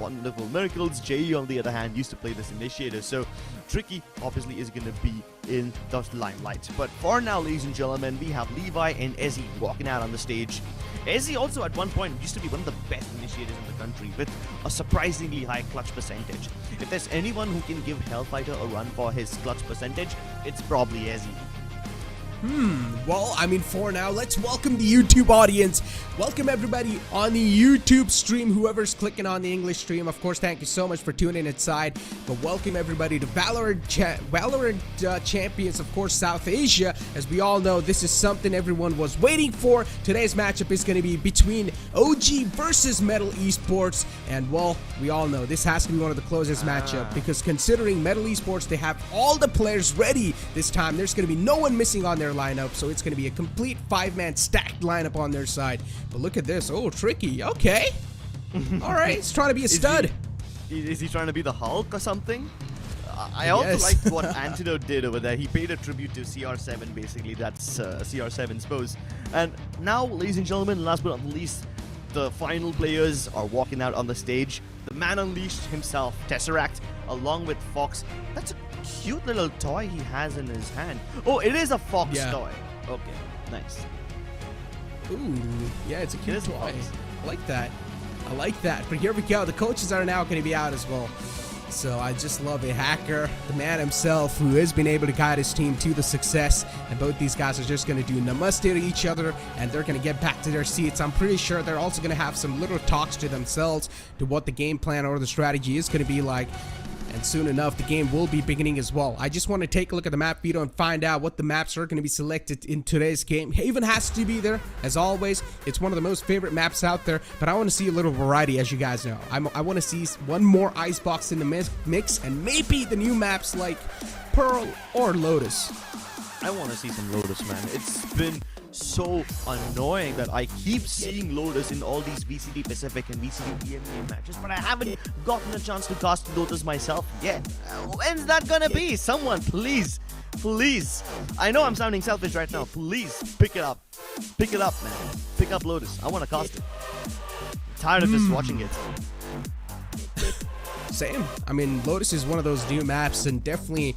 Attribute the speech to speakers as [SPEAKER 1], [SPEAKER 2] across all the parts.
[SPEAKER 1] wonderful miracles. JE, on the other hand, used to play this initiator, so Tricky obviously is going to be in the limelight. But for now, ladies and gentlemen, we have Levi and Ezzy walking out on the stage. Ezzy also at one point used to be one of the best initiators in the country with a surprisingly high clutch percentage. If there's anyone who can give Hellfighter a run for his clutch percentage, it's probably Ezzy.
[SPEAKER 2] Well, I mean, for now, let's welcome the YouTube audience. Welcome everybody on the YouTube stream, whoever's clicking on the English stream. Of course, thank you so much for tuning inside. But welcome everybody to Valorant Champions, of course, South Asia. As we all know, this is something everyone was waiting for. Today's matchup is going to be between OG versus MLT Esports. And, well, we all know this has to be one of the closest matchup, because considering MLT Esports, they have all the players ready this time. There's going to be no one missing on their lineup, so it's going to be a complete 5-man stacked lineup on their side. But look at this. Oh, Tricky. Okay. All right. He's trying to be a stud.
[SPEAKER 1] Is he trying to be the Hulk or something? I also liked what Antidote did over there. He paid a tribute to CR7, basically. That's CR7's pose. And now, ladies and gentlemen, last but not least, the final players are walking out on the stage. The man unleashed himself, Tesseract, along with Fox. That's a cute little toy he has in his hand. Oh, it is a Fox toy. Okay, nice.
[SPEAKER 2] Ooh, yeah, it's a cute toy. I like that. I like that. But here we go. The coaches are now going to be out as well. So I just love a hacker, the man himself, who has been able to guide his team to the success. And both these guys are just going to do namaste to each other, and they're going to get back to their seats. I'm pretty sure they're also going to have some little talks to themselves to what the game plan or the strategy is going to be like. And soon enough, the game will be beginning as well. I just want to take a look at the map video and find out what the maps are going to be selected in today's game. Haven has to be there, as always. It's one of the most favorite maps out there, but I want to see a little variety, as you guys know. I want to see one more Icebox in the mix, and maybe the new maps like Pearl or Lotus.
[SPEAKER 1] I want to see some Lotus, man. It's been so annoying that I keep seeing Lotus in all these VCT Pacific and VCT EMEA matches, but I haven't gotten a chance to cast Lotus myself yet. When's that gonna be? Someone, please, please. I know I'm sounding selfish right now. Please, pick it up. Pick it up, man. Pick up Lotus. I want to cast it. I'm tired of just watching it.
[SPEAKER 2] Same. I mean, Lotus is one of those new maps, and definitely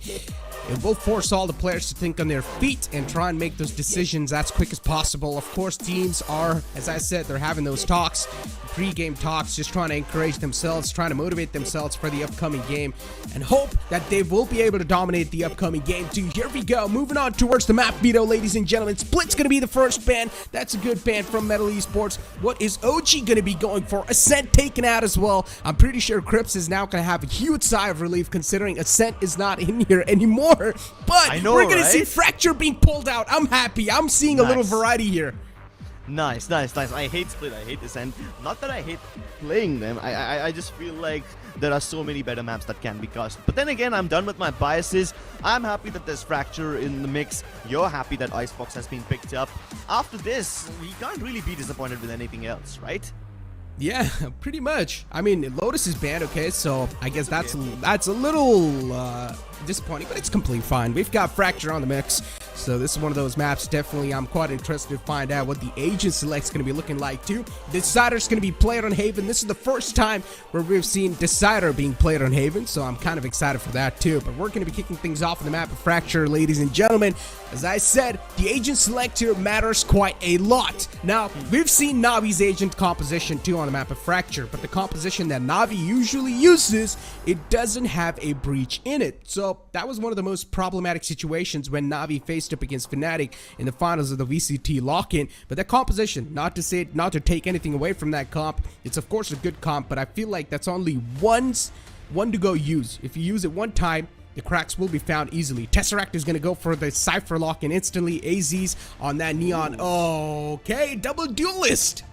[SPEAKER 2] it will force all the players to think on their feet and try and make those decisions as quick as possible. Of course, teams are, as I said, they're having those talks, pre-game talks, just trying to encourage themselves, trying to motivate themselves for the upcoming game, and hope that they will be able to dominate the upcoming game too. Here we go, moving on towards the map veto, ladies and gentlemen. Split's going to be the first ban. That's a good ban from MLT Esports. What is OG going to be going for? Ascent taken out as well. I'm pretty sure Crips is now going to have a huge sigh of relief, considering Ascent is not in here anymore. But we're going to see Fracture being pulled out. I'm happy. I'm seeing a little variety here.
[SPEAKER 1] Nice, nice, nice. I hate Split. I hate Ascent. Not that I hate playing them. I just feel like there are so many better maps that can be cast. But then again, I'm done with my biases. I'm happy that there's Fracture in the mix. You're happy that Icebox has been picked up. After this, we can't really be disappointed with anything else, right?
[SPEAKER 2] Yeah, pretty much. I mean, Lotus is banned, okay, so I guess that's a little disappointing, but it's completely fine. We've got Fracture on the mix, so this is one of those maps. Definitely, I'm quite interested to find out what the agent select's going to be looking like too. Decider's going to be played on Haven. This is the first time where we've seen Decider being played on Haven, so I'm kind of excited for that too. But we're going to be kicking things off on the map of Fracture, ladies and gentlemen. As I said, the agent select here matters quite a lot. Now, we've seen Navi's agent composition too on the map of Fracture, but the composition that Navi usually uses, it doesn't have a breach in it. So that was one of the most problematic situations when Navi faced up against Fnatic in the finals of the VCT lock-in. But that composition, not to take anything away from that comp, it's of course a good comp, but I feel like that's only one to go use. If you use it one time, the cracks will be found easily. Tesseract is going to go for the Cypher lock-in instantly. AZ's on that Neon. Okay, double duelist.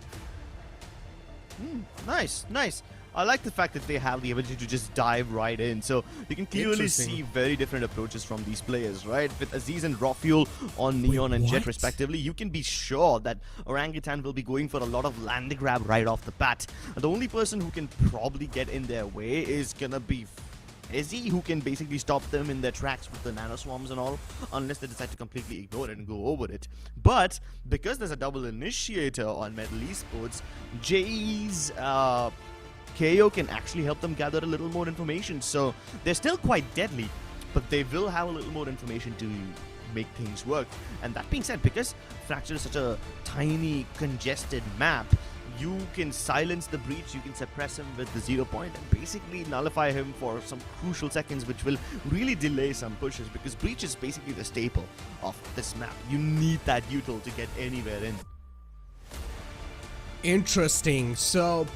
[SPEAKER 1] Nice, nice. I like the fact that they have the ability to just dive right in, so you can clearly see very different approaches from these players, right? With Aziz and Rafuel on Neon and Jet respectively, you can be sure that Orangutan will be going for a lot of land grab right off the bat. The only person who can probably get in their way is gonna be Ezzy, who can basically stop them in their tracks with the nano swarms and all, unless they decide to completely ignore it and go over it. But because there's a double initiator on MLT Esports, Jay's KO can actually help them gather a little more information. So they're still quite deadly, but they will have a little more information to make things work. And that being said, because Fracture is such a tiny, congested map, you can silence the Breach, you can suppress him with the 0 point and basically nullify him for some crucial seconds, which will really delay some pushes, because Breach is basically the staple of this map. You need that util to get anywhere in.
[SPEAKER 2] Interesting. So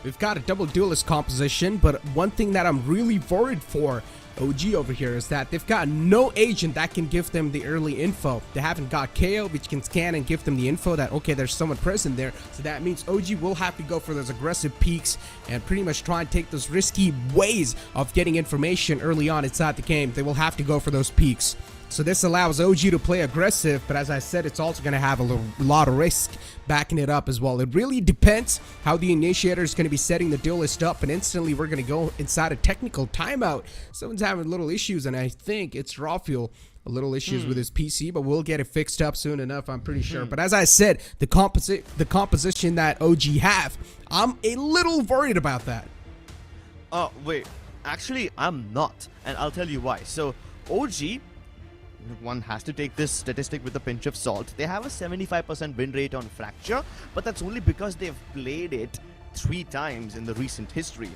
[SPEAKER 2] we've got a double duelist composition, but one thing that I'm really worried for OG over here is that they've got no agent that can give them the early info. They haven't got KO, which can scan and give them the info that, okay, there's someone present there. So that means OG will have to go for those aggressive peaks and pretty much try and take those risky ways of getting information early on inside the game. They will have to go for those peaks. So this allows OG to play aggressive, but as I said, it's also going to have a lot of risk backing it up as well. It really depends how the initiator is going to be setting the duelist up, and instantly we're going to go inside a technical timeout. Someone's having little issues, and I think it's Rafuel. A little issues with his PC, but we'll get it fixed up soon enough, I'm pretty sure. But as I said, the composition that OG have, I'm a little worried about that.
[SPEAKER 1] Oh, wait. Actually, I'm not, and I'll tell you why. So, OG, one has to take this statistic with a pinch of salt. They have a 75% win rate on Fracture, but that's only because they've played it 3 times in the recent history.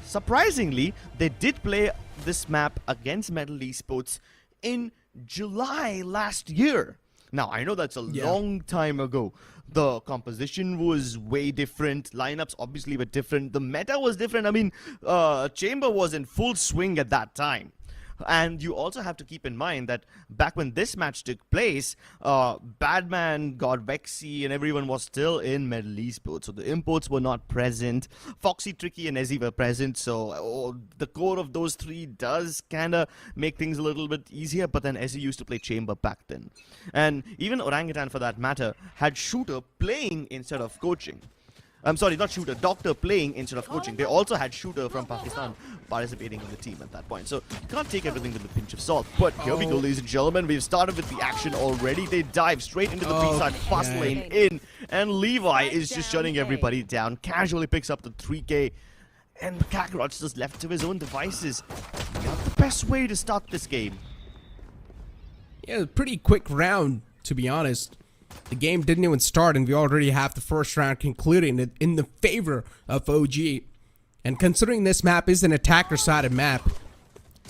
[SPEAKER 1] Surprisingly, they did play this map against MLT Esports in July last year. Now, I know that's a long time ago. The composition was way different. Lineups obviously were different. The meta was different. I mean, Chamber was in full swing at that time. And you also have to keep in mind that back when this match took place, Badman, Godvexy, and everyone was still in MLT Esports. So the imports were not present. Foxy, Tricky, and Ezzy were present. So the core of those 3 does kind of make things a little bit easier. But then Ezzy used to play Chamber back then. And even Orangutan, for that matter, had Shooter playing instead of coaching. I'm sorry, not Shooter, Doctor playing instead of coaching. They also had Shooter from Pakistan participating in the team at that point. So you can't take everything with a pinch of salt. But here we go, ladies and gentlemen. We've started with the action already. They dive straight into the B-side, fast lane in. And Levi is just shutting everybody down. Casually picks up the 3K. And Kakarot's just left to his own devices. Not the best way to start this game.
[SPEAKER 2] Yeah, pretty quick round, to be honest. The game didn't even start, and we already have the first round concluding in the favor of OG. And considering this map is an attacker-sided map,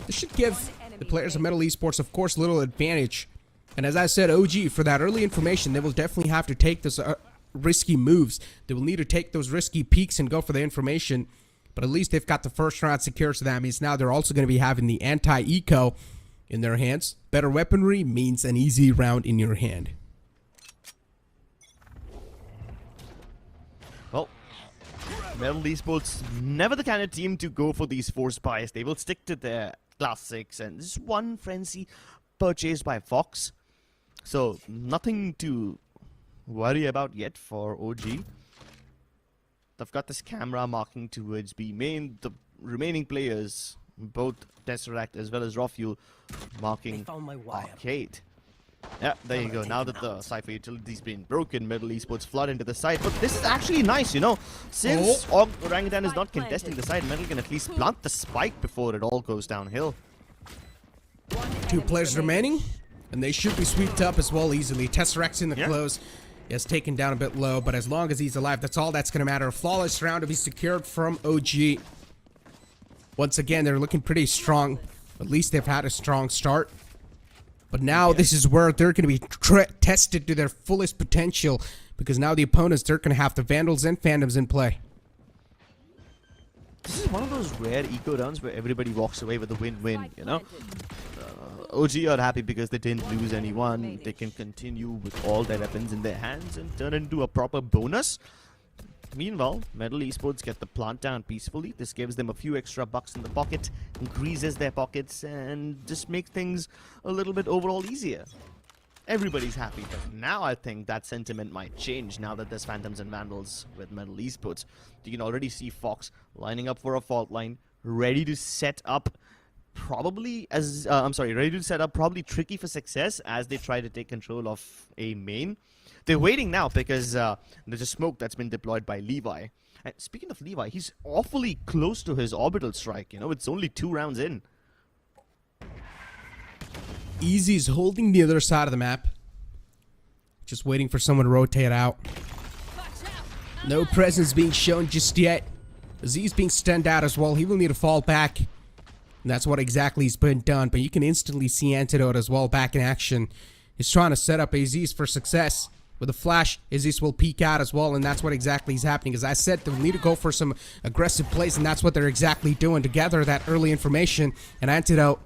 [SPEAKER 2] this should give the players of MLT Esports, of course, little advantage. And as I said, OG, for that early information, they will definitely have to take those risky moves. They will need to take those risky peaks and go for the information. But at least they've got the first round secured, so that means now they're also going to be having the anti-eco in their hands. Better weaponry means an easy round in your hand.
[SPEAKER 1] Well, MLT Esports never the kind of team to go for these forced buys. They will stick to their classics, and this is one frenzy purchased by Fox. So nothing to worry about yet for OG. They've got this camera marking towards B main. The remaining players, both Tesseract as well as Rafuel, marking Arcade. Yeah, there you go. Now that the Cypher utility's been broken, MLT Esports flood into the site. But this is actually nice, you know. Since Orangutan is not contesting the site, Metal can at least plant the spike before it all goes downhill.
[SPEAKER 2] 2 players remaining, and they should be swept up as well easily. Tesseract's in the close. He has taken down a bit low, but as long as he's alive, that's all that's going to matter. A flawless round to be secured from OG. Once again, they're looking pretty strong. At least they've had a strong start. But now this is where they're going to be tested to their fullest potential, because now the opponents, they're going to have the Vandals and Phantoms in play.
[SPEAKER 1] This is one of those rare eco rounds where everybody walks away with a win-win, you know? OG are happy because they didn't lose anyone. They can continue with all their weapons in their hands and turn it into a proper bonus. Meanwhile, MLT Esports get the plant down peacefully. This gives them a few extra bucks in the pocket, increases their pockets, and just makes things a little bit overall easier. Everybody's happy, but now I think that sentiment might change now that there's Phantoms and Vandals with MLT Esports. You can already see Fox lining up for a fault line, ready to set up probably Tricky for success as they try to take control of a main. They're waiting now because there's a smoke that's been deployed by Levi. And speaking of Levi, he's awfully close to his orbital strike. You know, it's only 2 rounds in.
[SPEAKER 2] Easy's holding the other side of the map. Just waiting for someone to rotate out. No presence being shown just yet. Aziz being stunned out as well. He will need to fall back. And that's what exactly has been done. But you can instantly see Antidote as well back in action. He's trying to set up Aziz for success. With a flash, Aziz will peek out as well. And that's what exactly is happening. As I said, they'll need to go for some aggressive plays. And that's what they're exactly doing to gather that early information. And Antidote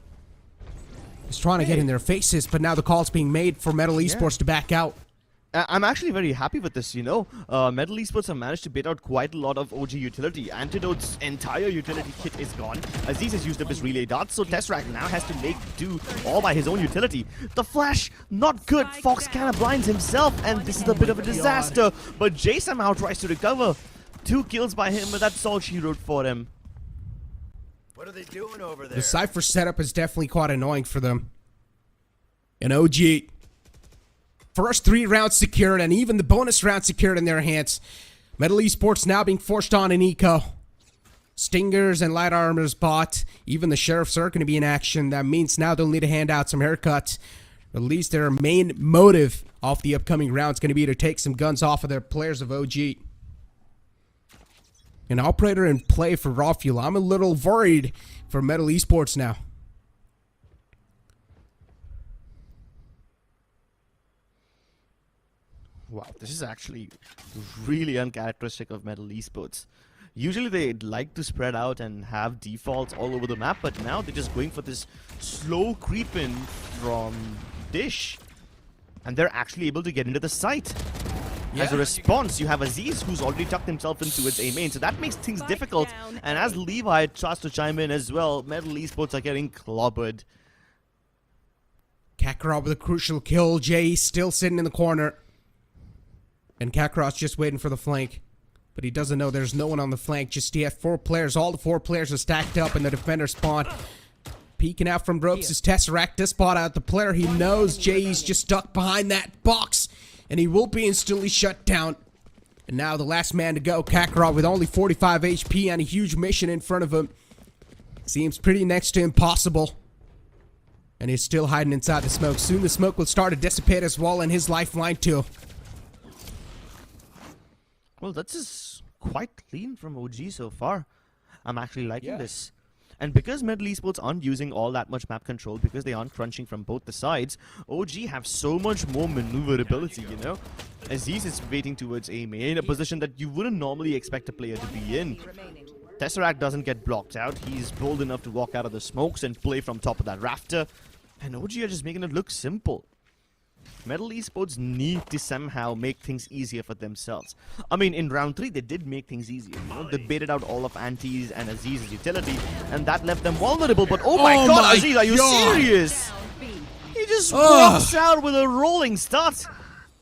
[SPEAKER 2] is trying to get in their faces. But now the call's being made for Metal Esports to back out.
[SPEAKER 1] I'm actually very happy with this, you know. Metal Esports have managed to bait out quite a lot of OG utility. Antidote's entire utility kit is gone. Aziz has used up his relay darts, so Tesseract now has to make do all by his own utility. The flash, not good. Fox kind of blinds himself, and this is a bit of a disaster. But Jay somehow tries to recover. 2 kills by him, but that's all she wrote for him.
[SPEAKER 3] What are they doing over there?
[SPEAKER 2] The Cypher setup is definitely quite annoying for them. And OG... first 3 rounds secured, and even the bonus round secured in their hands. Metal Esports now being forced on an eco. Stingers and light armors bought. Even the sheriffs are going to be in action. That means now they'll need to hand out some haircuts. At least their main motive of the upcoming round is going to be to take some guns off of their players of OG. An operator in play for Raw Fuel. I'm a little worried for Metal Esports now.
[SPEAKER 1] Wow, this is actually really uncharacteristic of Metal Esports. Usually they like to spread out and have defaults all over the map, but now they're just going for this slow creep in from Dish. And they're actually able to get into the site. As a response, you have Aziz, who's already tucked himself into its A main, so that makes things difficult. And as Levi tries to chime in as well, Metal Esports are getting clobbered.
[SPEAKER 2] Kakarot with a crucial kill. Jay still sitting in the corner. And Kakarot's just waiting for the flank. But he doesn't know there's no one on the flank just yet. 4 players, all the 4 players are stacked up in the defender spawn. Peeking out from ropes is Tesseract to spot out the player. He knows Jay's just stuck behind that box. And he will be instantly shut down. And now the last man to go, Kakarot, with only 45 HP and a huge mission in front of him. Seems pretty next to impossible. And he's still hiding inside the smoke. Soon the smoke will start to dissipate as well, and his lifeline too.
[SPEAKER 1] Well, that's just quite clean from OG so far. I'm actually liking this. And because Metal Esports aren't using all that much map control, because they aren't crunching from both the sides, OG have so much more maneuverability, you know? Aziz is waiting towards A main, a position that you wouldn't normally expect a player to be in. Tesseract doesn't get blocked out. He's bold enough to walk out of the smokes and play from top of that rafter. And OG are just making it look simple. Metal Esports need to somehow make things easier for themselves. I mean, in round 3, they did make things easier. You know? They baited out all of Anti's and Aziz's utility, and that left them vulnerable. But oh my god, Aziz, are you serious? He just walks out with a rolling start.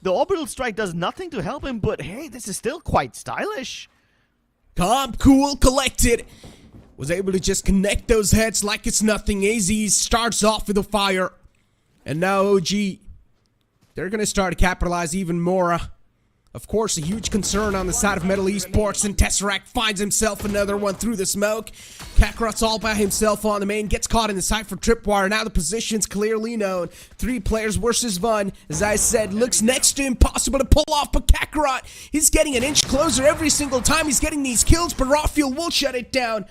[SPEAKER 1] The orbital strike does nothing to help him, but hey, this is still quite stylish.
[SPEAKER 2] Calm, cool, collected. Was able to just connect those heads like it's nothing. AZ starts off with a fire. And now OG... they're going to start to capitalize even more. Of course, a huge concern on the side of Metal Esports, and Tesseract finds himself another one through the smoke. Kakarot's all by himself on the main, gets caught in the site for tripwire. Now the position's clearly known. 3 players versus 1. As I said, looks next to impossible to pull off, but Kakarot, he's getting an inch closer every single time he's getting these kills, but Raw Fuel will shut it down.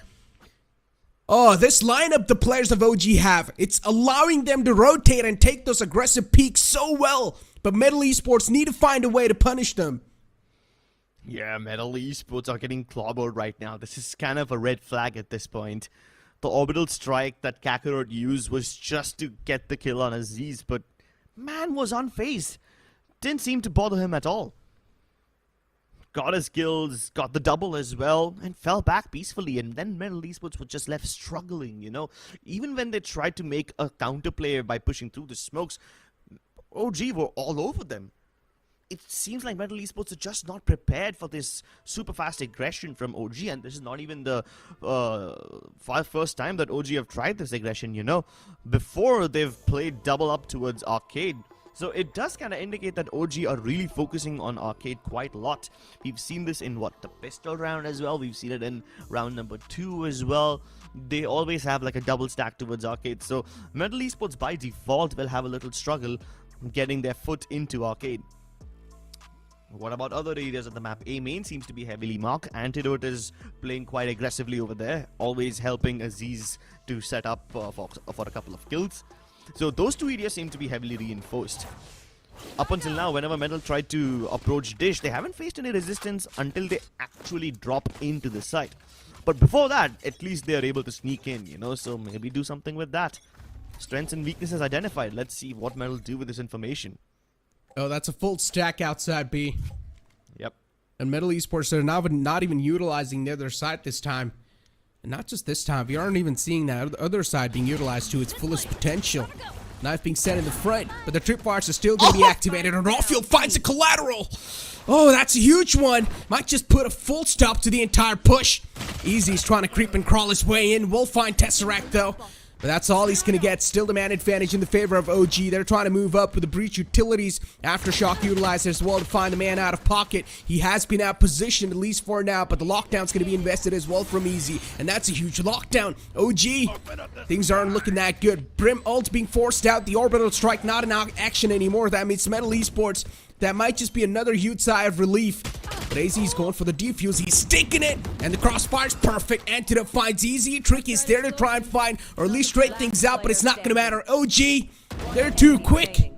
[SPEAKER 2] Oh, this lineup the players of OG have, it's allowing them to rotate and take those aggressive peaks so well. But Metal Esports need to find a way to punish them.
[SPEAKER 1] Yeah, Metal Esports are getting clobbered right now. This is kind of a red flag at this point. The orbital strike that Kakarot used was just to get the kill on Aziz, but man was unfazed. Didn't seem to bother him at all. Got his kills, got the double as well, and fell back peacefully. And then Metal Esports were just left struggling, you know. Even when they tried to make a counterplay by pushing through the smokes, OG were all over them. It seems like Metal Esports are just not prepared for this super fast aggression from OG, and this is not even the first time that OG have tried this aggression, you know. Before, they've played double up towards Arcade, So it does kind of indicate that OG are really focusing on arcade quite a lot. We've seen this in the pistol round as well. We've seen it in round number 2 as well. They always have like a double stack towards arcade. So MLT Esports by default will have a little struggle getting their foot into arcade. What about other areas of the map? A main seems to be heavily marked. Antidote is playing quite aggressively over there, always helping Aziz to set up for a couple of kills. So those two areas seem to be heavily reinforced. Up until now, whenever Metal tried to approach Dish, they haven't faced any resistance until they actually drop into the site. But before that, at least they are able to sneak in, you know, so maybe do something with that. Strengths and weaknesses identified. Let's see what Metal do with this information.
[SPEAKER 2] Oh, that's a full stack outside B.
[SPEAKER 1] Yep.
[SPEAKER 2] And MLT Esports are not even utilizing the other side this time. And not just this time, we aren't even seeing that other side being utilized to its fullest potential. Knife being set in the front, but the tripwires are still going to be activated, and Rawfield finds a collateral. Oh, that's a huge one. Might just put a full stop to the entire push. Easy's trying to creep and crawl his way in. Will find Tesseract, though. But that's all he's going to get. Still the man advantage in the favor of OG. They're trying to move up with the breach utilities. Aftershock utilized as well to find the man out of pocket. He has been out positioned at least for now, but the lockdown's going to be invested as well from Easy. And that's a huge lockdown. OG, things aren't looking that good. Brim ult being forced out. The orbital strike not in action anymore. That means MLT Esports, that might just be another huge sigh of relief. But AZ's going for the defuse. He's sticking it. And the crossfire's perfect. Antidote finds Easy. Trick is there to try and find, or at least straight things out, but it's not going to matter. OG, they're too quick.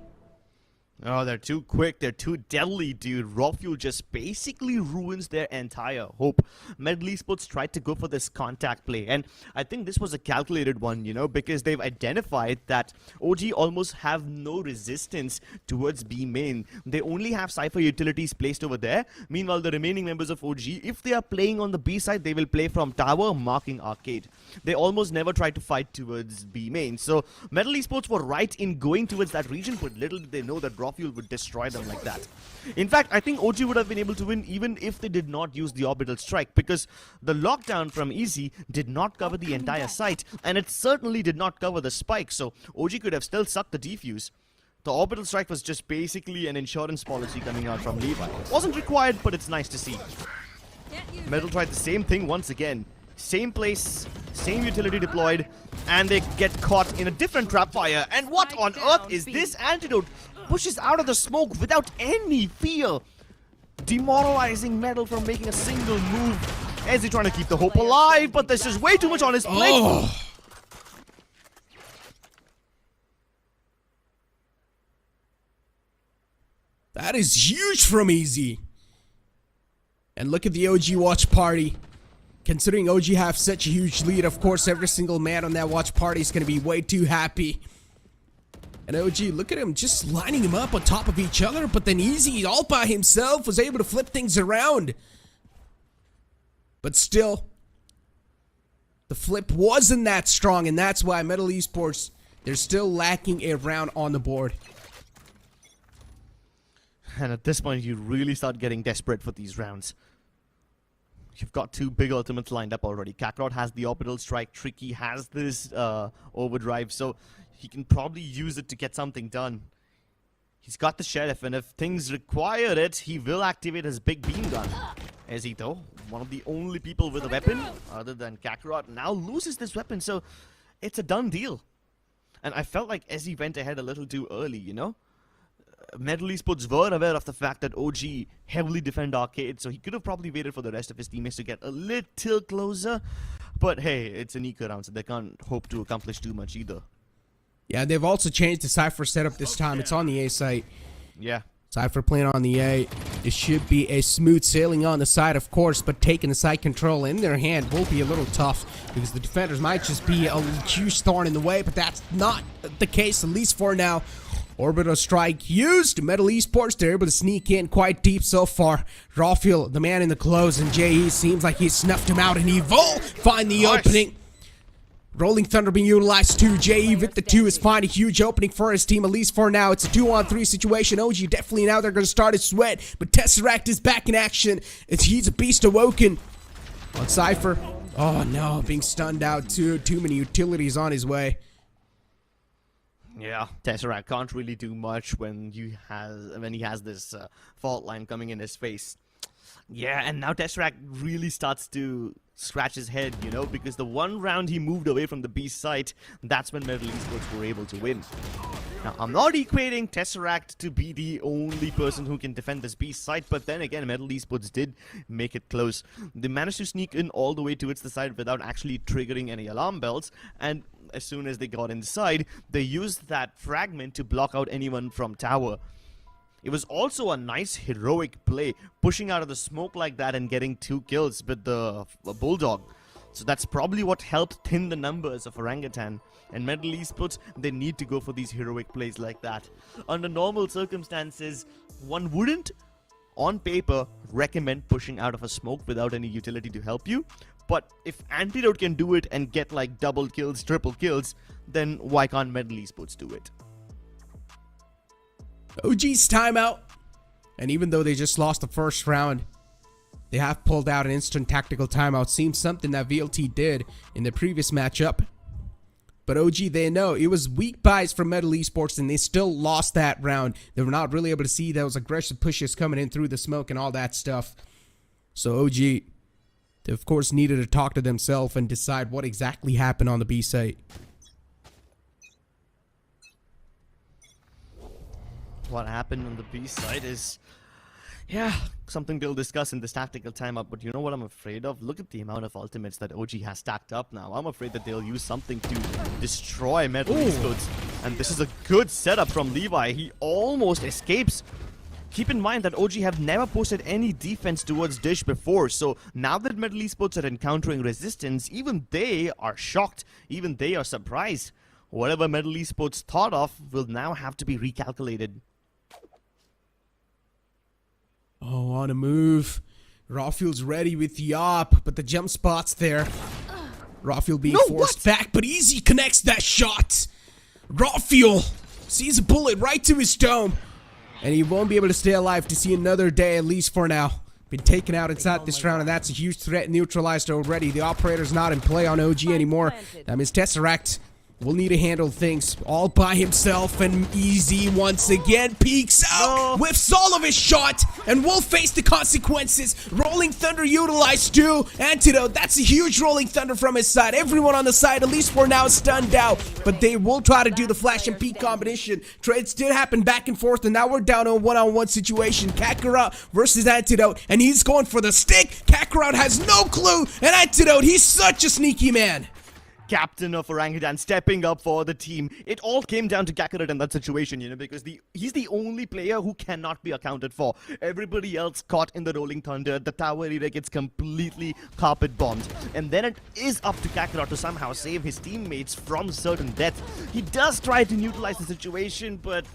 [SPEAKER 1] Oh, they're too quick. They're too deadly, dude. Rawfuel just basically ruins their entire hope. MLT Esports tried to go for this contact play, and I think this was a calculated one, you know, because they've identified that OG almost have no resistance towards B main. They only have Cypher utilities placed over there. Meanwhile, the remaining members of OG, if they are playing on the B side, they will play from tower, marking arcade. They almost never try to fight towards B main. So MLT Esports were right in going towards that region, but little did they know that Rawfuel would destroy them like that. In fact, I think OG would have been able to win even if they did not use the orbital strike, because the lockdown from Easy did not cover the entire site, and it certainly did not cover the spike, so OG could have still sucked the defuse. The orbital strike was just basically an insurance policy coming out from Levi. Wasn't required, but it's nice to see. Metal tried the same thing once again. Same place, same utility deployed, and they get caught in a different trap fire. And what on earth is this? Antidote pushes out of the smoke without any fear, demoralizing Metal from making a single move. As he's trying to keep the hope alive, but there's just way too much on his plate.
[SPEAKER 2] Oh. That is huge from Easy. And look at the OG watch party. Considering OG have such a huge lead, of course, every single man on that watch party is going to be way too happy. And OG, look at him just lining him up on top of each other, but then Easy, all by himself, was able to flip things around. But still, the flip wasn't that strong, and that's why MLT Esports, they're still lacking a round on the board.
[SPEAKER 1] And at this point, you really start getting desperate for these rounds. You've got two big ultimates lined up already. Kakarot has the orbital strike. Tricky has this overdrive, so he can probably use it to get something done. He's got the sheriff, and if things require it, he will activate his big beam gun. Ezzy, though, one of the only people with a weapon, other than Kakarot, now loses this weapon, so it's a done deal. And I felt like Ezzy went ahead a little too early, you know? MLT Esports were aware of the fact that OG heavily defend arcade, so he could have probably waited for the rest of his teammates to get a little closer. But hey, it's an eco round, so they can't hope to accomplish too much either.
[SPEAKER 2] Yeah, they've also changed the Cypher setup this time. It's on the A site.
[SPEAKER 1] Yeah.
[SPEAKER 2] Cypher playing on the A. It should be a smooth sailing on the side, of course, but taking the side control in their hand will be a little tough because the defenders might just be a huge thorn in the way, but that's not the case, at least for now. Orbital strike used. MLT Esports, they're able to sneak in quite deep so far. Rawfield, the man in the clothes, and JE seems like he snuffed him out, and he will find the opening. Rolling Thunder being utilized too. JE with the 2 is finding a huge opening for his team, at least for now. It's a 2-on-3 situation. OG definitely now they're going to start a sweat, but Tesseract is back in action. He's a beast awoken. On Cypher. Oh no, being stunned out too. Too many utilities on his way.
[SPEAKER 1] Yeah, Tesseract can't really do much when he has this fault line coming in his face. Yeah, and now Tesseract really starts to scratch his head, you know, because the one round he moved away from the B site, that's when MLT Esports were able to win. Now, I'm not equating Tesseract to be the only person who can defend this B site, but then again, MLT Esports did make it close. They managed to sneak in all the way towards the side without actually triggering any alarm bells, and as soon as they got inside, they used that fragment to block out anyone from tower. It was also a nice heroic play, pushing out of the smoke like that and getting 2 kills with the Bulldog. So that's probably what helped thin the numbers of Orangutan. And MLT Esports, they need to go for these heroic plays like that. Under normal circumstances, one wouldn't, on paper, recommend pushing out of a smoke without any utility to help you. But if Antidote can do it and get like double kills, triple kills, then why can't MLT Esports do it?
[SPEAKER 2] OG's timeout. And even though they just lost the first round, they have pulled out an instant tactical timeout. Seems something that VLT did in the previous matchup. But OG, they know it was weak buys from MLT Esports and they still lost that round. They were not really able to see those aggressive pushes coming in through the smoke and all that stuff. So OG, they of course needed to talk to themselves and decide what exactly happened on the B site.
[SPEAKER 1] What happened on the B side is, yeah, something they'll discuss in this tactical timeout, but you know what I'm afraid of? Look at the amount of ultimates that OG has stacked up now. I'm afraid that they'll use something to destroy MLT Esports. And this is a good setup from Levi. He almost escapes. Keep in mind that OG have never posted any defense towards Dish before, so now that MLT Esports are encountering resistance, even they are shocked, even they are surprised. Whatever MLT Esports thought of will now have to be recalculated.
[SPEAKER 2] Oh, on a move. Rawfuel's ready with the op, but the jump spot's there. Rawfuel being forced back, but Easy connects that shot. Rawfuel sees a bullet right to his dome, and he won't be able to stay alive to see another day, at least for now. Been taken out inside this round, and that's a huge threat neutralized already. The operator's not in play on OG anymore. That means Tesseract will need to handle things all by himself, and Easy once again peeks out, whiffs all of his shot, and will face the consequences. Rolling Thunder utilized too. Antidote, that's a huge Rolling Thunder from his side. Everyone on the side, at least for now, stunned out, but they will try to do the flash and peek combination. Trades did happen back and forth, and now we're down to a one-on-one situation. Kakarot versus Antidote, and he's going for the stick. Kakarot has no clue, and Antidote, he's such a sneaky man.
[SPEAKER 1] Captain of Orangutan stepping up for the team. It all came down to Kakarot in that situation, you know, because he's the only player who cannot be accounted for. Everybody else caught in the Rolling Thunder. The tower area gets completely carpet bombed. And then it is up to Kakarot to somehow save his teammates from certain death. He does try to neutralize the situation, but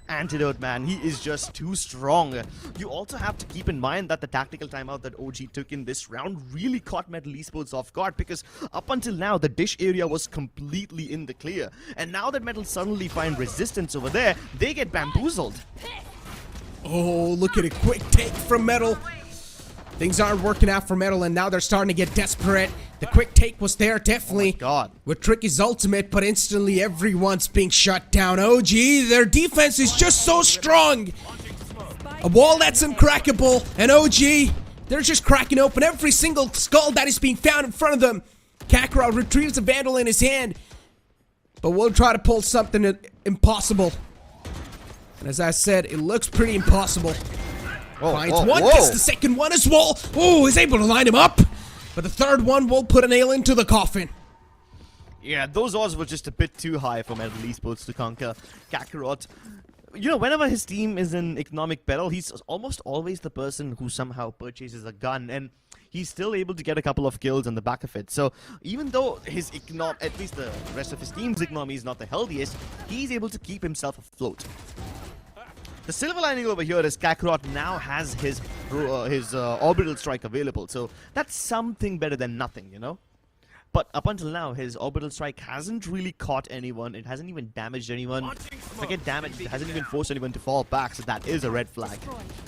[SPEAKER 1] Antidote, man, he is just too strong. You also have to keep in mind that the tactical timeout that OG took in this round really caught MLT Esports off guard, because up until now the Dish area was completely in the clear, and now that Metal suddenly find resistance over there, they get bamboozled.
[SPEAKER 2] Oh, look at a quick take from Metal. Things aren't working out for Metal, and now they're starting to get desperate. The quick take was there, definitely.
[SPEAKER 1] Oh my God.
[SPEAKER 2] With Tricky's ultimate, but instantly everyone's being shut down. OG, their defense is just so strong. A wall that's uncrackable, and OG, they're just cracking open every single skull that is being found in front of them. Kakarot retrieves the Vandal in his hand, but we'll try to pull something impossible. And as I said, it looks pretty impossible. Finds one, gets the second one as well. Oh, is able to line him up. But the third one will put a nail into the coffin.
[SPEAKER 1] Yeah, those odds were just a bit too high for MLT Esports to conquer Kakarot. You know, whenever his team is in economic peril, he's almost always the person who somehow purchases a gun, and he's still able to get a couple of kills on the back of it. So even though his at least the rest of his team's economy is not the healthiest, he's able to keep himself afloat. The silver lining over here is Kakarot now has his orbital strike available, so that's something better than nothing, you know? But up until now, his orbital strike hasn't really caught anyone, it hasn't even damaged anyone. Forget damage, it hasn't even forced anyone to fall back, so that is a red flag.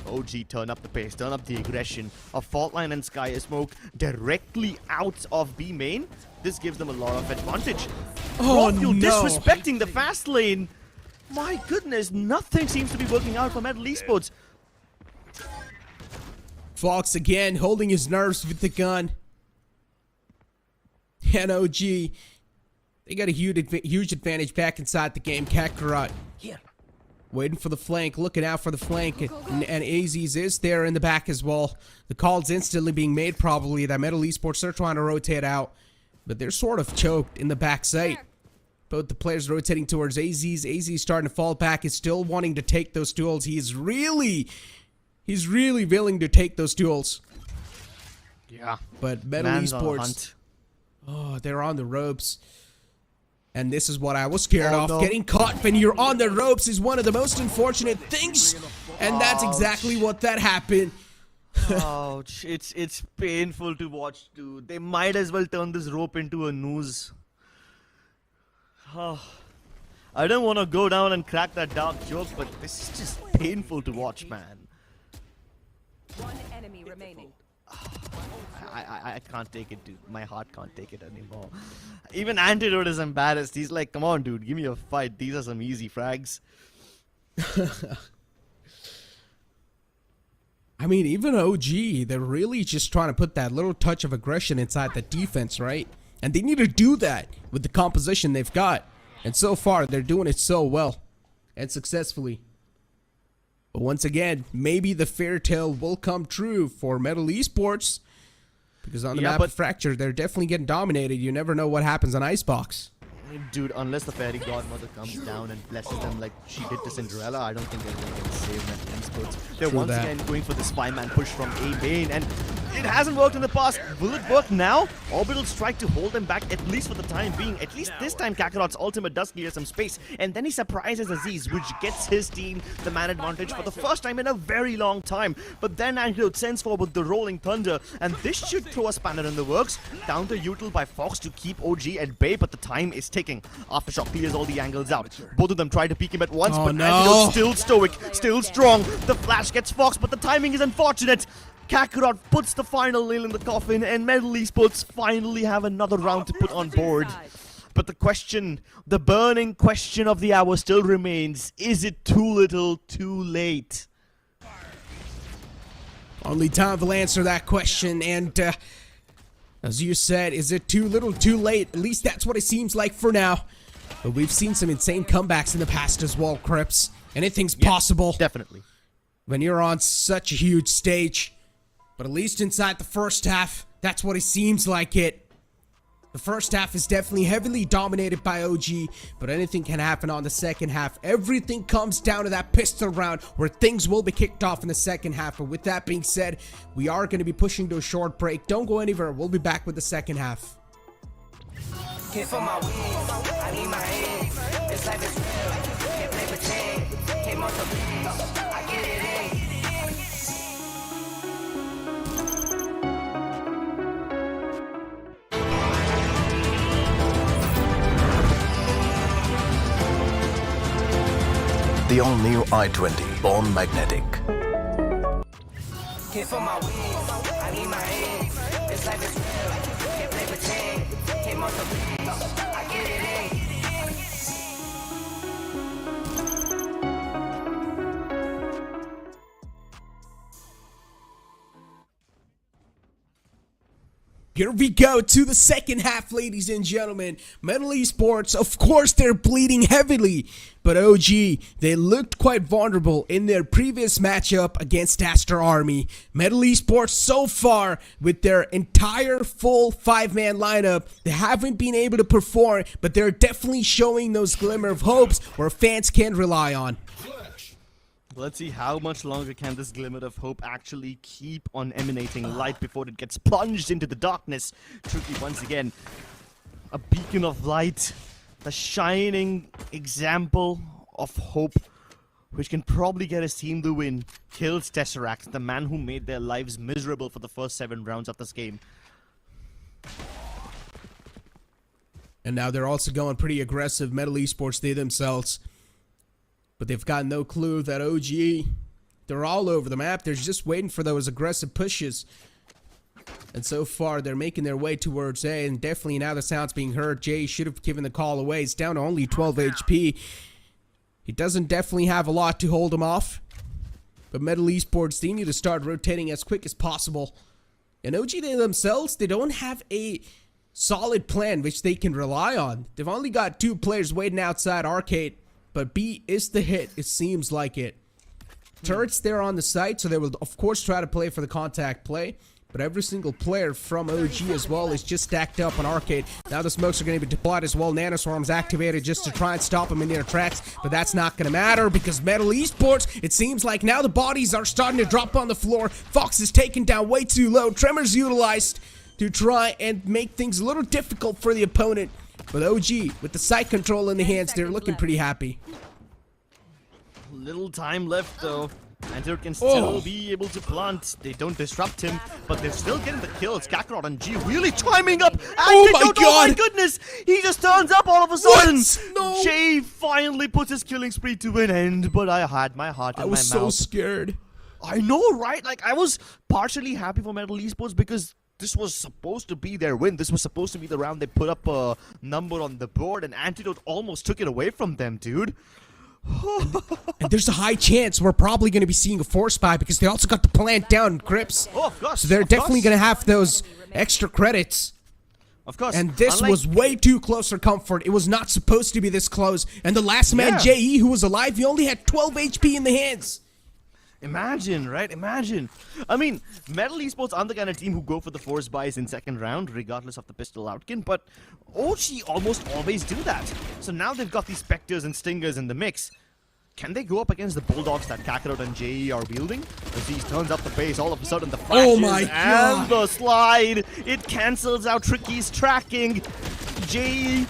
[SPEAKER 1] OG, turn up the pace, turn up the aggression. A fault line and Sky Smoke directly out of B main. This gives them a lot of advantage.
[SPEAKER 2] Oh
[SPEAKER 1] Rawfuel
[SPEAKER 2] no!
[SPEAKER 1] Disrespecting the fast lane. My goodness, nothing seems to be working out for MLT Esports.
[SPEAKER 2] Fox again holding his nerves with the gun. And OG, they got a huge advantage back inside the game. Kakarot
[SPEAKER 3] Here.
[SPEAKER 2] waiting for the flank, looking out for the flank, and AZ's is there in the back as well. The call's instantly being made probably that MLT Esports are trying to rotate out, but they're sort of choked in the back site. Both the players rotating towards AZ's starting to fall back, is still wanting to take those duels. He's really willing to take those duels.
[SPEAKER 1] Yeah.
[SPEAKER 2] But MLT
[SPEAKER 1] Man's on a
[SPEAKER 2] Esports,
[SPEAKER 1] hunt.
[SPEAKER 2] oh, they're on the ropes. And this is what I was scared of.
[SPEAKER 1] No.
[SPEAKER 2] Getting caught when you're on the ropes is one of the most unfortunate things. And that's exactly what that happened.
[SPEAKER 1] Ouch. It's painful to watch, dude. They might as well turn this rope into a noose. Oh, I don't want to go down and crack that dark joke, but this is just painful to watch, man.
[SPEAKER 4] One enemy remaining.
[SPEAKER 1] I can't take it, dude. My heart can't take it anymore. Even Antidote is embarrassed. He's like, come on, dude, give me a fight. These are some easy frags.
[SPEAKER 2] I mean, even OG, they're really just trying to put that little touch of aggression inside the defense, right? And they need to do that with the composition they've got. And so far, they're doing it so well and successfully. But once again, maybe the fairy tale will come true for MLT Esports. Because on the map of Fracture, they're definitely getting dominated. You never know what happens on Icebox.
[SPEAKER 1] Dude, unless the fairy godmother comes down and blesses them like she did to Cinderella, I don't think they're going to save MLT Esports. They're once again going for this 5-man push from A main, and it hasn't worked in the past. Will it work now? Orbital Strike to hold them back, at least for the time being. At least this time, Kakarot's ultimate does clear some space, and then he surprises Aziz, which gets his team the man advantage for the first time in a very long time. But then Antidote sends forward the Rolling Thunder, and this should throw a spanner in the works. Counter util by Fox to keep OG at bay, but the time is ticking. Aftershock clears all the angles out. Both of them try to peek him at once, but Antidote still stoic, still strong. The flash gets Fox, but the timing is unfortunate. Kakarot puts the final nail in the coffin, and MLT Esports finally have another round to put on board. But the question, the burning question of the hour still remains, is it too little, too late?
[SPEAKER 2] Only time will answer that question, and as you said, is it too little, too late? At least that's what it seems like for now. But we've seen some insane comebacks in the past as well, Crips. Anything's possible.
[SPEAKER 1] Definitely.
[SPEAKER 2] When you're on such a huge stage. But at least inside the first half, that's what it seems like it. The first half is definitely heavily dominated by OG, but anything can happen on the second half. Everything comes down to that pistol round where things will be kicked off in the second half. But with that being said, we are going to be pushing to a short break. Don't go anywhere. We'll be back with the second half.
[SPEAKER 5] For my wings, I need my hands. This life is real. Can't play pretend. Came off the beach. I get it in.
[SPEAKER 6] The all-new i20, born magnetic.
[SPEAKER 5] For my wings, I need my hands. This life is real. Can't play pretend. Came off the beach. I get it in.
[SPEAKER 2] Here we go to the second half, ladies and gentlemen. MLT Esports, of course, they're bleeding heavily. But OG, they looked quite vulnerable in their previous matchup against ASTER Army. MLT Esports, so far, with their entire full 5-man lineup, they haven't been able to perform, but they're definitely showing those glimmer of hopes where fans can rely on.
[SPEAKER 1] Let's see how much longer can this glimmer of hope actually keep on emanating light before it gets plunged into the darkness. Tricky once again. A beacon of light. The shining example of hope, which can probably get his team the win. Kills Tesseract, the man who made their lives miserable for the first 7 rounds of this game.
[SPEAKER 2] And now they're also going pretty aggressive. MLT Esports, they themselves. But they've got no clue that OG, they're all over the map. They're just waiting for those aggressive pushes. And so far, they're making their way towards A. And definitely now the sound's being heard. Jay should have given the call away. He's down to only 12 HP. He doesn't definitely have a lot to hold him off. But MLT Esports, they need to start rotating as quick as possible. And OG, they themselves, they don't have a solid plan which they can rely on. They've only got 2 players waiting outside Arcade. But B is the hit, it seems like it. Turrets there on the site, so they will of course try to play for the contact play. But every single player from OG as well is just stacked up on Arcade. Now the smokes are going to be deployed as well. Nanoswarm's activated just to try and stop them in their tracks. But that's not going to matter because MLT Esports, it seems like now the bodies are starting to drop on the floor. Fox is taken down way too low. Tremors utilized to try and make things a little difficult for the opponent. But OG, with the site control in the hands, they're looking pretty happy.
[SPEAKER 1] Little time left though. Enter can still be able to plant. They don't disrupt him, but they're still getting the kills. Kakarot and G really timing up.
[SPEAKER 2] Oh my god!
[SPEAKER 1] Oh my goodness! He just turns up all of a sudden.
[SPEAKER 2] What? No.
[SPEAKER 1] Jay finally puts his killing spree to an end, but I had my heart in my mouth.
[SPEAKER 2] I was so scared.
[SPEAKER 1] I know, right? Like, I was partially happy for MLT Esports because this was supposed to be their win. This was supposed to be the round they put up a number on the board, and Antidote almost took it away from them, dude.
[SPEAKER 2] And there's a high chance we're probably going to be seeing a force buy because they also got the plant down in Crips.
[SPEAKER 1] Oh, of course.
[SPEAKER 2] So they're definitely going to have those extra credits.
[SPEAKER 1] Of course.
[SPEAKER 2] And this was way too close for comfort. It was not supposed to be this close. And the last man, JE, who was alive, he only had 12 HP in the hands.
[SPEAKER 1] Imagine, right? Imagine. I mean, MLT Esports aren't the kind of team who go for the force buys in second round, regardless of the pistol outkin, but OG almost always do that. So now they've got these Spectres and Stingers in the mix. Can they go up against the Bulldogs that Kakarot and JE are wielding? As he turns up the pace, all of a sudden the flashes and the slide, it cancels out Tricky's tracking. JE,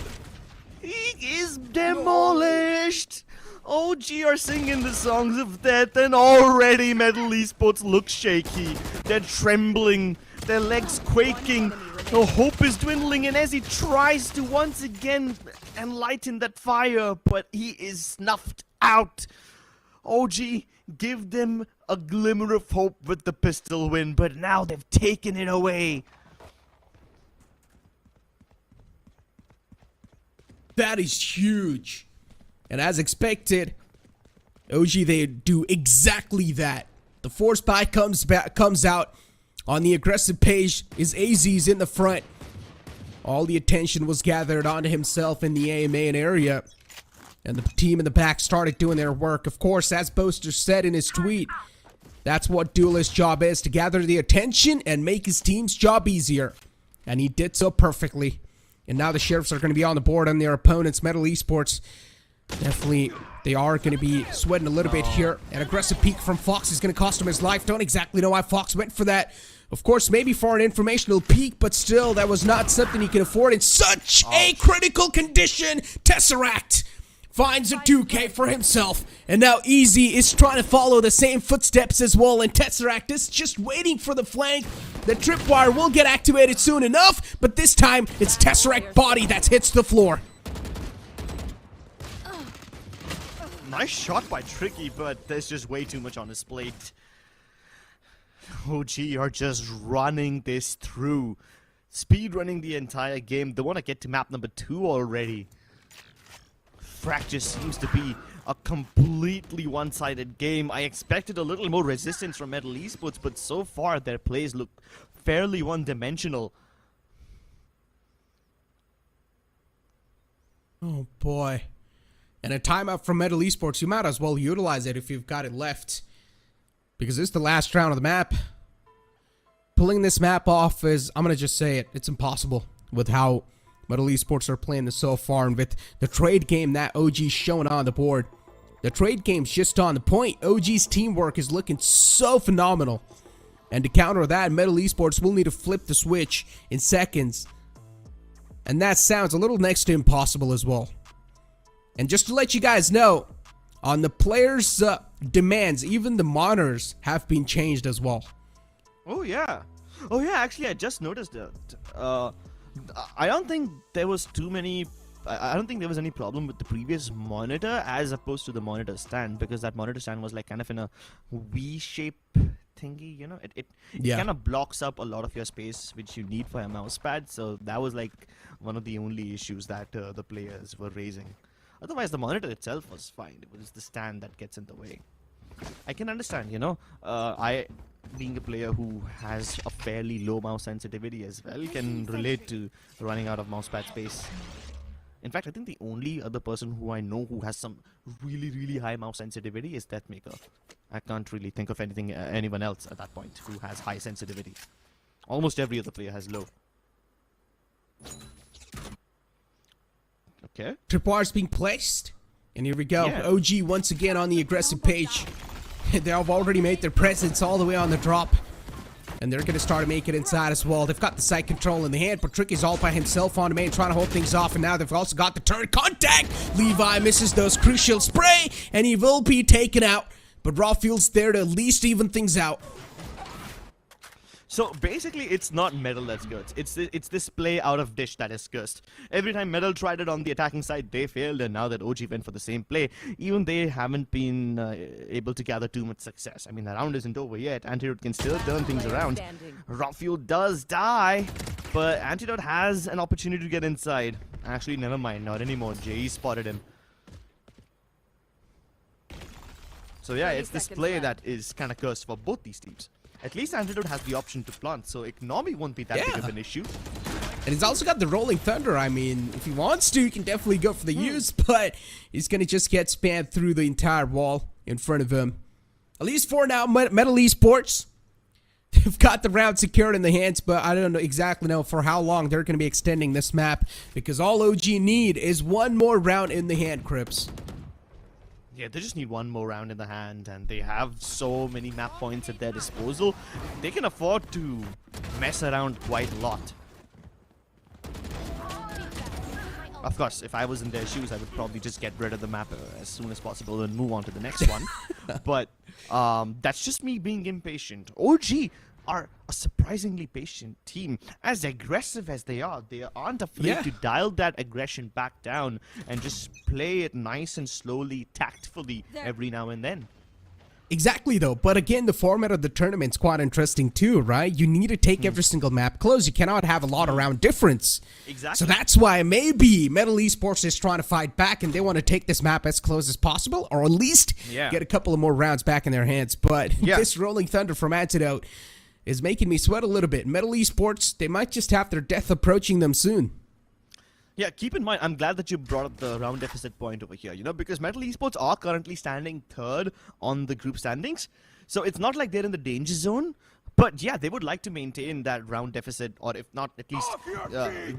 [SPEAKER 1] he is demolished. OG are singing the songs of death, and already MLT Esports look shaky. They're trembling, their legs quaking. The hope is dwindling, and as he tries to once again enlighten that fire, but he is snuffed out. OG, give them a glimmer of hope with the pistol win, but now they've taken it away.
[SPEAKER 2] That is huge. And as expected, OG, they do exactly that. The force buy comes out. On the aggressive page is AZ's in the front. All the attention was gathered onto himself in the A main area. And the team in the back started doing their work. Of course, as Boaster said in his tweet, that's what Duelist's job is, to gather the attention and make his team's job easier. And he did so perfectly. And now the Sheriffs are going to be on the board on their opponents, MLT Esports. Definitely, they are going to be sweating a little bit here. An aggressive peek from Fox is going to cost him his life. Don't exactly know why Fox went for that. Of course, maybe for an informational peek, but still, that was not something he could afford in such a critical condition. Tesseract finds a 2K for himself. And now Easy is trying to follow the same footsteps as well. And Tesseract is just waiting for the flank. The tripwire will get activated soon enough. But this time, it's Tesseract body that hits the floor.
[SPEAKER 1] Nice shot by Tricky, but there's just way too much on his plate. OG are just running this through. Speed running the entire game. They want to get to map number 2 already. Fracture seems to be a completely one-sided game. I expected a little more resistance from MLT Esports, but so far their plays look fairly one-dimensional.
[SPEAKER 2] Oh boy. And a timeout from MLT Esports, you might as well utilize it if you've got it left. Because this is the last round of the map. Pulling this map off is, I'm going to just say it, it's impossible with how MLT Esports are playing this so far. And with the trade game that OG's showing on the board. The trade game's just on the point. OG's teamwork is looking so phenomenal. And to counter that, MLT Esports will need to flip the switch in seconds. And that sounds a little next to impossible as well. And just to let you guys know, on the players' demands, even the monitors have been changed as well.
[SPEAKER 1] Oh yeah. Oh yeah, actually I just noticed that. I don't think there was too many... I don't think there was any problem with the previous monitor as opposed to the monitor stand, because that monitor stand was like kind of in a V-shape thingy, you know? It kind of blocks up a lot of your space which you need for a mouse pad, so that was like one of the only issues that the players were raising. Otherwise, the monitor itself was fine. It was the stand that gets in the way. I can understand, you know, I, being a player who has a fairly low mouse sensitivity as well, can relate to running out of mousepad space. In fact, I think the only other person who I know who has some really high mouse sensitivity is Deathmaker. I can't really think of anyone else at that point who has high sensitivity. Almost every other player has low. Okay.
[SPEAKER 2] Tripwire's being placed. And here we go.
[SPEAKER 1] Yeah.
[SPEAKER 2] OG once again on the aggressive page. They have already made their presence all the way on the drop. And they're going to start to make it inside as well. They've got the side control in the hand, but Tricky's all by himself on the main, trying to hold things off. And now they've also got the turret contact. Levi misses those crucial spray, and he will be taken out. But Rawfield's there to at least even things out.
[SPEAKER 1] So basically, it's not Metal that's good. It's this play out of dish that is cursed. Every time Metal tried it on the attacking side, they failed, and now that OG went for the same play, even they haven't been able to gather too much success. I mean, the round isn't over yet. Antidote can still turn things around. Rawfield does die, but Antidote has an opportunity to get inside. Actually, never mind, not anymore. Jay spotted him. So yeah, it's this play that is kind of cursed for both these teams. At least Antidote has the option to plant, so economy won't be that big of an issue.
[SPEAKER 2] And he's also got the Rolling Thunder. I mean, if he wants to, he can definitely go for the use, but he's going to just get spammed through the entire wall in front of him. At least for now, Metal Esports, they've got the round secured in the hands, but I don't exactly know for how long they're going to be extending this map, because all OG need is one more round in the hand, Crips.
[SPEAKER 1] Yeah, they just need one more round in the hand, and they have so many map points at their disposal. They can afford to mess around quite a lot. Of course, if I was in their shoes, I would probably just get rid of the map as soon as possible and move on to the next one. But that's just me being impatient. OG are a surprisingly patient team. As aggressive as they aren't afraid to dial that aggression back down and just play it nice and slowly, tactfully every now and then.
[SPEAKER 2] Exactly, though. But again, the format of the tournament's quite interesting too, right? You need to take every single map close. You cannot have a lot of round difference.
[SPEAKER 1] Exactly.
[SPEAKER 2] So that's why maybe Metal Esports is trying to fight back, and they want to take this map as close as possible, or at least get a couple of more rounds back in their hands. But this Rolling Thunder from Antidote is making me sweat a little bit. Metal Esports, they might just have their death approaching them soon.
[SPEAKER 1] Yeah, keep in mind, I'm glad that you brought up the round deficit point over here, you know, because Metal Esports are currently standing third on the group standings. So it's not like they're in the danger zone. But yeah, they would like to maintain that round deficit, or if not, at least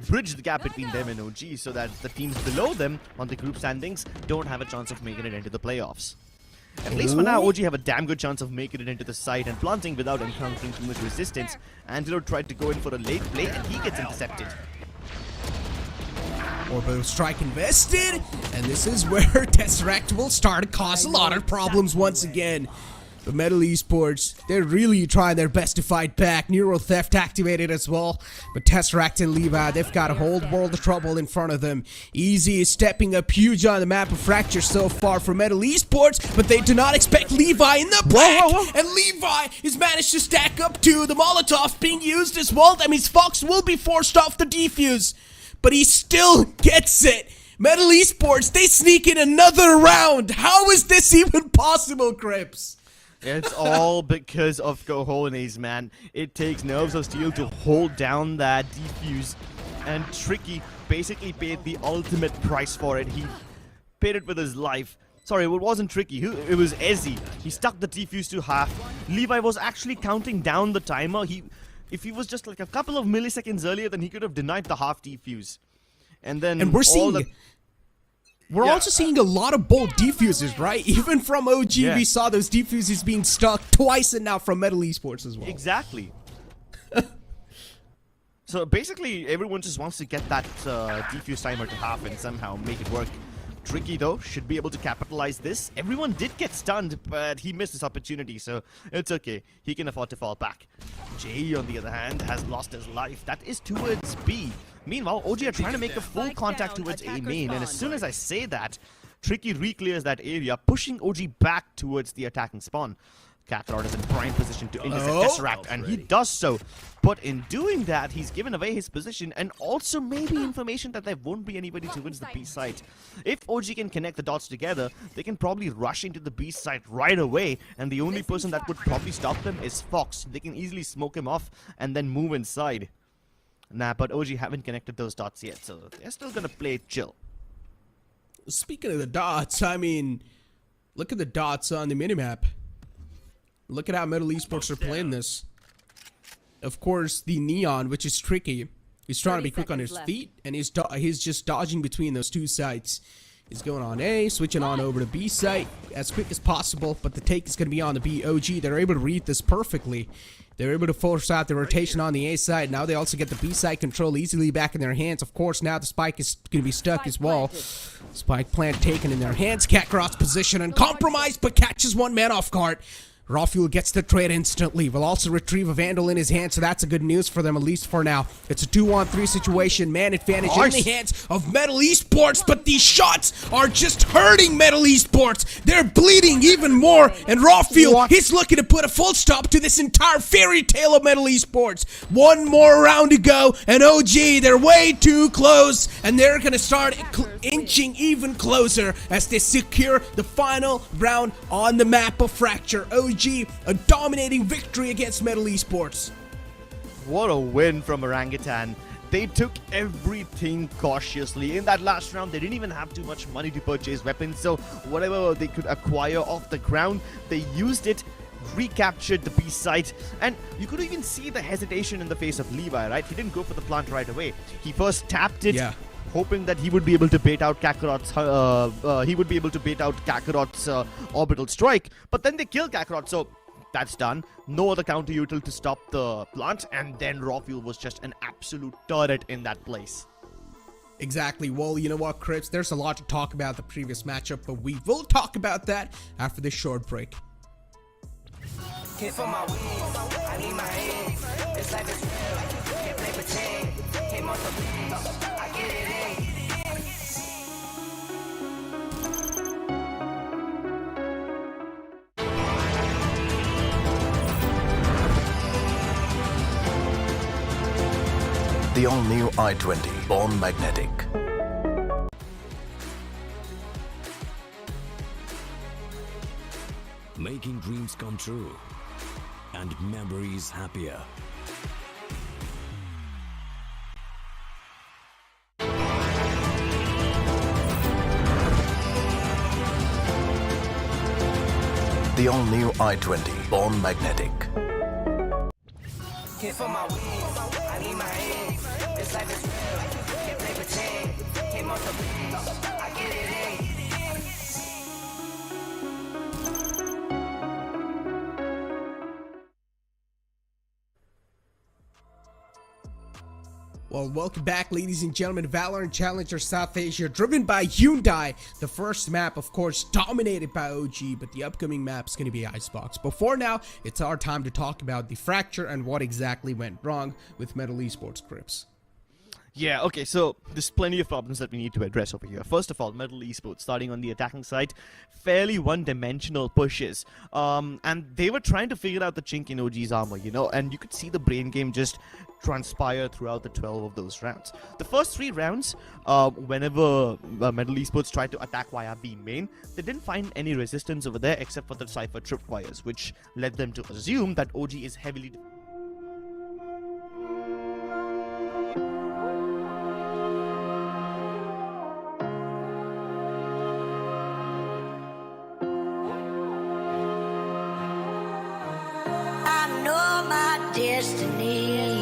[SPEAKER 1] bridge the gap between them and OG, so that the teams below them on the group standings don't have a chance of making it into the playoffs. At least for now, OG have a damn good chance of making it into the site and planting without encountering too much resistance. Antidote tried to go in for a late play, and he gets intercepted.
[SPEAKER 2] Orbital strike invested, and this is where Tesseract will start to cause a lot of problems once again. But Metal Esports, they're really trying their best to fight back. Neural Theft activated as well. But Tesseract and Levi, they've got a whole world of trouble in front of them. Easy is stepping up huge on the map of Fracture so far for Metal Esports, but they do not expect Levi in the back. And Levi has managed to stack up too. The Molotov being used as well. That means Fox will be forced off the defuse. But he still gets it. Metal Esports, they sneak in another round. How is this even possible, Crips?
[SPEAKER 1] It's all because of cojones, man. It takes nerves of steel to hold down that defuse. And Tricky basically paid the ultimate price for it. He paid it with his life. Sorry, it wasn't Tricky. It was Ezzy. He stuck the defuse to half. Levi was actually counting down the timer. If he was just like a couple of milliseconds earlier, then he could have denied the half defuse. And then
[SPEAKER 2] we're also seeing a lot of bold defuses, right? Even from OG, we saw those defuses being stuck twice, and now from Metal Esports as well.
[SPEAKER 1] Exactly. So basically, everyone just wants to get that defuse timer to half and somehow make it work. Tricky, though, should be able to capitalize this. Everyone did get stunned, but he missed his opportunity, so it's okay. He can afford to fall back. Jay, on the other hand, has lost his life. That is towards B. Meanwhile, OG are trying to make a full contact towards A main, and as soon as I say that, Tricky re-clears that area, pushing OG back towards the attacking spawn. Kakarot is in prime position to intercept Tesseract, and he does so. But in doing that, he's given away his position and also maybe information that there won't be anybody towards the B site. If OG can connect the dots together, they can probably rush into the B site right away, and the only person that would probably stop them is Fox. They can easily smoke him off and then move inside. Nah, but OG haven't connected those dots yet, so they're still gonna play chill.
[SPEAKER 2] Speaking of the dots, I mean, look at the dots on the minimap. Look at how MLT Esports are playing this. Of course, the Neon, which is tricky. He's trying to be quick on his feet, and he's just dodging between those two sites. He's going on A, switching on over to B site as quick as possible, but the take is going to be on the B. OG, they're able to read this perfectly. They're able to force out the rotation on the A side. Now they also get the B side control easily back in their hands. Of course, now the spike is going to be stuck as well. Spike plant taken in their hands. Kakarot's position and compromised, but catches one man off guard. Rawfuel gets the trade instantly. Will also retrieve a Vandal in his hand, so that's a good news for them, at least for now. It's a 2-on-3 situation. Man advantage in the hands of MLT Esports, but these shots are just hurting MLT Esports. They're bleeding even more, and Rawfuel, he's looking to put a full stop to this entire fairy tale of MLT Esports. One more round to go, and OG, they're way too close, and they're going to start inching even closer as they secure the final round on the map of Fracture. OG, a dominating victory against MLT Esports.
[SPEAKER 1] What a win from Orangutan. They took everything cautiously. In that last round, they didn't even have too much money to purchase weapons, so whatever they could acquire off the ground, they used it, recaptured the B site, and you could even see the hesitation in the face of Levi, right? He didn't go for the plant right away. He first tapped it, hoping that he would be able to bait out Kakarot's orbital strike, but then they killed Kakarot, so that's done. No other counter util to stop the plant, and then Rawfuel was just an absolute turret in that place.
[SPEAKER 2] Exactly. Well, you know what, Crips? There's a lot to talk about the previous matchup, but we will talk about that after this short break.
[SPEAKER 5] Hit for my wings, I need my hands. This life is real, can't play pretend. Came off the beach, I get it in.
[SPEAKER 6] The all-new i20, born magnetic.
[SPEAKER 7] Making dreams come true and memories happier.
[SPEAKER 6] The all-new i20, born magnetic.
[SPEAKER 5] Hit for my wings, I need my hands. This life is real, can't play pretend. Came off the beach, I get it in.
[SPEAKER 2] Well, welcome back, ladies and gentlemen. Valorant Challenger South Asia, driven by Hyundai. The first map, of course, dominated by OG, but the upcoming map is going to be Icebox. But for now, it's our time to talk about the Fracture and what exactly went wrong with MLT Esports, Crips.
[SPEAKER 1] Yeah, okay, so there's plenty of problems that we need to address over here. First of all, MLT Esports, starting on the attacking side, fairly one-dimensional pushes. And they were trying to figure out the chink in OG's armor, you know, and you could see the brain game just transpire throughout the 12 of those rounds. The first 3 rounds, whenever MLT Esports tried to attack via B main, they didn't find any resistance over there except for the Cypher tripwires, which led them to assume that OG is heavily...
[SPEAKER 8] Destiny. I know my destiny.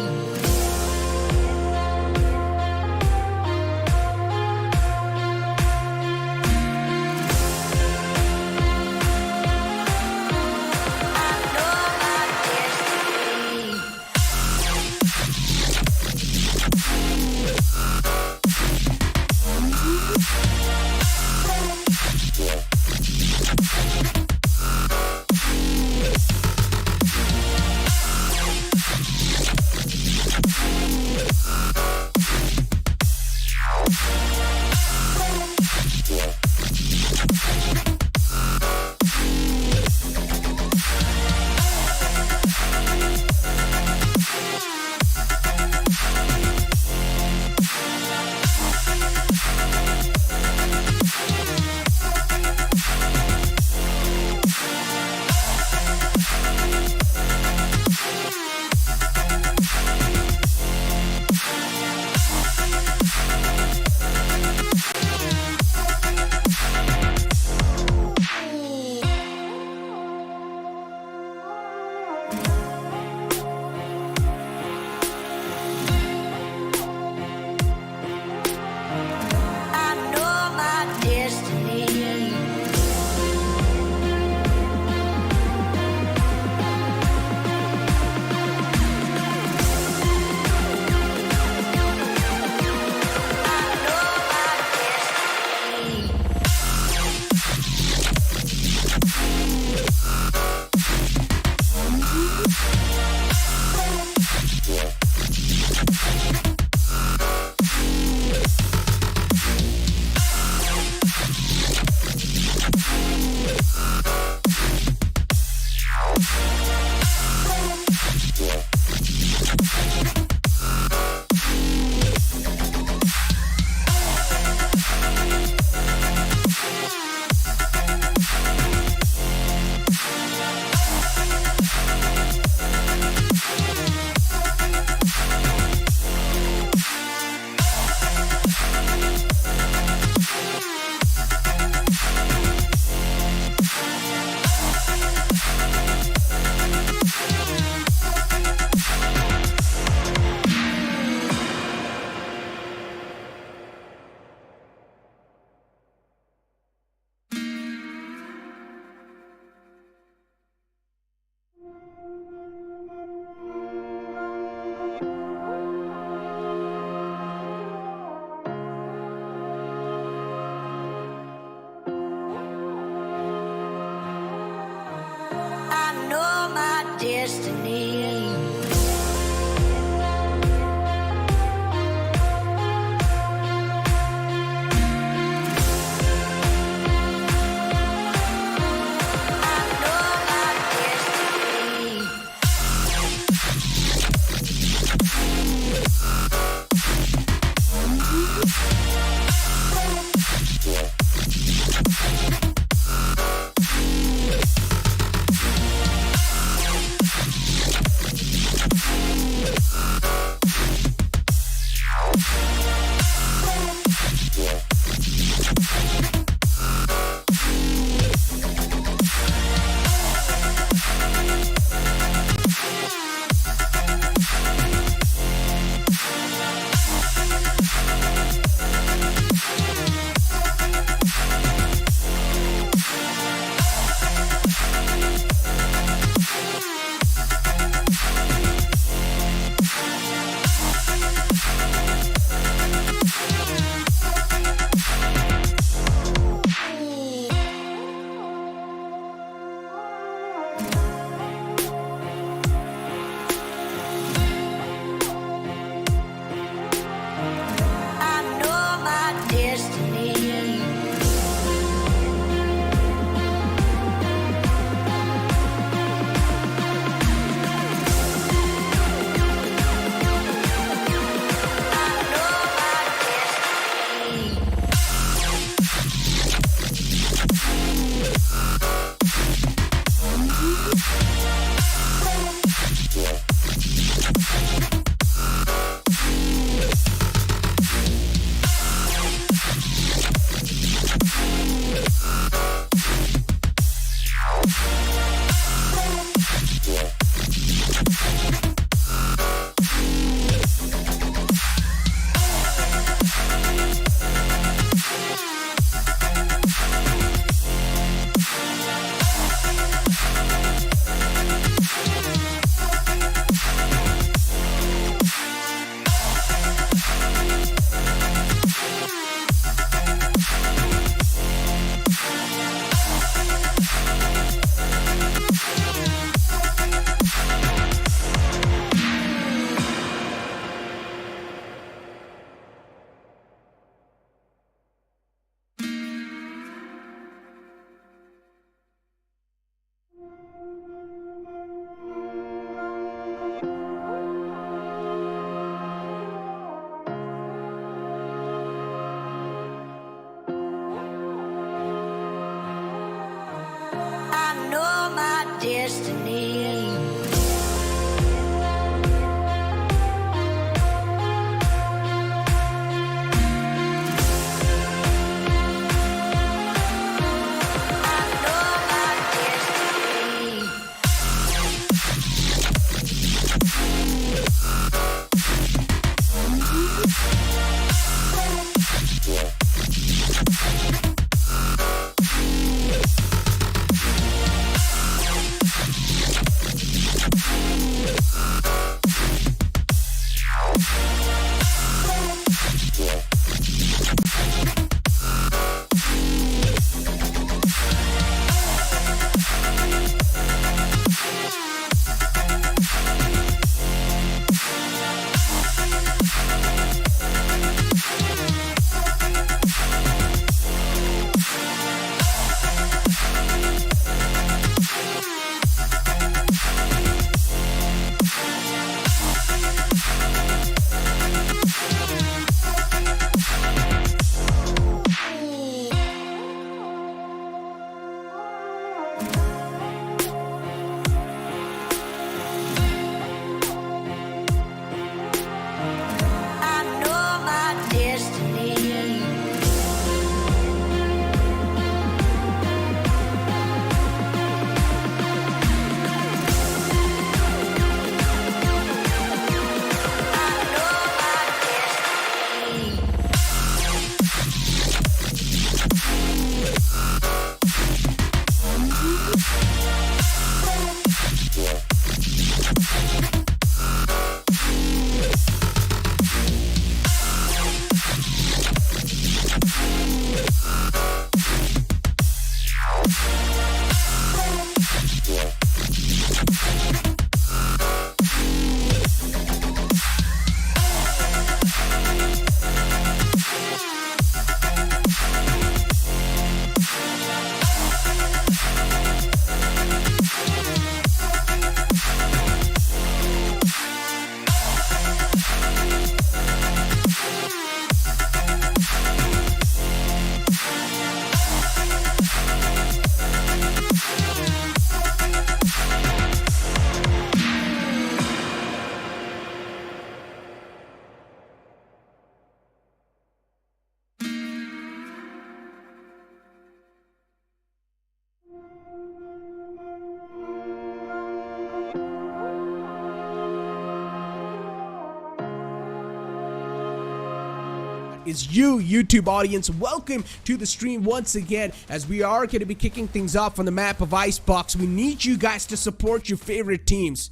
[SPEAKER 2] is you, YouTube audience. Welcome to the stream once again, as we are going to be kicking things off on the map of Icebox. We need you guys to support your favorite teams.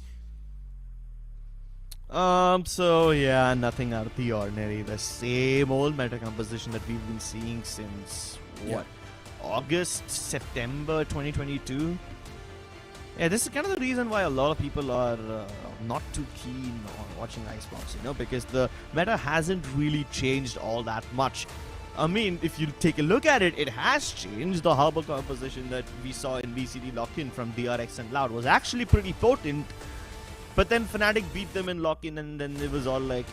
[SPEAKER 1] So yeah, nothing out of the ordinary. The same old meta composition that we've been seeing since, what, August, September 2022? Yeah, this is kind of the reason why a lot of people are not too keen on watching Icebox, you know, because the meta hasn't really changed all that much. I mean, if you take a look at it, it has changed. The harbor composition that we saw in VCD lock-in from DRX and Loud was actually pretty potent, but then Fnatic beat them in lock-in, and then it was all like,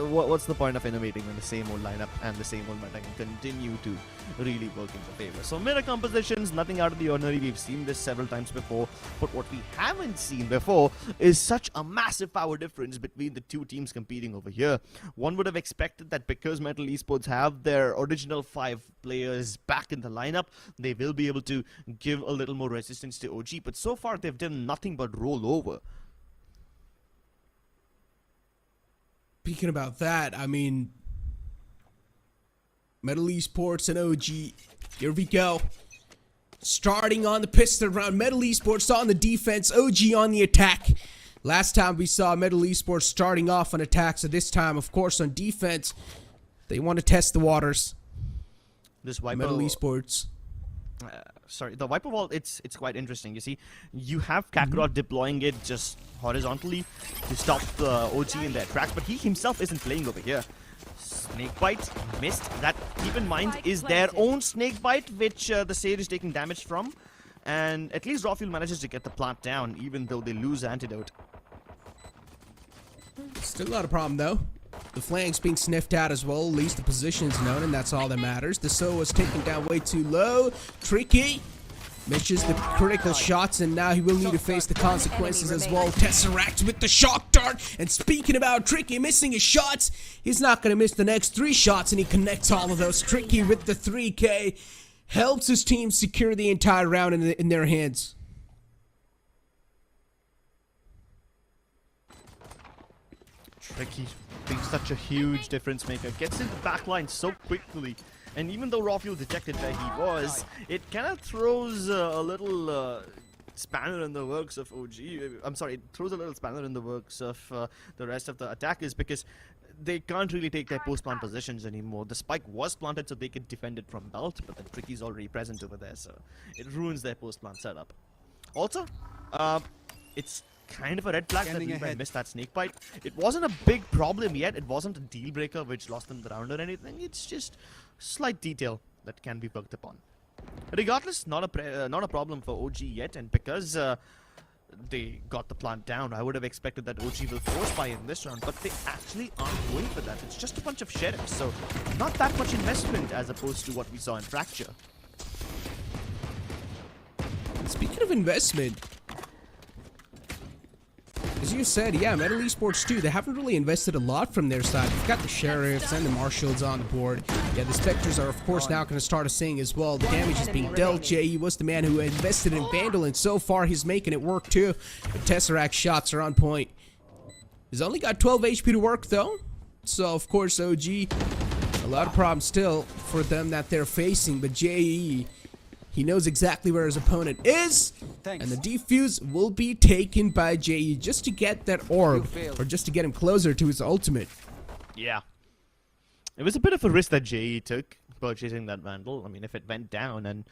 [SPEAKER 1] what's the point of innovating when the same old lineup and the same old meta can continue to really work in the favor? So meta compositions, nothing out of the ordinary. We've seen this several times before, but what we haven't seen before is such a massive power difference between the two teams competing over here. One would have expected that because MLT Esports have their original 5 players back in the lineup, they will be able to give a little more resistance to OG, but so far they've done nothing but roll over.
[SPEAKER 2] Speaking about that, I mean, MLT Esports and OG, here we go. Starting on the pistol round, MLT Esports on the defense, OG on the attack. Last time we saw MLT Esports starting off on attack, so this time, of course, on defense, they want to test the waters.
[SPEAKER 1] This Viper,
[SPEAKER 2] MLT Esports.
[SPEAKER 1] Sorry, the Viper Wall, it's quite interesting. You see, you have Kakarot deploying it just horizontally to stop the OG in their tracks, but he himself isn't playing over here. Snakebite missed. That, keep in mind, is their own Snakebite, which the Sage is taking damage from. And at least Rawfuel manages to get the plant down, even though they lose Antidote.
[SPEAKER 2] Still not a problem, though. The flank's being sniffed out as well, at least the position's known, and that's all that matters. The Soul was taken down way too low. Tricky misses the critical shots, and now he will need to face the consequences as well. Tesseract with the shock dart, and speaking about Tricky missing his shots, he's not going to miss the next 3 shots, and he connects all of those. Tricky with the 3K helps his team secure the entire round in their hands.
[SPEAKER 1] Tricky being such a huge difference maker, gets in the backline so quickly, and even though Rawfuel detected where he was, it kind of throws a little spanner in the works of OG. I'm sorry, it throws a little spanner in the works of the rest of the attackers, because they can't really take their post-plant positions anymore. The spike was planted so they could defend it from belt, but the Tricky's already present over there, so it ruins their post-plant setup. Also, it's kind of a red flag that we missed that Snakebite. It wasn't a big problem yet. It wasn't a deal breaker which lost them the round or anything. It's just slight detail that can be worked upon. Regardless, not a problem for OG yet, and because they got the plant down, I would have expected that OG will force buy in this round, but they actually aren't going for that. It's just a bunch of sheriffs, so not that much investment as opposed to what we saw in Fracture.
[SPEAKER 2] Speaking of investment, as you said, yeah, MLT Esports too, they haven't really invested a lot from their side. They've got the Sheriffs and the Marshals on the board. Yeah, the Spectres are, of course, now going to start assing as well. The damage is being dealt. JE was the man who invested in Vandal, and so far he's making it work too. The Tesseract shots are on point. He's only got 12 HP to work, though. So, of course, OG, a lot of problems still for them that they're facing, but JE, he knows exactly where his opponent is, and the defuse will be taken by JE just to get that orb, or just to get him closer to his ultimate.
[SPEAKER 1] Yeah. It was a bit of a risk that JE took, purchasing that Vandal. I mean, if it went down, and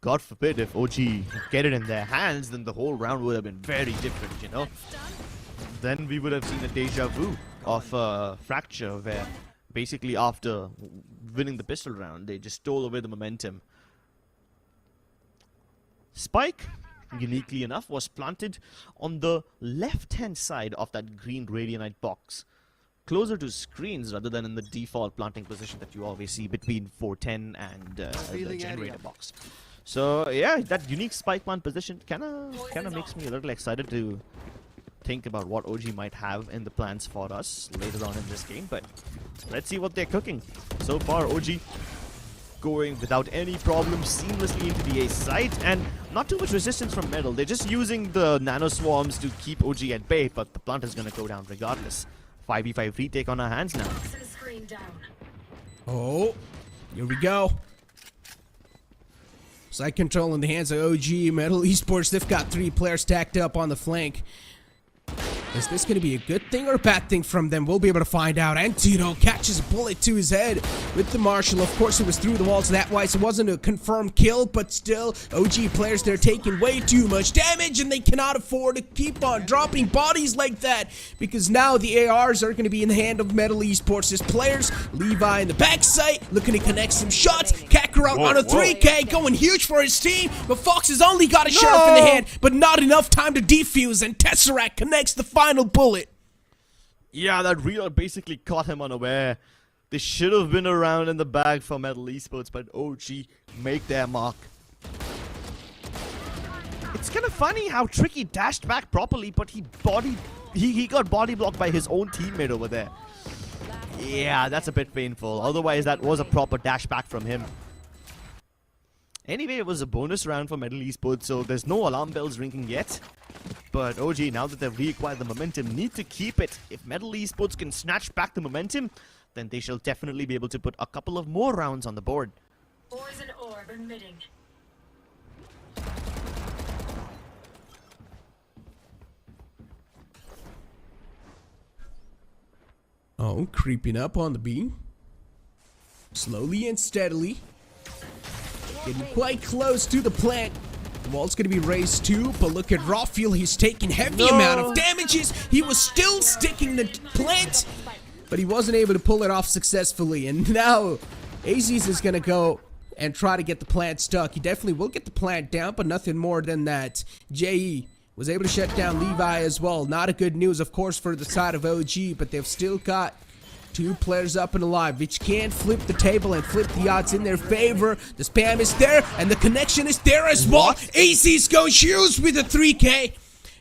[SPEAKER 1] God forbid if OG get it in their hands, then the whole round would have been very different, you know? Then we would have seen a deja vu of Fracture, where basically after winning the pistol round, they just stole away the momentum. Spike, uniquely enough, was planted on the left-hand side of that green Radianite box, closer to screens rather than in the default planting position that you always see between 410 and the generator box. So yeah, that unique spike plant position kind of makes me a little excited to think about what OG might have in the plans for us later on in this game, but let's see what they're cooking. So far, OG going without any problem seamlessly into the A site, and not too much resistance from middle. They're just using the nano swarms to keep OG at bay, but the plant is going to go down regardless. 5v5 retake on our hands now.
[SPEAKER 2] Oh, here we go. Side control in the hands of OG. MLT Esports, they've got 3 players stacked up on the flank. Is this going to be a good thing or a bad thing from them? We'll be able to find out. And Tito catches a bullet to his head with the Marshall. Of course, it was through the walls that way, so it wasn't a confirmed kill, but still, OG players, they're taking way too much damage, and they cannot afford to keep on dropping bodies like that, because now the ARs are going to be in the hand of MLT Esports' players. Levi in the backside, looking to connect some shots. Kakarot on a 3K, going huge for his team, but Fox has only got a sheriff in the hand, but not enough time to defuse, and Tesseract connects the final bullet.
[SPEAKER 1] Yeah, that reload basically caught him unaware. They should have been around in the bag for MLT Esports, but OG make their mark. It's kind of funny how Tricky dashed back properly, but he got body blocked by his own teammate over there. Yeah, that's a bit painful. Otherwise, that was a proper dash back from him. Anyway, it was a bonus round for MLT Esports, so there's no alarm bells ringing yet. But OG, now that they've reacquired the momentum, need to keep it. If MLT Esports can snatch back the momentum, then they shall definitely be able to put a couple of more rounds on the board.
[SPEAKER 8] Poison orb emitting.
[SPEAKER 2] Oh, creeping up on the beam. Slowly and steadily. Getting quite close to the plant. The wall's gonna be raised too, but look at Rawfield. He's taking heavy amount of damages. He was still sticking the plant, but he wasn't able to pull it off successfully. And now, Aziz is gonna go and try to get the plant stuck. He definitely will get the plant down, but nothing more than that. JE was able to shut down Levi as well. Not a good news, of course, for the side of OG, but they've still got 2 players up and alive, which can flip the table and flip the odds in their favor. The spam is there, and the connection is there as well. Aziz goes huge with a 3K.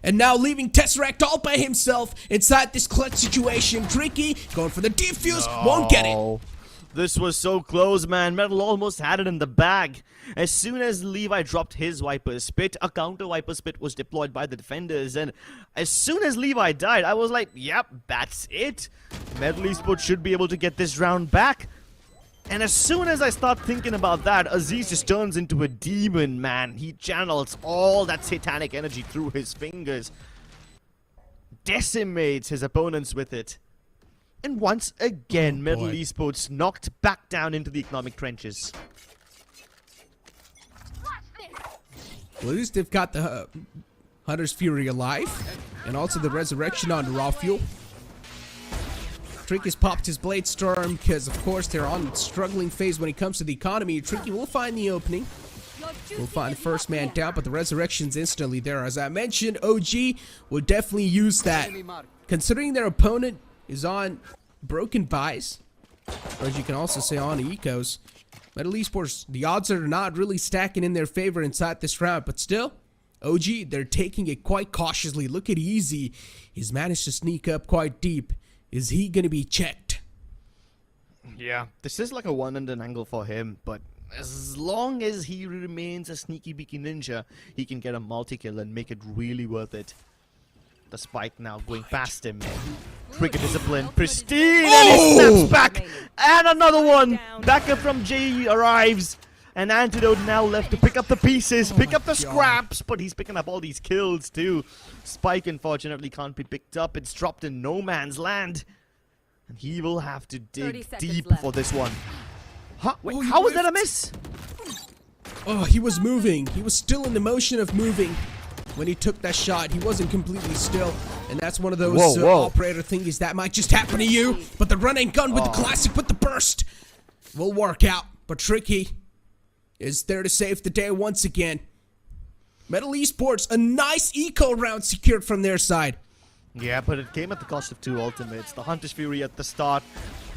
[SPEAKER 2] And now leaving Tesseract all by himself inside this clutch situation. Tricky going for the defuse, won't get it.
[SPEAKER 1] This was so close, man. Metal almost had it in the bag. As soon as Levi dropped his Viper Spit, a counter Viper Spit was deployed by the defenders. And as soon as Levi died, I was like, yep, that's it. MLT Esports should be able to get this round back. And as soon as I start thinking about that, Aziz just turns into a demon, man. He channels all that satanic energy through his fingers. Decimates his opponents with it. And once again, MLT Esports knocked back down into the economic trenches.
[SPEAKER 2] Well, at least they've got the Hunter's Fury alive, and also the Resurrection on Rawfuel. Trick has popped his Blade Storm because, of course, they're on a struggling phase when it comes to the economy. Tricky will find the opening. We'll find the first man down, but the Resurrection's instantly there. As I mentioned, OG will definitely use that. Considering their opponent is on broken buys, or as you can also say on ecos, MLT Esports, the odds are not really stacking in their favor inside this round, but still, OG, they're taking it quite cautiously. Look at Easy. He's managed to sneak up quite deep. Is he going to be checked?
[SPEAKER 1] Yeah, this is like a one-handed angle for him, but as long as he remains a sneaky beaky ninja, he can get a multi-kill and make it really worth it. The spike now going past him. Trigger discipline, pristine, and he snaps back. And another one. Backup from JE arrives. An antidote now left to pick up the pieces, pick up the scraps, but he's picking up all these kills too. Spike unfortunately can't be picked up. It's dropped in no man's land. And he will have to dig deep for this one. Huh? Wait, how was that a miss?
[SPEAKER 2] Oh, he was moving. He was still in the motion of moving. When he took that shot, he wasn't completely still. And that's one of those operator thingies that might just happen to you. But the run and gun with the classic, with the burst, will work out. But Tricky is there to save the day once again. MLT Esports, a nice eco round secured from their side.
[SPEAKER 1] Yeah, but it came at the cost of 2 ultimates. The Hunter's Fury at the start,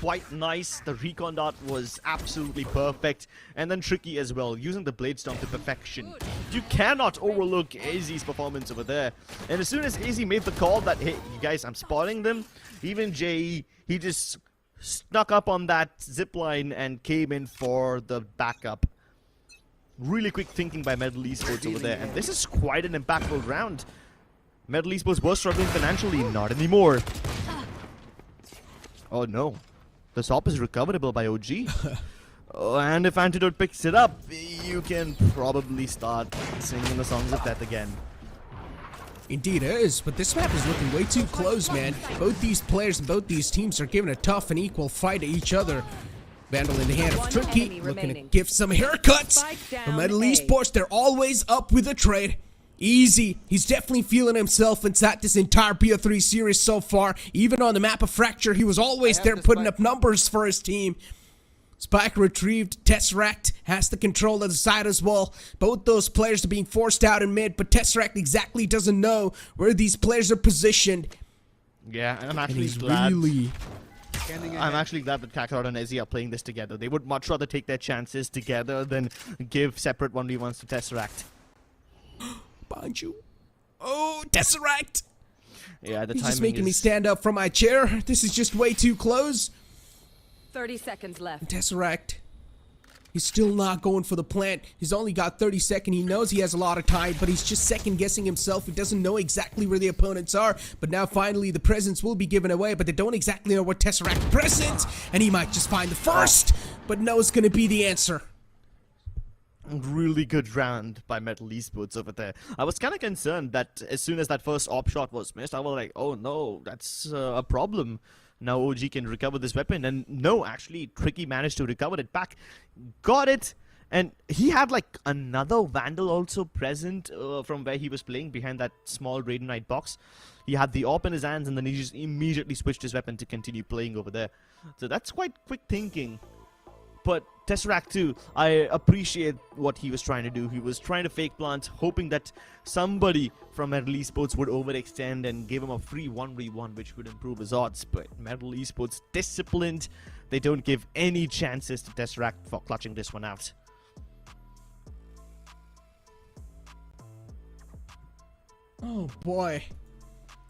[SPEAKER 1] quite nice. The recon dot was absolutely perfect. And then Tricky as well, using the Blade Storm to perfection. You cannot overlook AZ's performance over there. And as soon as AZ made the call that, hey, you guys, I'm spotting them, even JE, he just snuck up on that zipline and came in for the backup. Really quick thinking by MLT Esports over there. And this is quite an impactful round. MLT Esports was struggling financially, not anymore. Oh no. The stop is recoverable by OG. And if Antidote picks it up, you can probably start singing the songs of death again.
[SPEAKER 2] Indeed it is, but this map is looking way too close, man. Both these players and both these teams are giving a tough and equal fight to each other. Vandal in the hand of
[SPEAKER 4] One
[SPEAKER 2] Tricky,
[SPEAKER 4] enemy
[SPEAKER 2] looking to
[SPEAKER 4] remaining.
[SPEAKER 2] give some haircuts.
[SPEAKER 4] Spike
[SPEAKER 2] From
[SPEAKER 4] down
[SPEAKER 2] MLT
[SPEAKER 4] A.
[SPEAKER 2] Esports, they're always up with a trade. Easy. He's definitely feeling himself inside this entire BO3 series so far. Even on the map of Fracture, he was always there putting up numbers for his team. Spike retrieved. Tesseract has the control of the side as well. Both those players are being forced out in mid, but Tesseract exactly doesn't know where these players are positioned.
[SPEAKER 1] Yeah, and I'm
[SPEAKER 2] And
[SPEAKER 1] actually
[SPEAKER 2] he's
[SPEAKER 1] glad.
[SPEAKER 2] really...
[SPEAKER 1] I'm actually glad that Kakarot and Ezzy are playing this together. They would much rather take their chances together than give separate 1v1s to Tesseract.
[SPEAKER 2] Behind you. Oh, Tesseract!
[SPEAKER 1] Yeah, the
[SPEAKER 2] He's
[SPEAKER 1] timing
[SPEAKER 2] just making me
[SPEAKER 1] is...
[SPEAKER 2] stand up from my chair. This is just way too close.
[SPEAKER 4] 30 seconds left.
[SPEAKER 2] Tesseract. He's still not going for the plant. He's only got 30 seconds. He knows he has a lot of time, but he's just second guessing himself. He doesn't know exactly where the opponents are. But now finally the presents will be given away, but they don't exactly know what Tesseract presents. And he might just find the first, but no, it's gonna be the answer.
[SPEAKER 1] Really good round by MLT Esports over there. I was kind of concerned that as soon as that first op shot was missed, I was like, oh no, that's a problem. Now OG can recover this weapon, and no, actually Tricky managed to recover it back, got it, and he had like another Vandal also present from where he was playing behind that small Raidenite box. He had the op in his hands, and then he just immediately switched his weapon to continue playing over there. So that's quite quick thinking. But Tesseract too, I appreciate what he was trying to do. He was trying to fake plant, hoping that somebody from MLT Esports would overextend and give him a free 1v1, which would improve his odds. But MLT Esports disciplined. They don't give any chances to Tesseract for clutching this one out.
[SPEAKER 2] Oh boy.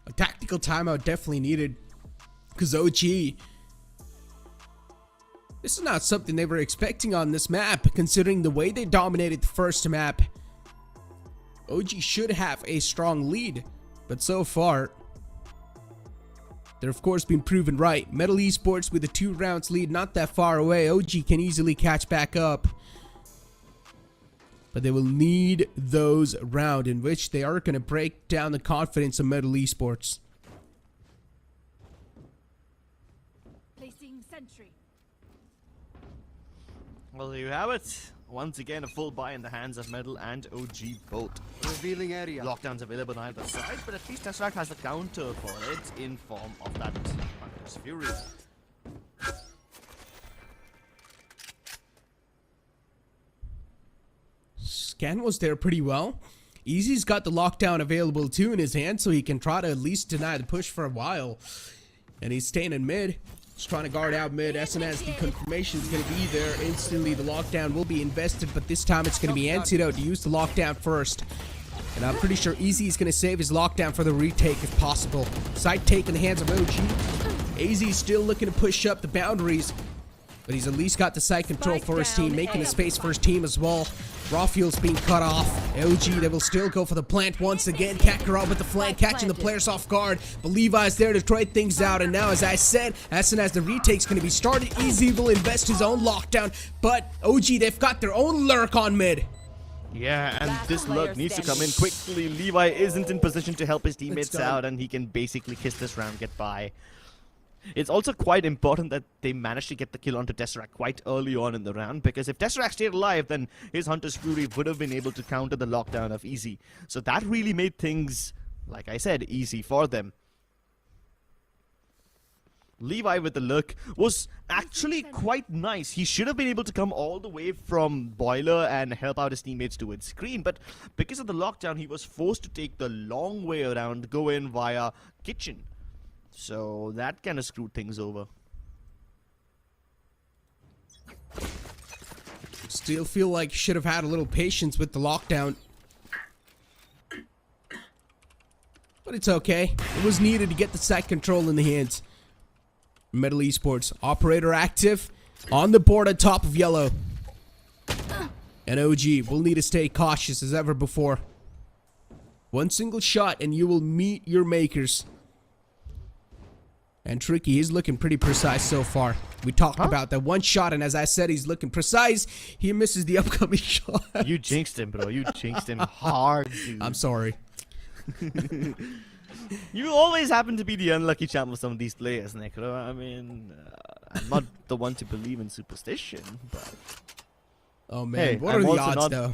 [SPEAKER 2] A tactical timeout definitely needed. Because OG... This is not something they were expecting on this map, considering the way they dominated the first map. OG should have a strong lead, but so far, they're of course been proven right. MLT Esports with a 2 rounds lead, not that far away. OG can easily catch back up. But they will need those rounds in which they are going to break down the confidence of MLT Esports.
[SPEAKER 8] Placing sentry.
[SPEAKER 1] Well, there you have it. Once again, a full buy in the hands of Metal and OG both.
[SPEAKER 3] Revealing area.
[SPEAKER 1] Lockdowns available on either side, but at least Tesseract has a counter for it in form of that Hunter's Fury.
[SPEAKER 2] Scan was there pretty well. Easy's got the lockdown available too in his hand, so he can try to at least deny the push for a while. And he's staying in mid. He's trying to guard out mid. SNS, the confirmation is going to be there. Instantly, the lockdown will be invested, but this time it's going to be Antidote to use the lockdown first. And I'm pretty sure Easy is going to save his lockdown for the retake if possible. Side take in the hands of OG. AZ still looking to push up the boundaries, but he's at least got the side control for his team, making a space for his team as well. Raw fuel's being cut off. OG, they will still go for the plant once again. Kakarot with the flank, catching the players off guard. But Levi's there to trade things out. And now, as I said, as soon as the retake's going to be started, Easy will invest his own lockdown. But OG, they've got their own lurk on mid.
[SPEAKER 1] Yeah, and this lurk needs to come in quickly. Levi isn't in position to help his teammates out, and he can basically kiss this round, get by. It's also quite important that they managed to get the kill onto Tesseract quite early on in the round, because if Tesseract stayed alive, then his Hunter's Fury would have been able to counter the lockdown of Easy. So that really made things, like I said, easy for them. Levi with the look was actually quite nice. He should have been able to come all the way from Boiler and help out his teammates towards screen, but because of the lockdown, he was forced to take the long way around, go in via kitchen. So that kind of screwed things over.
[SPEAKER 2] Still feel like should have had a little patience with the lockdown. But it's okay. It was needed to get the side control in the hands. MLT Esports. Operator active. On the board at top of yellow. And OG will need to stay cautious as ever before. One single shot and you will meet your makers. And Tricky, he's looking pretty precise so far. We talked about that one shot, and as I said, he's looking precise. He misses the upcoming shot.
[SPEAKER 1] You jinxed him, bro. You jinxed him hard, dude.
[SPEAKER 2] I'm sorry.
[SPEAKER 1] You always happen to be the unlucky champ of some of these players, Necro. I mean, I'm not the one to believe in superstition, but...
[SPEAKER 2] Oh, man.
[SPEAKER 1] Hey,
[SPEAKER 2] what are the odds, though?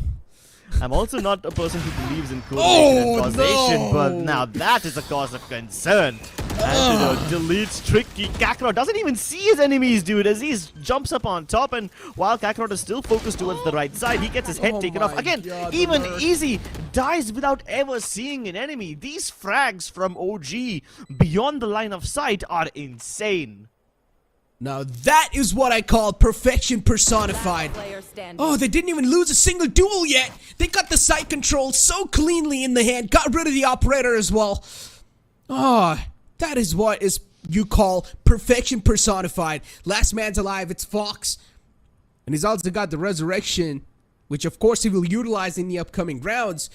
[SPEAKER 1] I'm also not a person who believes in correlation and causation,
[SPEAKER 2] no!
[SPEAKER 1] but now that is a cause of concern. And deletes Tricky. Kakarot doesn't even see his enemies, dude. Aziz jumps up on top, and while Kakarot is still focused towards the right side, he gets his head taken off. Again,
[SPEAKER 2] God,
[SPEAKER 1] even Easy dies without ever seeing an enemy. These frags from OG beyond the line of sight are insane.
[SPEAKER 2] Now that is what I call perfection personified.
[SPEAKER 4] Player standing.
[SPEAKER 2] Oh, they didn't even lose a single duel yet. They got the site control so cleanly in the hand. Got rid of the operator as well. Oh, that is what you call perfection personified. Last man's alive, it's Fox. And he's also got the resurrection, which of course he will utilize in the upcoming rounds.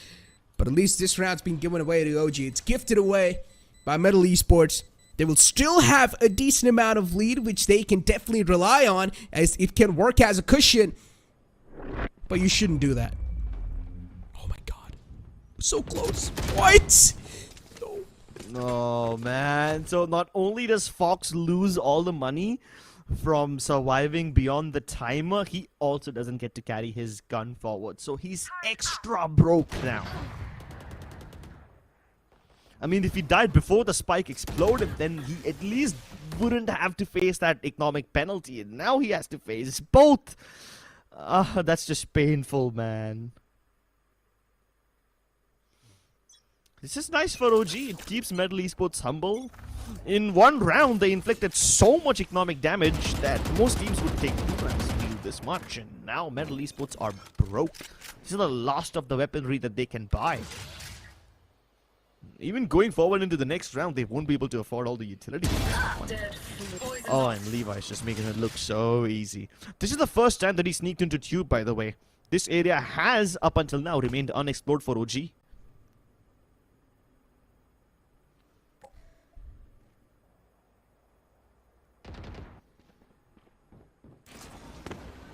[SPEAKER 2] But at least this round's been given away to OG. It's gifted away by MLT Esports. They will still have a decent amount of lead, which they can definitely rely on, as it can work as a cushion. But you shouldn't do that. Oh my god. So close. What? No.
[SPEAKER 1] Oh, man. So not only does Fox lose all the money from surviving beyond the timer, he also doesn't get to carry his gun forward. So he's extra broke now. I mean, if he died before the spike exploded, then he at least wouldn't have to face that economic penalty. And now he has to face both. That's just painful, man. This is nice for OG. It keeps MLT Esports humble. In one round, they inflicted so much economic damage that most teams would take 2 rounds to do this much. And now MLT Esports are broke. This is the last of the weaponry that they can buy. Even going forward into the next round, they won't be able to afford all the utility. Oh, and Levi's just making it look so easy. This is the first time that he sneaked into Tube, by the way. This area has, up until now, remained unexplored for OG.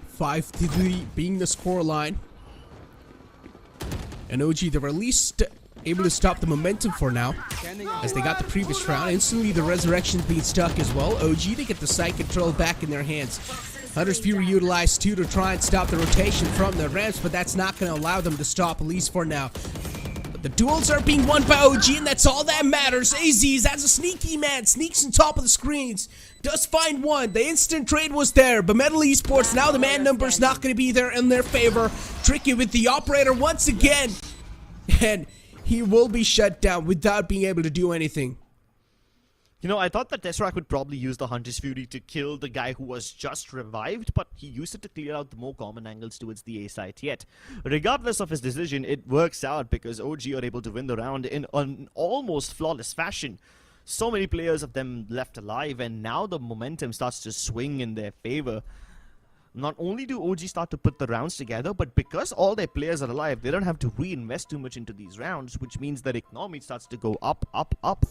[SPEAKER 2] Five to 3 being the scoreline. And OG, they were at least able to stop the momentum for now, as they got the previous round. Instantly, the resurrection's being stuck as well. OG, they get the site control back in their hands. Hunter's Fury utilized 2 to try and stop the rotation from the ramps, but that's not going to allow them to stop, at least for now. But the duels are being won by OG, and that's all that matters. AZ's, as a sneaky man, sneaks on top of the screens, does find one. The instant trade was there, but MLT Esports, now the man number's not going to be there in their favor. Tricky with the operator once again, and he will be shut down without being able to do anything.
[SPEAKER 1] You know, I thought that Tesseract would probably use the Hunter's Fury to kill the guy who was just revived, but he used it to clear out the more common angles towards the A site yet. Regardless of his decision, it works out because OG are able to win the round in an almost flawless fashion. So many players of them left alive, and now the momentum starts to swing in their favor. Not only do OG start to put the rounds together, but because all their players are alive, they don't have to reinvest too much into these rounds, which means their economy starts to go up, up, up.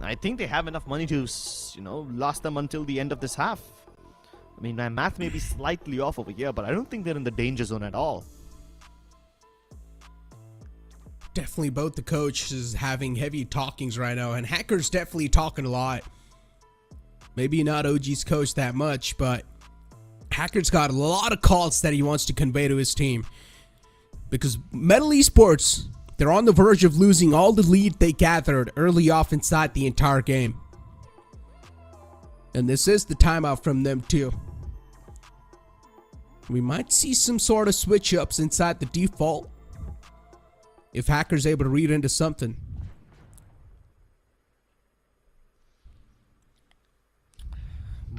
[SPEAKER 1] I think they have enough money to, you know, last them until the end of this half. I mean, my math may be slightly off over here, but I don't think they're in the danger zone at all.
[SPEAKER 2] Definitely both the coaches having heavy talkings right now, and Hacker's definitely talking a lot. Maybe not OG's coach that much, but Hacker's got a lot of calls that he wants to convey to his team. Because MLT Esports, they're on the verge of losing all the lead they gathered early off inside the entire game. And this is the timeout from them too. We might see some sort of switch ups inside the default, if Hacker's able to read into something.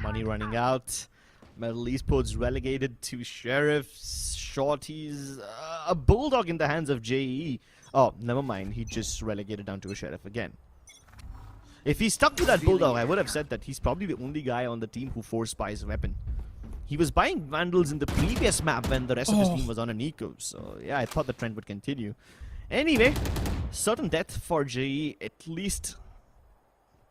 [SPEAKER 1] Money running out. MLT Esports relegated to Sheriffs, Shorties, a Bulldog in the hands of JE. Oh, never mind. He just relegated down to a Sheriff again. If he stuck to that Bulldog, I would have said that he's probably the only guy on the team who force buys a weapon. He was buying Vandals in the previous map when the rest of his team was on an Eco. So, yeah, I thought the trend would continue. Anyway, certain death for JE, at least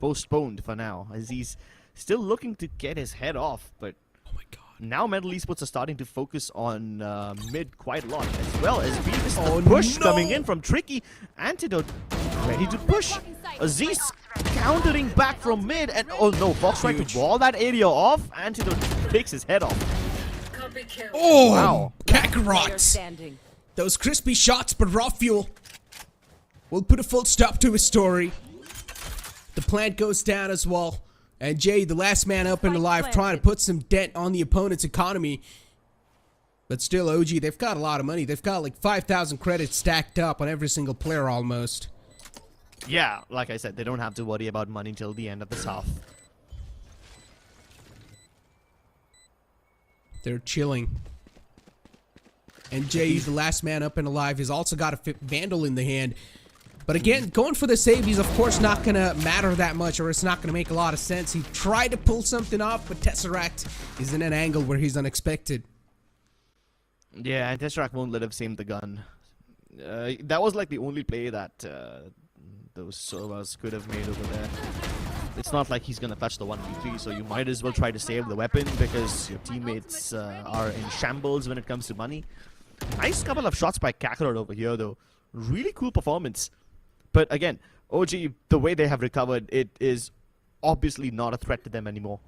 [SPEAKER 1] postponed for now, as he's still looking to get his head off. But
[SPEAKER 2] Oh my god.
[SPEAKER 1] now MLT Esports are starting to focus on mid quite a lot, as well as B. This is
[SPEAKER 2] Oh,
[SPEAKER 1] the push
[SPEAKER 2] no.
[SPEAKER 1] coming in from Tricky. Antidote ready to push. Aziz countering back from mid, and oh no, Fox tried to wall that area off. Antidote takes his head off.
[SPEAKER 2] Oh,
[SPEAKER 1] Wow.
[SPEAKER 4] Player
[SPEAKER 2] Kakarot.
[SPEAKER 4] standing.
[SPEAKER 2] Those crispy shots, but raw fuel will put a full stop to his story. The plant goes down as well. And Jay, the last man up and alive, trying to put some dent on the opponent's economy. But still, OG, they've got a lot of money. They've got like 5,000 credits stacked up on every single player almost.
[SPEAKER 1] Yeah, like I said, they don't have to worry about money till the end of this half.
[SPEAKER 2] They're chilling. And Jay, the last man up and alive, has also got a Vandal in the hand. But again, going for the save, he's of course not going to matter that much, or it's not going to make a lot of sense. He tried to pull something off, but Tesseract is in an angle where he's unexpected.
[SPEAKER 1] Yeah, and Tesseract won't let him save the gun. That was like the only play that those servers could have made over there. It's not like he's gonna touch the 1v3, so you might as well try to save the weapon because your teammates are in shambles when it comes to money. Nice couple of shots by Kakarot over here though. Really cool performance. But again, OG, the way they have recovered, it is obviously not a threat to them anymore.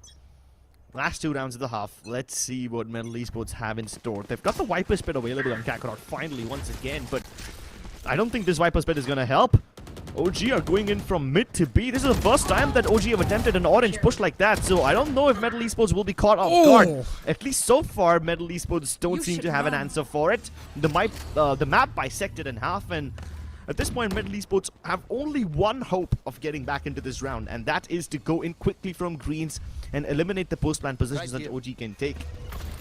[SPEAKER 1] Last 2 rounds of the half. Let's see what MLT Esports have in store. They've got the Viper Spit available on Kakarot finally once again, but I don't think this Viper Spit is gonna help. OG are going in from mid to B. This is the first time that OG have attempted an orange push like that, so I don't know if MLT Esports will be caught off guard. At least so far, MLT Esports don't seem to have an answer for it. The map bisected in half, and at this point, MLT Esports have only one hope of getting back into this round, and that is to go in quickly from greens and eliminate the post-plant positions that OG can take.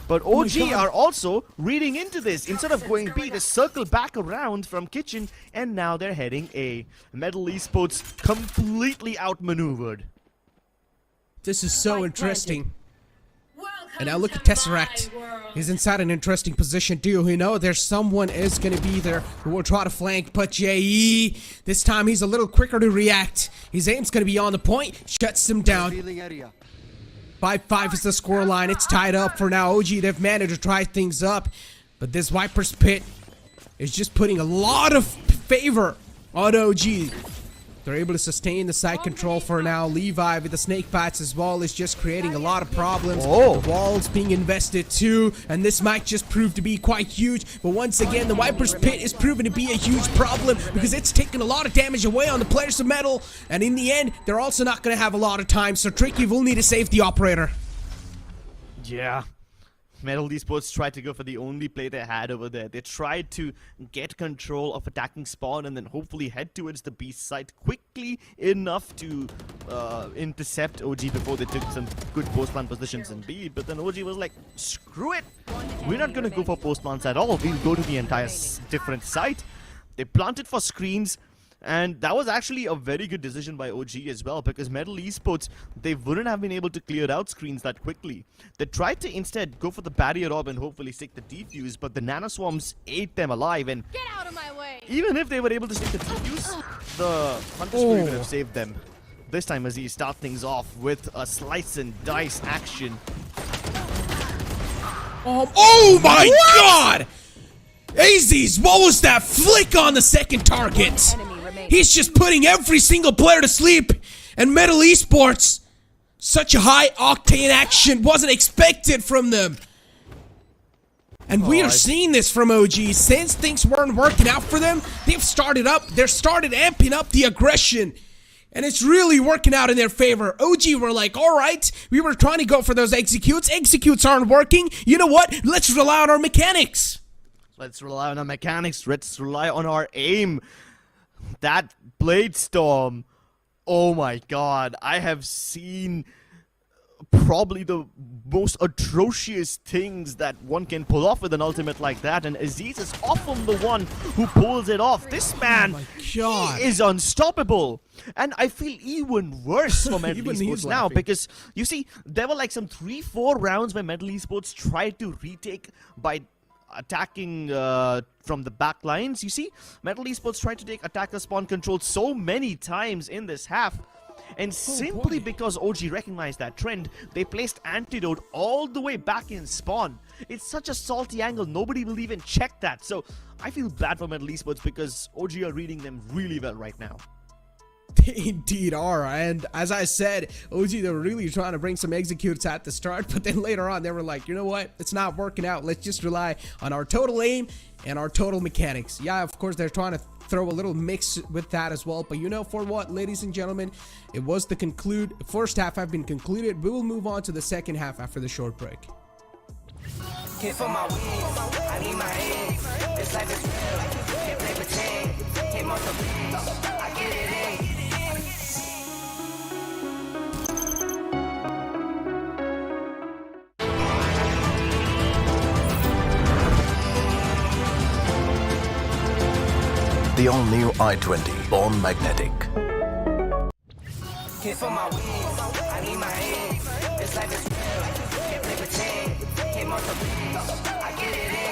[SPEAKER 1] But OG are also reading into this. Instead of going B, they circle back around from kitchen, and now they're heading A. MLT Esports completely outmaneuvered.
[SPEAKER 2] This is so interesting. And now look at Tesseract. He's inside an interesting position too. You know, there's someone is going to be there who will try to flank, but JE, this time he's a little quicker to react. His aim's going to be on the point, shuts him down. 5-5 is the scoreline. It's tied up for now. OG, they've managed to try things up, but this Viper's Pit is just putting a lot of favor on OG. They're able to sustain the side control for now. Levi with the snake bats as well is just creating a lot of problems.
[SPEAKER 1] Oh.
[SPEAKER 2] The walls being invested too, and this might just prove to be quite huge. But once again, the Viper's Pit is proven to be a huge problem because it's taking a lot of damage away on the players of Metal. And in the end, they're also not going to have a lot of time, so Tricky will need to save the operator.
[SPEAKER 1] Yeah. MLT Esports tried to go for the only play they had over there. They tried to get control of attacking spawn and then hopefully head towards the B site quickly enough to intercept OG before they took some good post-plant positions in B. But then OG was like, screw it. We're not going to go for post-plants at all. We'll go to the entire different site. They planted for screens. And that was actually a very good decision by OG as well, because MLT Esports, they wouldn't have been able to clear out screens that quickly. They tried to instead go for the barrier orb and hopefully stick the defuse, but the nanoswarms ate them alive, and
[SPEAKER 8] Get out of my way!
[SPEAKER 1] even if they were able to stick the defuse, the Hunter Spirit would have saved them. This time as he starts things off with a slice and dice action.
[SPEAKER 2] Oh my god! Azys, what was that flick on the second target? He's just putting every single player to sleep. And MLT Esports, such a high octane action wasn't expected from them. And we are seeing this from OG. Since things weren't working out for them, they've started amping up the aggression. And it's really working out in their favor. OG were like, alright, we were trying to go for those executes. Executes aren't working. You know what? Let's rely on our mechanics.
[SPEAKER 1] Let's rely on our mechanics. Let's rely on our aim. That Blade Storm. Oh my god. I have seen probably the most atrocious things that one can pull off with an ultimate like that. And Aziz is often the one who pulls it off. This man he is unstoppable. And I feel even worse for MLT Esports now because, you see, there were like some 3-4 rounds where MLT Esports tried to retake by attacking from the back lines. You see, MLT Esports tried to take attacker spawn control so many times in this half, And simply because OG recognized that trend, they placed Antidote all the way back in spawn. It's such a salty angle, nobody will even check that. So I feel bad for MLT Esports because OG are reading them really well right now.
[SPEAKER 2] They indeed are, and as I said, OG, they were really trying to bring some executes at the start, but then later on they were like, you know what, it's not working out, let's just rely on our total aim and our total mechanics. Yeah, of course they're trying to throw a little mix with that as well, but you know for what, ladies and gentlemen, it was the first half have been concluded. We will move on to the second half after the short break.
[SPEAKER 5] Hit for my wins, I need my hands. This life is real, can't play pretend. Hit multiple beats, I get it in.
[SPEAKER 6] The all-new i20, born magnetic.
[SPEAKER 5] Hit for my wins, I need my hands. This life is real, can't play pretend. Hit multiple beats, I get it in.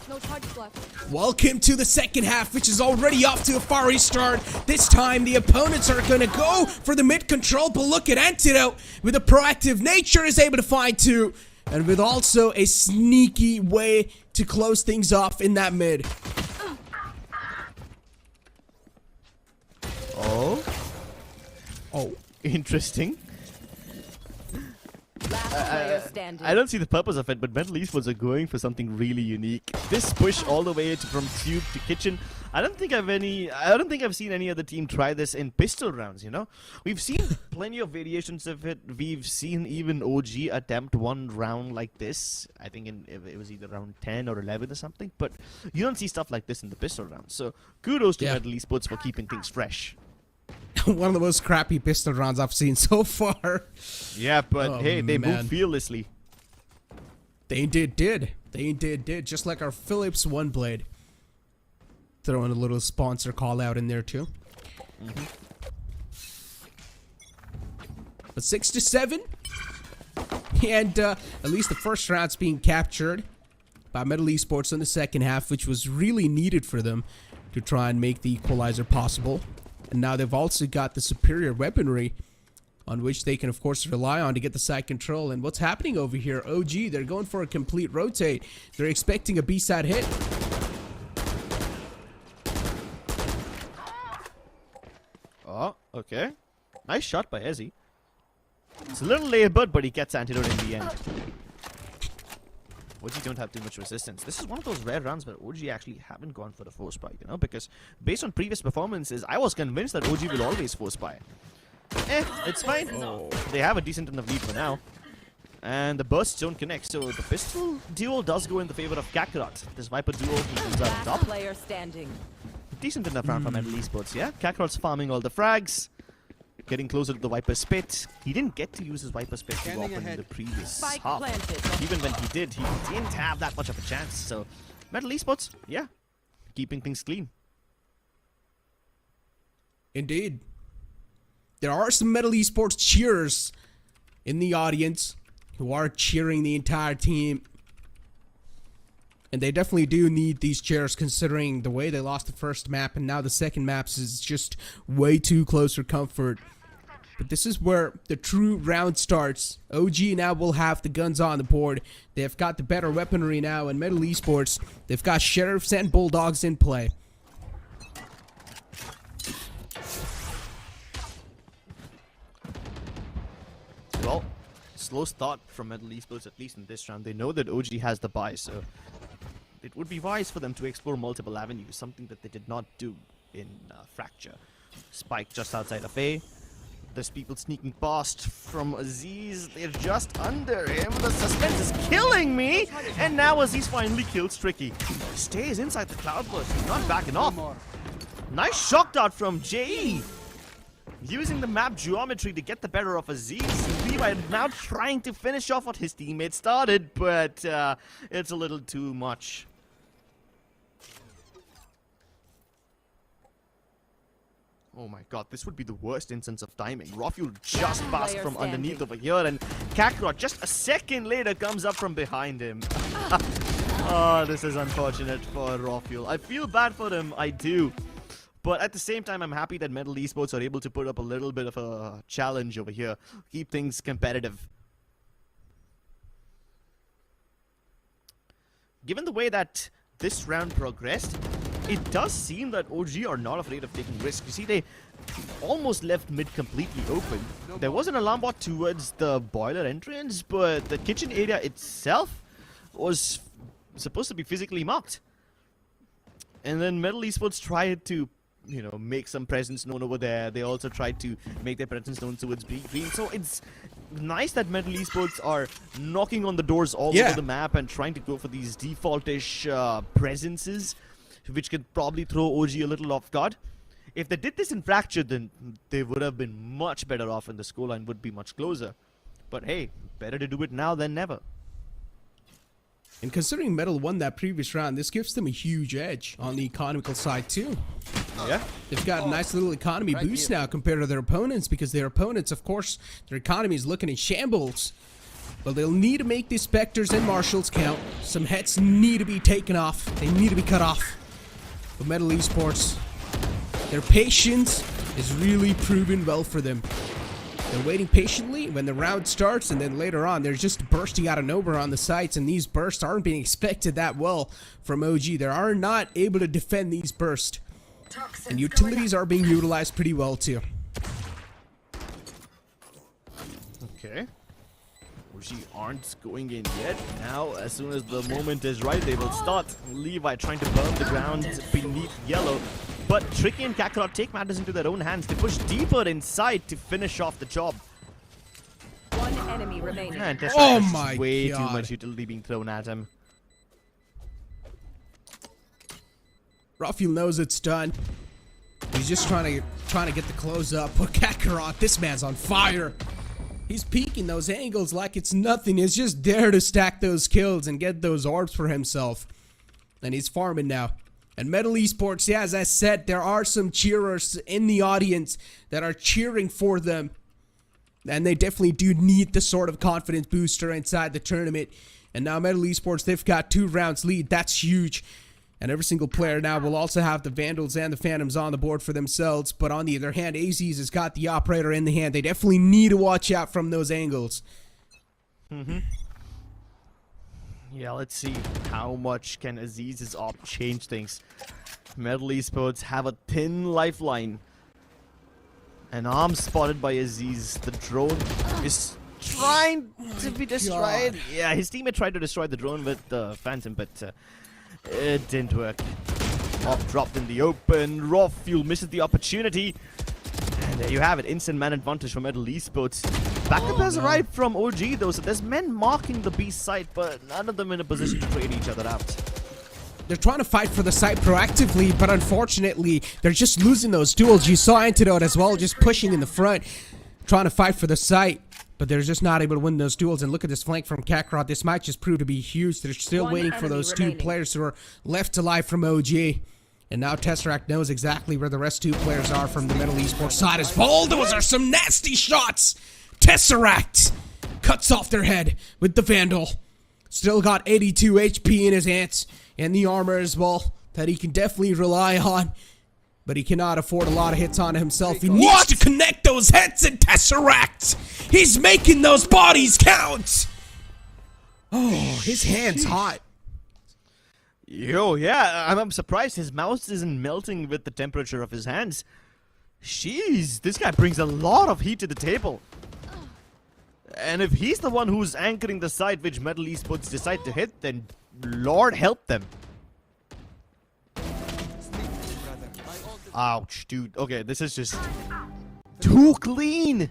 [SPEAKER 8] No charges left.
[SPEAKER 2] Welcome to the second half, which is already off to a fiery start. This time, the opponents are going to go for the mid control, but look at Antidote with a proactive nature is able to find two, and with also a sneaky way to close things off in that mid.
[SPEAKER 1] Oh, interesting.
[SPEAKER 4] Last player standing.
[SPEAKER 1] I don't see the purpose of it, but MLT Esports are going for something really unique. This push all the way from tube to kitchen. I don't think I've seen any other team try this in pistol rounds, you know? We've seen plenty of variations of it. We've seen even OG attempt one round like this. I think it was either round 10 or 11 or something, but you don't see stuff like this in the pistol round. So kudos to MLT Esports for keeping things fresh.
[SPEAKER 2] One of the most crappy pistol rounds I've seen so far.
[SPEAKER 1] Yeah, but hey, they move fearlessly.
[SPEAKER 2] They indeed did. Just like our Philips one blade. Throwing a little sponsor call out in there too. But 6-7, and at least the first round's being captured by MLT Esports in the second half, which was really needed for them to try and make the equalizer possible. And now they've also got the superior weaponry on which they can, of course, rely on to get the side control. And what's happening over here? OG, they're going for a complete rotate. They're expecting a B-side hit.
[SPEAKER 1] Oh, okay. Nice shot by Ezzy. It's a little labored, but he gets Antidote in the end. OG don't have too much resistance. This is one of those rare runs where OG actually haven't gone for the force buy, you know, because based on previous performances, I was convinced that OG will always force buy. It's fine. Oh. They have a decent enough lead for now. And the bursts don't connect, so the pistol duo does go in the favor of Kakarot. This Viper duo is on top.
[SPEAKER 4] Player standing.
[SPEAKER 1] Decent enough round for MLT Esports, yeah? Kakarot's farming all the frags. Getting closer to the Viper Spit. He didn't get to use his Viper Spit too often in the previous
[SPEAKER 4] Spike
[SPEAKER 1] half.
[SPEAKER 4] planted.
[SPEAKER 1] Even when he didn't have that much of a chance. So, MLT Esports, yeah, keeping things clean.
[SPEAKER 2] Indeed. There are some MLT Esports cheers in the audience who are cheering the entire team. And they definitely do need these cheers considering the way they lost the first map and now the second map is just way too close for comfort. But this is where the true round starts. OG now will have the guns on the board. They've got the better weaponry now, and MLT Esports, they've got Sheriffs and Bulldogs in play.
[SPEAKER 1] Well, slow start from MLT Esports, at least in this round. They know that OG has the buy, so it would be wise for them to explore multiple avenues, something that they did not do in Fracture. Spike just outside of A. There's people sneaking past from Aziz. They're just under him. The suspense is killing me. And now Aziz finally kills Tricky. Stays inside the cloudburst. He's not backing off. Nice shock dart from JE. Using the map geometry to get the better of Aziz. Levi now trying to finish off what his teammate started, but it's a little too much. Oh my god, this would be the worst instance of timing. Rafuel just passed from underneath over here, and Kakarot just a second later comes up from behind him. Oh, this is unfortunate for Raw. I feel bad for him, I do. But at the same time, I'm happy that MLT Esports are able to put up a little bit of a challenge over here. Keep things competitive. Given the way that this round progressed, it does seem that OG are not afraid of taking risks. You see, they almost left mid completely open. There was an alarm bot towards the boiler entrance, but the kitchen area itself was supposed to be physically marked. And then MLT Esports tried to, you know, make some presence known over there. They also tried to make their presence known towards green. So it's nice that MLT Esports are knocking on the doors all over the map and trying to go for these default-ish presences, which could probably throw OG a little off guard. If they did this in Fracture, then they would have been much better off and the scoreline would be much closer. But hey, better to do it now than never.
[SPEAKER 2] And considering Metal won that previous round, this gives them a huge edge on the economical side too.
[SPEAKER 1] Yeah.
[SPEAKER 2] They've got a nice little economy boost now compared to their opponents, because their opponents, of course, their economy is looking in shambles. But they'll need to make these Spectres and Marshals count. Some heads need to be taken off. They need to be cut off. But MLT Esports, their patience is really proven well for them. They're waiting patiently when the round starts, and then later on, they're just bursting out of nowhere on the sites, and these bursts aren't being expected that well from OG. They are not able to defend these bursts. And utilities are being utilized pretty well too.
[SPEAKER 1] Okay. OG aren't going in yet. Now, as soon as the moment is right, they will start. Levi trying to burn the ground beneath yellow. But Tricky and Kakarot take matters into their own hands. They push deeper inside to finish off the job.
[SPEAKER 4] One enemy remaining.
[SPEAKER 1] And
[SPEAKER 2] Oh my
[SPEAKER 1] way
[SPEAKER 2] God.
[SPEAKER 1] too much utility being thrown at him.
[SPEAKER 2] Rafiel knows it's done. He's just trying to get the close up. But Kakarot, this man's on fire. He's peeking those angles like it's nothing. He's just there to stack those kills and get those orbs for himself. And he's farming now. And MLT Esports, yeah, as I said, there are some cheerers in the audience that are cheering for them. And they definitely do need the sort of confidence booster inside the tournament. And now MLT Esports, they've got 2 rounds lead. That's huge. And every single player now will also have the Vandals and the Phantoms on the board for themselves. But on the other hand, Aziz has got the Operator in the hand. They definitely need to watch out from those angles.
[SPEAKER 1] Yeah, let's see how much can Aziz's op change things. MLT Esports have a thin lifeline. An arm spotted by Aziz. The drone is trying to be destroyed. Yeah, his teammate tried to destroy the drone with the Phantom, but it didn't work. Op dropped in the open. Raw Fuel misses the opportunity. And there you have it. Instant man advantage for MLT Esports. Backup has arrived from OG though, so there's men marking the B site, but none of them in a position to trade each other out.
[SPEAKER 2] They're trying to fight for the site proactively, but unfortunately, they're just losing those duels. You saw Antidote as well, just pushing in the front, trying to fight for the site, but they're just not able to win those duels. And look at this flank from Kakarot. This might just prove to be huge. They're still waiting for those 2 players who are left alive from OG. And now Tesseract knows exactly where the rest 2 players are from the MLT Esports side as well. Those are some nasty shots. Tesseract cuts off their head with the Vandal. Still got 82 HP in his hands and the armor as well that he can definitely rely on. But he cannot afford a lot of hits on himself. He needs to connect those heads and Tesseract. He's making those bodies count. Oh, his hand's hot.
[SPEAKER 1] Yo, yeah, I'm surprised his mouse isn't melting with the temperature of his hands. Jeez, this guy brings a lot of heat to the table. And if he's the one who's anchoring the site which MLT Esports decide to hit, then Lord help them. Ouch, dude. Okay, this is just too clean.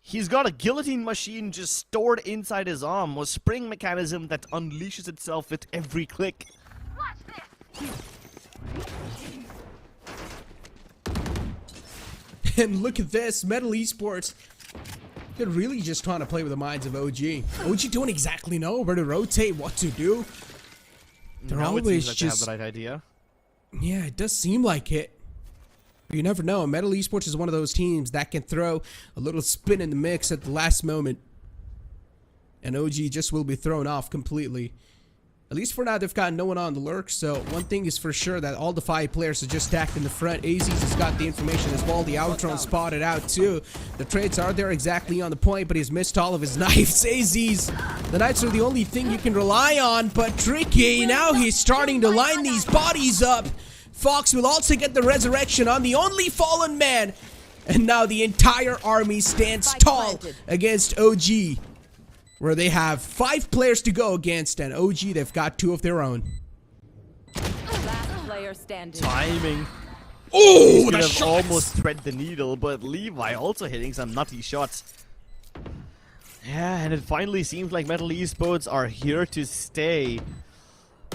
[SPEAKER 1] He's got a guillotine machine just stored inside his arm, a spring mechanism that unleashes itself with every click.
[SPEAKER 2] And look at this, MLT Esports. They're really just trying to play with the minds of OG. OG don't exactly know where to rotate, what to do. They're
[SPEAKER 1] Now
[SPEAKER 2] always
[SPEAKER 1] it seems like
[SPEAKER 2] just...
[SPEAKER 1] they have the right idea.
[SPEAKER 2] Yeah, it does seem like it. You never know. MLT Esports is one of those teams that can throw a little spin in the mix at the last moment. and OG just will be thrown off completely. At least for now, they've got no one on the lurk, so one thing is for sure that all the 5 players are just stacked in the front. AZ's has got the information as well. The Outrun spotted out too. The trades are there exactly on the point, but he's missed all of his knives. AZ's, the Knights are the only thing you can rely on, but tricky. Now he's starting to line these bodies up. Fox will also get the resurrection on the only fallen man. And now the entire army stands tall against OG, where they have 5 players to go against, and OG, they've got 2 of their own.
[SPEAKER 4] Last player standing.
[SPEAKER 1] Timing.
[SPEAKER 2] Oh,
[SPEAKER 1] Could have almost thread the needle, but Levi also hitting some nutty shots. Yeah, and it finally seems like MLT Esports are here to stay.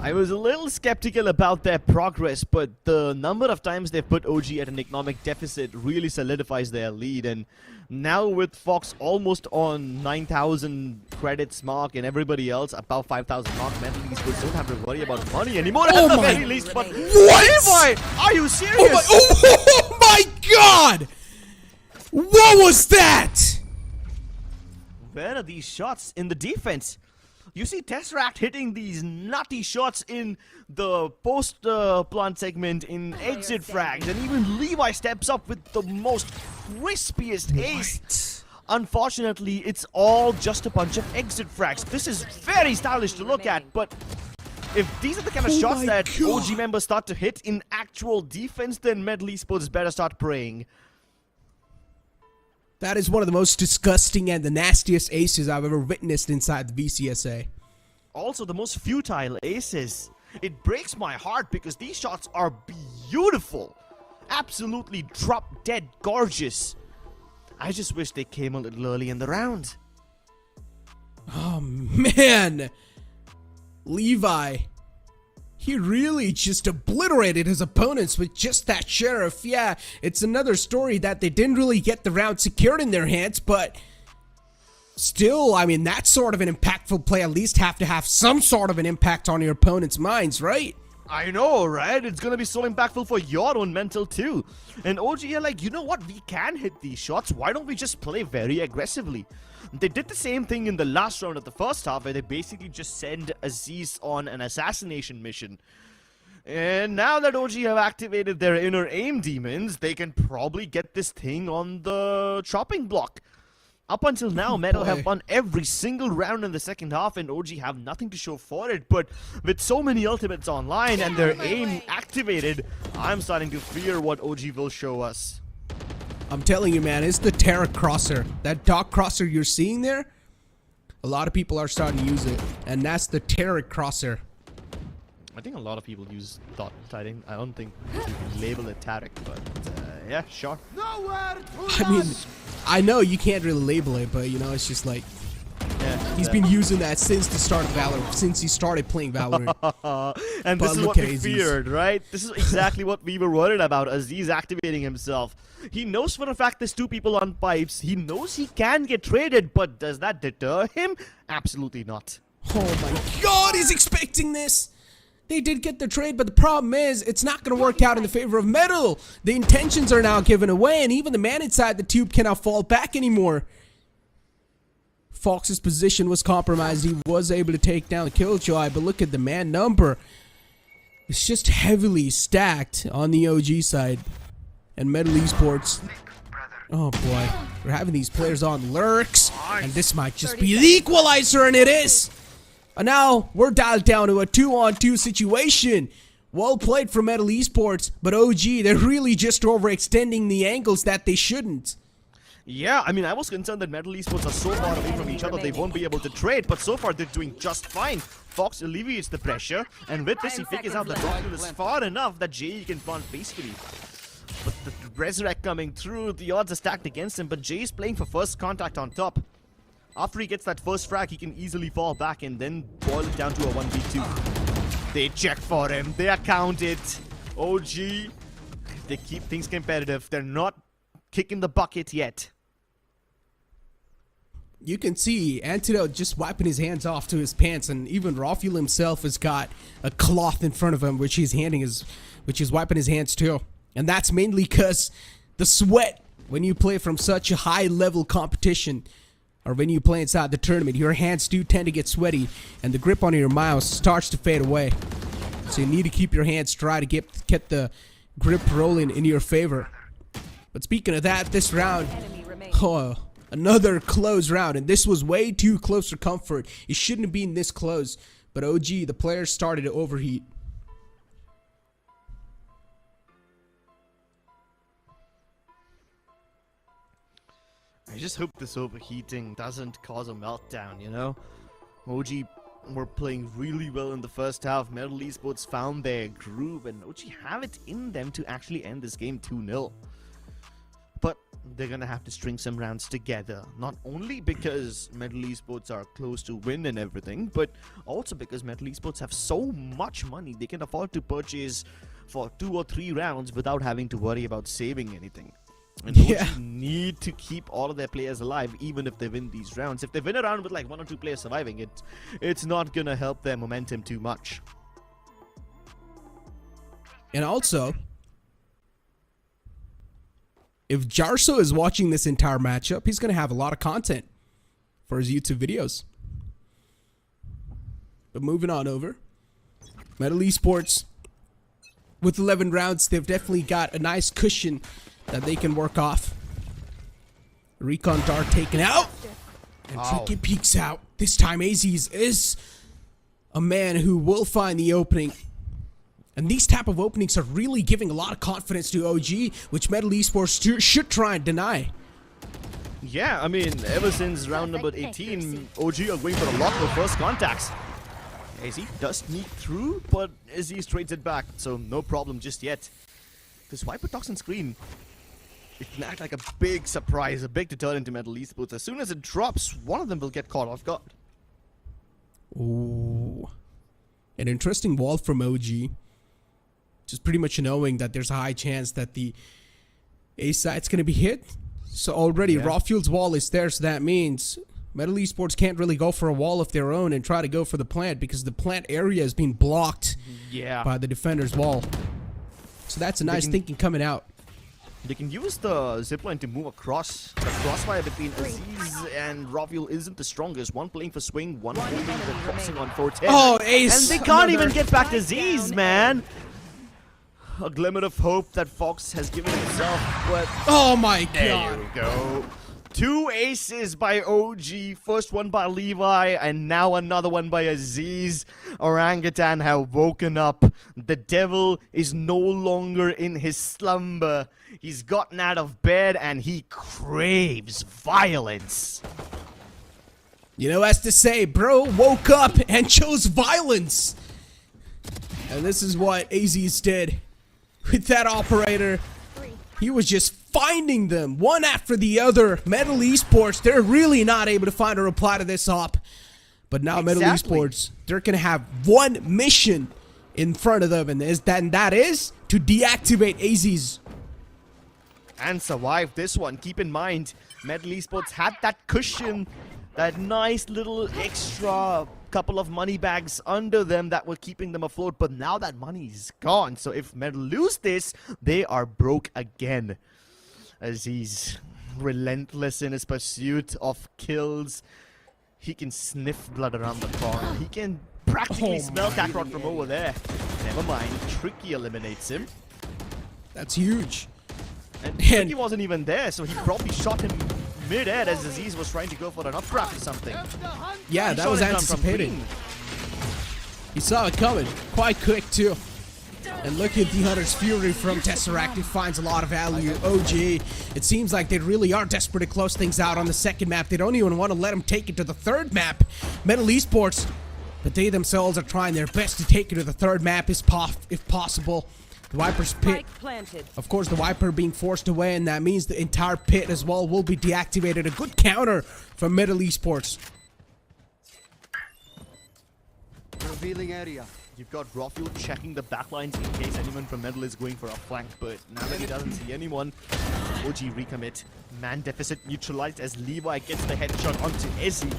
[SPEAKER 1] I was a little skeptical about their progress, but the number of times they've put OG at an economic deficit really solidifies their lead. And now with Fox almost on 9,000 credits mark and everybody else above 5,000 mark, MLT Esports don't have to worry about money anymore at the very least. But Levi, are you serious?
[SPEAKER 2] Oh my god! What was that?
[SPEAKER 1] Where are these shots in the defense? You see Tesseract hitting these nutty shots in the post-plant segment in exit frags, and even Levi steps up with the most crispiest ace. Unfortunately, it's all just a bunch of exit frags. This is very stylish to look at, but if these are the kind of shots that OG members start to hit in actual defense, then MLT Esports better start praying.
[SPEAKER 2] That is one of the most disgusting and the nastiest aces I've ever witnessed inside the VCSA.
[SPEAKER 1] Also the most futile aces. It breaks my heart because these shots are beautiful. Absolutely drop dead gorgeous. I just wish they came a little early in the round.
[SPEAKER 2] Oh man. Levi. He really just obliterated his opponents with just that sheriff. Yeah, it's another story that they didn't really get the round secured in their hands, but still, I mean, that sort of an impactful play at least have to have some sort of an impact on your opponent's minds, right?
[SPEAKER 1] I know, right? It's gonna be so impactful for your own mental too. And OG are like, you know what? We can hit these shots. Why don't we just play very aggressively? They did the same thing in the last round of the first half, where they basically just send Aziz on an assassination mission. And now that OG have activated their inner aim demons, they can probably get this thing on the chopping block. Up until now, Metal have won every single round in the second half, and OG have nothing to show for it. But with so many ultimates online and their aim activated, I'm starting to fear what OG will show us.
[SPEAKER 2] I'm telling you, man, it's the Terra Crosser. That dot crosser you're seeing there, a lot of people are starting to use it, and that's the Terra Crosser.
[SPEAKER 1] I think a lot of people use dot. I don't think you can label it Tarek, but yeah, sure.
[SPEAKER 2] I mean, I know you can't really label it, but you know, it's just like, he's been using that since the start of Valorant, since he started playing Valorant.
[SPEAKER 1] And this is what we feared, right? This is exactly what we were worried about, Aziz activating himself. He knows for a fact there's 2 people on pipes. He knows he can get traded, but does that deter him? Absolutely not.
[SPEAKER 2] Oh my god, he's expecting this! They did get the trade, but the problem is, it's not going to work out in the favor of Metal. The intentions are now given away, and even the man inside the tube cannot fall back anymore. Fox's position was compromised. He was able to take down the Killjoy, but look at the man number. It's just heavily stacked on the OG side. And MLT Esports. Oh boy. We're having these players on lurks. And this might just be the equalizer, and it is. And now we're dialed down to a 2-on-2 situation. Well played from MLT Esports, but OG, they're really just overextending the angles that they shouldn't.
[SPEAKER 1] Yeah, I mean, I was concerned that MLT Esports are so far away from each other they won't be able to trade, but so far they're doing just fine. Fox alleviates the pressure, and with this he figures out that Rockfield is far enough that JE can plant peacefully. But the Resurrect coming through, the odds are stacked against him, but Jay is playing for first contact on top. After he gets that first frag, he can easily fall back and then boil it down to a 1v2. They check for him, they account it. OG, they keep things competitive, they're not kicking the bucket yet.
[SPEAKER 2] You can see Antidote just wiping his hands off to his pants, and even Rafiel himself has got a cloth in front of him which he's wiping his hands too. And that's mainly because the sweat when you play from such a high level competition or when you play inside the tournament, your hands do tend to get sweaty and the grip on your mouse starts to fade away. So you need to keep your hands dry to get the grip rolling in your favor. But speaking of that, this round, another close round, and this was way too close for comfort. It shouldn't have been this close, but OG, the players started to overheat.
[SPEAKER 1] I just hope this overheating doesn't cause a meltdown, you know? OG were playing really well in the first half. MLT Esports found their groove, and OG have it in them to actually end this game 2-0. But they're gonna have to string some rounds together. Not only because MLT Esports are close to win and everything, but also because MLT Esports have so much money they can afford to purchase for 2 or 3 rounds without having to worry about saving anything. And OG need to keep all of their players alive even if they win these rounds. If they win a round with like 1 or 2 players surviving, it's not gonna help their momentum too much.
[SPEAKER 2] And also, if Jarso is watching this entire matchup, he's going to have a lot of content for his YouTube videos. But moving on over, MLT Esports, with 11 rounds, they've definitely got a nice cushion that they can work off. Recon Dart taken out, and Tricky peeks out. This time Aziz is a man who will find the opening. And these type of openings are really giving a lot of confidence to OG, which MLT Esports should try and deny.
[SPEAKER 1] Yeah, I mean, ever since round number 18, OG are going for a lot more first contacts. AZ does sneak through, but Aziz trades it back, so no problem just yet. This Viper Toxin screen, it can act like a big surprise, a big deterrent to MLT Esports. As soon as it drops, one of them will get caught off guard.
[SPEAKER 2] Ooh. An interesting wall from OG. Just pretty much knowing that there's a high chance that the A site's going to be hit. So already Rawfield's wall is there, so that means MLT Esports can't really go for a wall of their own and try to go for the plant because the plant area is being blocked by the defender's wall. So that's a nice thinking coming out.
[SPEAKER 1] They can use the zipline to move across. The crossfire between Aziz and Rawfield isn't the strongest. One playing for swing, one holding the crossing on 410.
[SPEAKER 2] Oh, Ace!
[SPEAKER 1] And they can't even get back to Aziz, man! A glimmer of hope that Fox has given himself, but
[SPEAKER 2] oh my god!
[SPEAKER 1] There you go. 2 aces by OG, first one by Levi, and now another one by Aziz. Orangutan have woken up. The devil is no longer in his slumber. He's gotten out of bed and he craves violence.
[SPEAKER 2] You know, as to say, bro woke up and chose violence. And this is what Aziz did. With that operator, he was just finding them one after the other. MLT Esports, they're really not able to find a reply to this op. But now MLT Esports, they're going to have one mission in front of them, and that is to deactivate Aziz.
[SPEAKER 1] And survive this one. Keep in mind, MLT Esports had that cushion, that nice little extra couple of money bags under them that were keeping them afloat, but now that money's gone. So if MLT lose this, they are broke again. Aziz, relentless in his pursuit of kills. He can sniff blood around the corner. He can practically smell Kakarot from over there. Never mind, Tricky eliminates him.
[SPEAKER 2] That's huge.
[SPEAKER 1] And Tricky wasn't even there, so he probably shot him mid-air as Aziz was trying to go for an updraft or something.
[SPEAKER 2] Yeah, that was anticipated. He saw it coming quite quick too. And look at the Hunter's Fury from Tesseract. He finds a lot of value. OG, it seems like they really are desperate to close things out on the second map. They don't even want to let him take it to the third map. MLT Esports, but they themselves are trying their best to take it to the third map if possible. The Viper's pit, of course, the Viper being forced away, and that means the entire pit as well will be deactivated. A good counter from MLT Esports.
[SPEAKER 3] Revealing area.
[SPEAKER 1] You've got Rawfield checking the backlines in case anyone from MLT is going for a flank, but now that he doesn't see anyone, OG recommit. Man deficit neutralized as Levi gets the headshot onto Ezzy.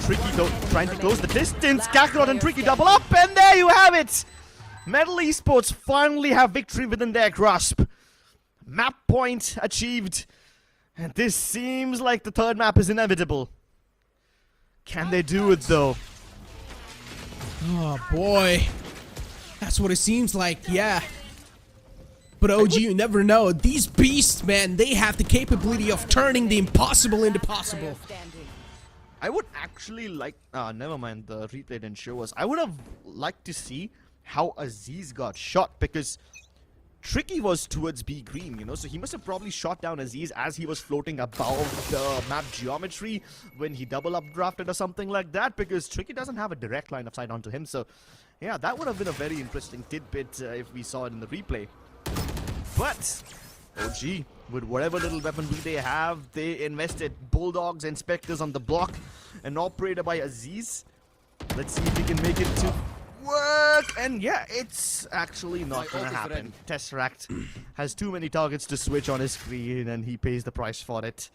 [SPEAKER 1] Tricky though, trying to close the distance. Kakarot and Tricky double up, and there you have it! MLT Esports finally have victory within their grasp. Map point achieved. And this seems like the third map is inevitable. Can they do it though?
[SPEAKER 2] Oh boy, that's what it seems like. Yeah. But OG, you never know. These beasts, man, they have the capability of turning the impossible into possible.
[SPEAKER 1] I would actually like... never mind, the replay didn't show us. I would have liked to see how Aziz got shot, because Tricky was towards B green, you know, so he must have probably shot down Aziz as he was floating above the map geometry when he double updrafted or something like that, because Tricky doesn't have a direct line of sight onto him. So yeah, that would have been a very interesting tidbit if we saw it in the replay. But OG, with whatever little weaponry they have, they invested Bulldogs and Spectres on the block. An operator by Aziz. Let's see if he can make it to work. And yeah, it's actually not gonna happen. Tesseract has too many targets to switch on his screen, and he pays the price for it.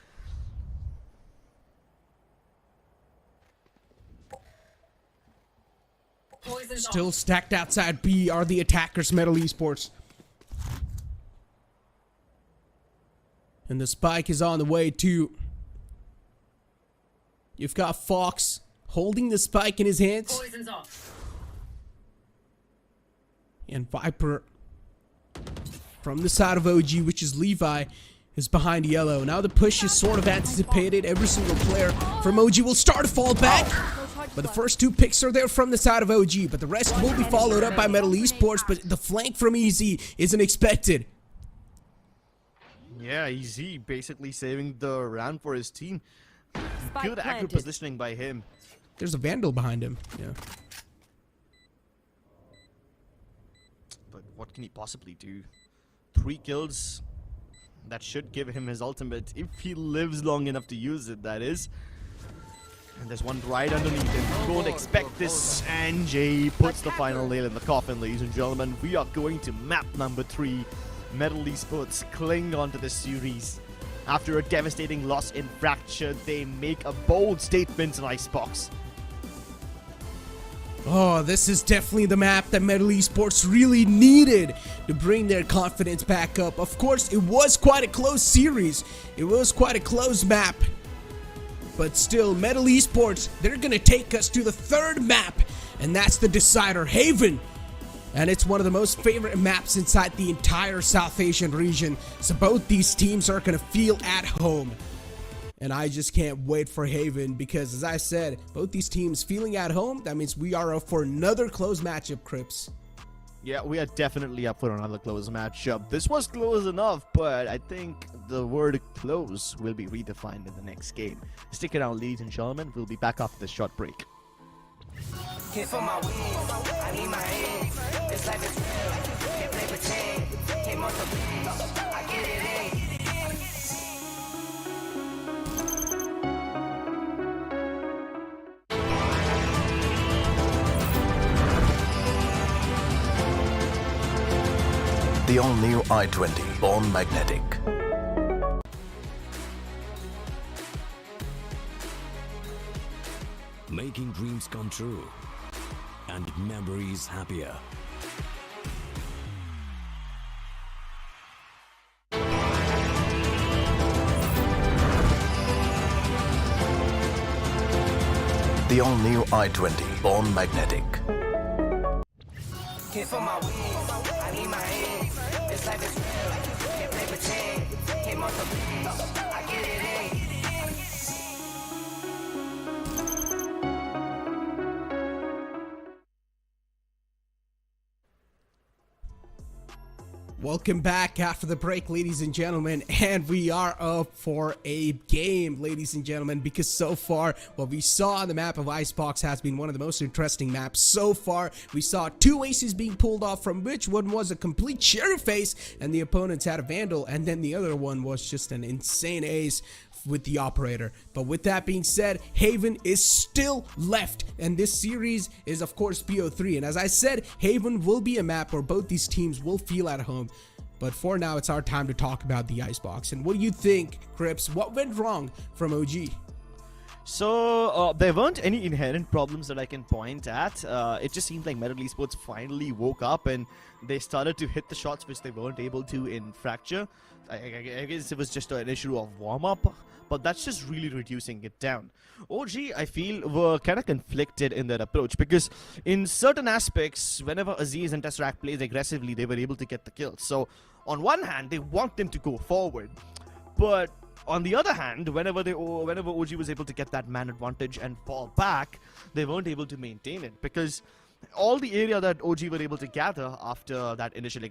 [SPEAKER 2] Still stacked outside B are the attackers, MLT Esports. And the spike is on the way too. You've got Fox holding the spike in his hands. And Viper from the side of OG, which is Levi, is behind yellow. Now the push is sort of anticipated. Every single player from OG will start to fall back. But the first two picks are there from the side of OG. But the rest will be followed up by MLT Esports. But the flank from Easy isn't expected.
[SPEAKER 1] Yeah, Easy basically saving the round for his team. Good accurate
[SPEAKER 4] planted.
[SPEAKER 1] positioning by him.
[SPEAKER 2] There's a Vandal behind him. Yeah.
[SPEAKER 1] But what can he possibly do? 3 kills. That should give him his ultimate, if he lives long enough to use it, that is. And there's one right underneath him. Don't expect this. And Jay puts the final nail in the coffin, ladies and gentlemen. We are going to map number 3. MLT Esports cling onto this series. After a devastating loss in Fracture, they make a bold statement in Icebox.
[SPEAKER 2] Oh, this is definitely the map that MLT Esports really needed to bring their confidence back up. Of course, it was quite a close series. It was quite a close map. But still, MLT Esports, they're going to take us to the 3rd map. And that's the Decider, Haven. And it's one of the most favorite maps inside the entire South Asian region. So both these teams are going to feel at home. And I just can't wait for Haven because, as I said, both these teams feeling at home, that means we are up for another close matchup, Crips.
[SPEAKER 1] Yeah, we are definitely up for another close matchup. This was close enough, but I think the word close will be redefined in the next game. Stick around, ladies and gentlemen. We'll be back after this short break.
[SPEAKER 5] Hit for my wins, I need my ends. This life is real, can't play pretend. Came off the bench, I get it in.
[SPEAKER 6] The all-new i20 Born Magnetic.
[SPEAKER 7] Making dreams come true and memories happier.
[SPEAKER 6] The all-new i20 Born Magnetic.
[SPEAKER 5] Hit for my wins, I need my ends. This life is real, can't play pretend. Came off the bench, I get it in.
[SPEAKER 2] Welcome back after the break, ladies and gentlemen, and we are up for a game, ladies and gentlemen, because so far what we saw on the map of Icebox has been one of the most interesting maps so far. We saw 2 aces being pulled off, from which one was a complete sheriff ace and the opponents had a Vandal, and then the other one was just an insane ace with the operator. But with that being said, Haven is still left, and this series is of course BO3, and as I said, Haven will be a map where both these teams will feel at home. But for now, it's our time to talk about the Icebox. And what do you think, Crips? What went wrong from OG?
[SPEAKER 1] So there weren't any inherent problems that I can point at. It just seemed like MLT Esports finally woke up and they started to hit the shots which they weren't able to in Fracture. I guess it was just an issue of warm-up, but that's just really reducing it down. OG, I feel, were kind of conflicted in their approach because in certain aspects, whenever Aziz and Tesseract plays aggressively, they were able to get the kills. So on one hand, they want them to go forward, but on the other hand, whenever OG was able to get that man advantage and fall back, they weren't able to maintain it because all the area that OG were able to gather after that initial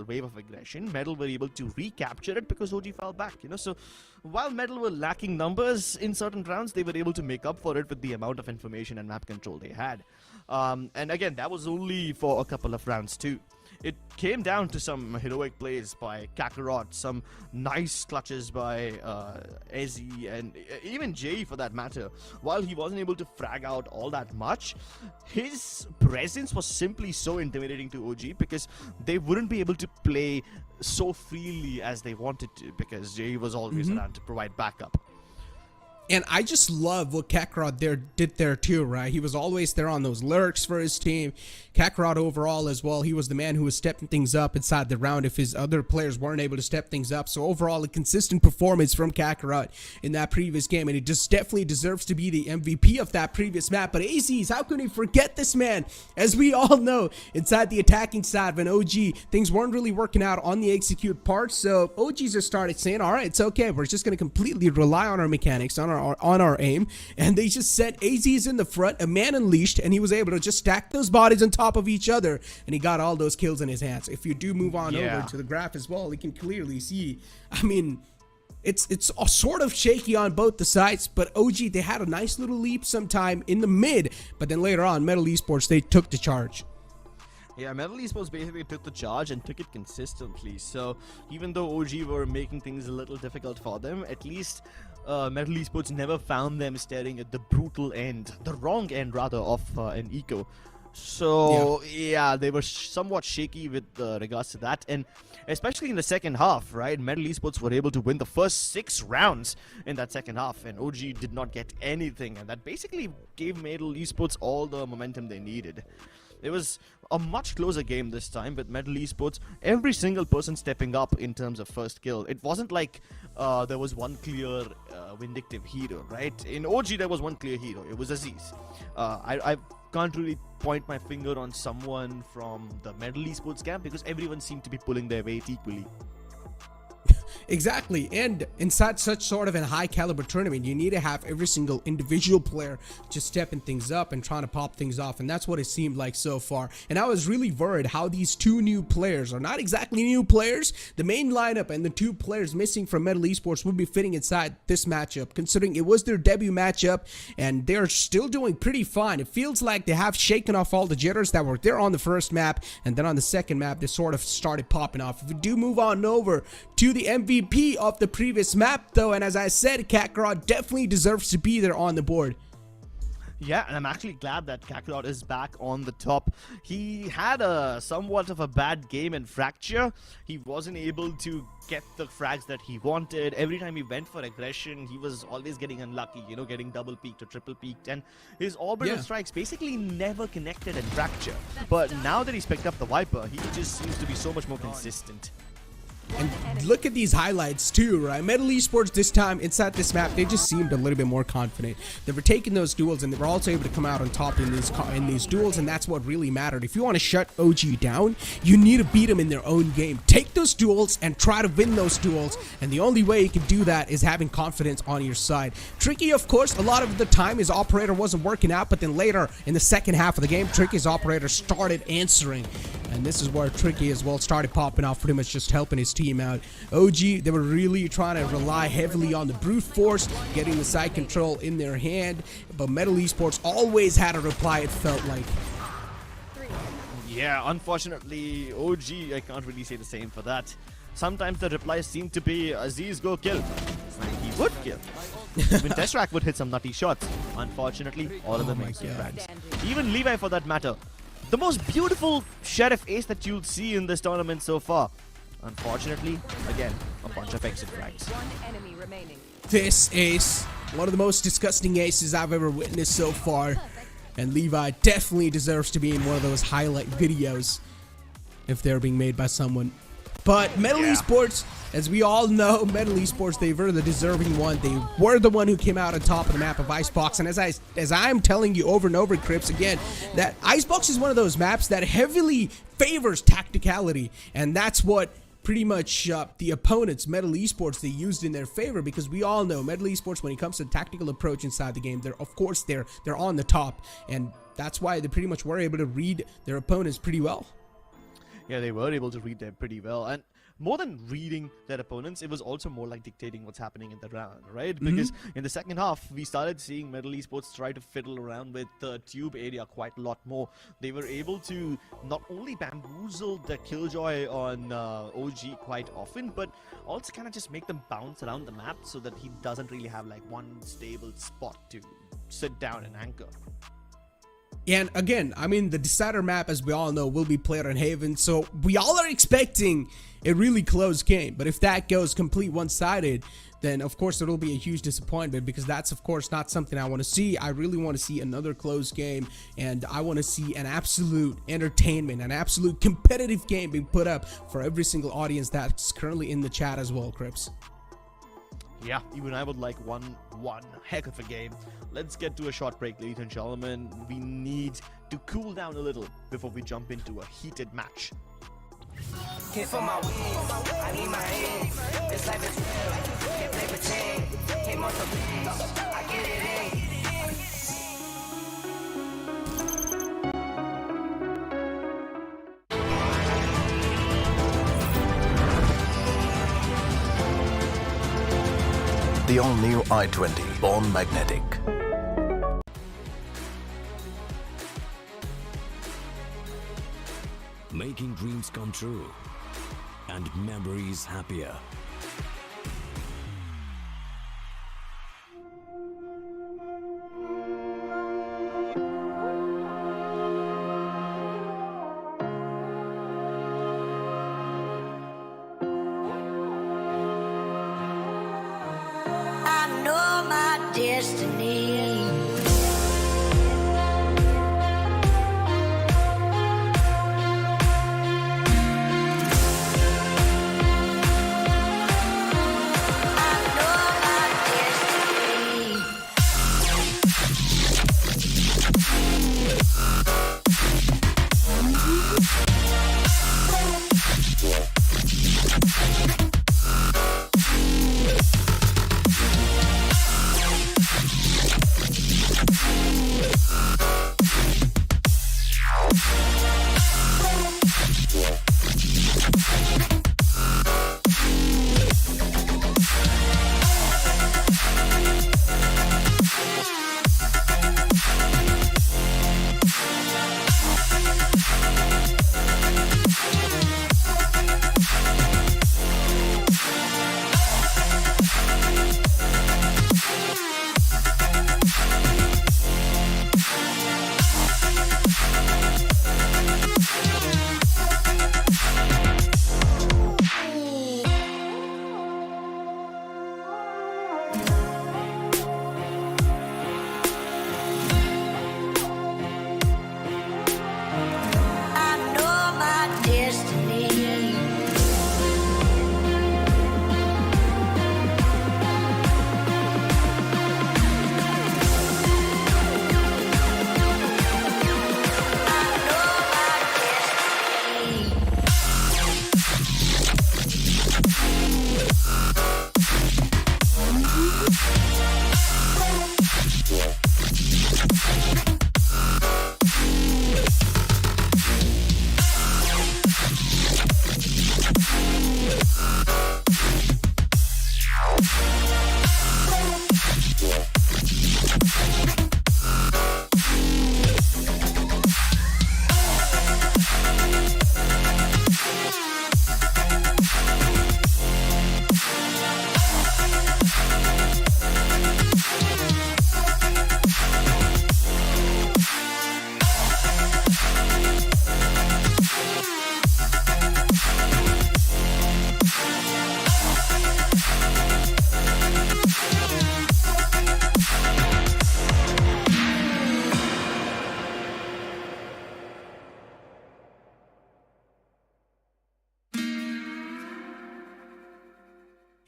[SPEAKER 1] wave of aggression, Metal were able to recapture it because OG fell back, you know. So while Metal were lacking numbers in certain rounds, they were able to make up for it with the amount of information and map control they had. And again, that was only for a couple of rounds too. It came down to some heroic plays by Kakarot, some nice clutches by Ezzy, and even Jay for that matter. While he wasn't able to frag out all that much, his presence was simply so intimidating to OG because they wouldn't be able to play so freely as they wanted to because Jay was always around to provide backup.
[SPEAKER 2] And I just love what Kakarot did there too, right? He was always there on those lurks for his team. Kakarot overall as well, he was the man who was stepping things up inside the round if his other players weren't able to step things up. So overall, a consistent performance from Kakarot in that previous game, and he just definitely deserves to be the MVP of that previous map. But AZs, how can we forget this man? As we all know, inside the attacking side, when OG, things weren't really working out on the execute part, so OGs just started saying, all right, it's okay, we're just going to completely rely on our mechanics, on our aim, and they just sent AZs in the front, a man unleashed, and he was able to just stack those bodies on top of each other, and he got all those kills in his hands. If you do move on over to the graph as well, you can clearly see, I mean, it's sort of shaky on both the sides, but OG, they had a nice little leap sometime in the mid, but then later on, MLT Esports, they took the charge.
[SPEAKER 1] Yeah, MLT Esports basically took the charge and took it consistently. So even though OG were making things a little difficult for them, at least MLT Esports never found them staring at the brutal end, the wrong end rather, of an eco. So yeah, they were somewhat shaky with regards to that, and especially in the second half, right? MLT Esports were able to win the first 6 rounds in that second half, and OG did not get anything, and that basically gave MLT Esports all the momentum they needed. It was a much closer game this time with MLT Esports, every single person stepping up in terms of first kill. It wasn't like there was one clear vindictive hero, right? In OG there was one clear hero, it was Aziz. I can't really point my finger on someone from the MLT Esports camp because everyone seemed to be pulling their weight equally.
[SPEAKER 2] Exactly, and inside such sort of a high caliber tournament, you need to have every single individual player just stepping things up and trying to pop things off, and that's what it seemed like so far. And I was really worried how these 2 new players are not exactly new players. The main lineup and the 2 players missing from MLT Esports would be fitting inside this matchup, considering it was their debut matchup, and they're still doing pretty fine. It feels like they have shaken off all the jitters that were there on the first map, and then on the second map, they sort of started popping off. If we do move on over to the MVP of the previous map though, and as I said, Kakarot definitely deserves to be there on the board.
[SPEAKER 1] Yeah, and I'm actually glad that Kakarot is back on the top. He had a somewhat of a bad game in Fracture. He wasn't able to get the frags that he wanted. Every time he went for aggression, he was always getting unlucky, you know, getting double peaked or triple peaked, and his orbital strikes basically never connected in Fracture. But now that he's picked up the Viper, he just seems to be so much more consistent.
[SPEAKER 2] And look at these highlights too, right? MLT Esports this time inside this map, they just seemed a little bit more confident. They were taking those duels, and they were also able to come out on top in these duels, and that's what really mattered. If you want to shut OG down, you need to beat them in their own game. Take those duels and try to win those duels, and the only way you can do that is having confidence on your side. Tricky, of course, a lot of the time his operator wasn't working out, but then later in the second half of the game, Tricky's operator started answering, and this is where Tricky as well started popping off, pretty much just helping his team out. OG, they were really trying to rely heavily on the brute force, getting the side control in their hand, but MLT Esports always had a reply, it felt like.
[SPEAKER 1] Yeah, unfortunately, OG, I can't really say the same for that. Sometimes the replies seem to be, Aziz, go kill. And he would kill. Even Tesseract would hit some nutty shots. Unfortunately, all of them make frags. Even Levi, for that matter. The most beautiful Sheriff ace that you'll see in this tournament so far. Unfortunately, again, a bunch of exit frags.
[SPEAKER 4] One enemy remaining.
[SPEAKER 2] This ace One of the most disgusting aces I've ever witnessed so far. And Levi definitely deserves to be in one of those highlight videos if they're being made by someone. But MLT Esports, as we all know, MLT Esports, they were the deserving one. They were the one who came out on top of the map of Icebox. And as I'm telling you over and over, Crips, again, that Icebox is one of those maps that heavily favors tacticality. And that's what pretty much the opponents, MLT Esports, they used in their favor, because we all know MLT Esports, when it comes to tactical approach inside the game, they're on the top, and that's why they pretty much were able to read their opponents pretty well.
[SPEAKER 1] Yeah, they were able to read them pretty well, and more than reading their opponents, it was also more like dictating what's happening in the round, right? Because in the second half, we started seeing MLT Esports try to fiddle around with the tube area quite a lot more. They were able to not only bamboozle the Killjoy on OG quite often, but also kind of just make them bounce around the map so that he doesn't really have like one stable spot to sit down and anchor.
[SPEAKER 2] And again, I mean, the decider map, as we all know, will be played on Haven, so we all are expecting a really close game. But if that goes complete one-sided, then of course it'll be a huge disappointment, because that's of course not something I want to see. I really want to see another close game, and I want to see an absolute entertainment, an absolute competitive game being put up for every single audience that's currently in the chat as well, Crips.
[SPEAKER 1] Yeah, even I would like one heck of a game. Let's get to a short break, ladies and gentlemen. We need to cool down a little before we jump into a heated match.
[SPEAKER 5] Hit for my wins, I need my ends. This life is real, can't play pretend. Came off the bench, I get it in.
[SPEAKER 6] The all-new i20, born magnetic.
[SPEAKER 7] Making dreams come true and memories happier.
[SPEAKER 5] I know my destiny.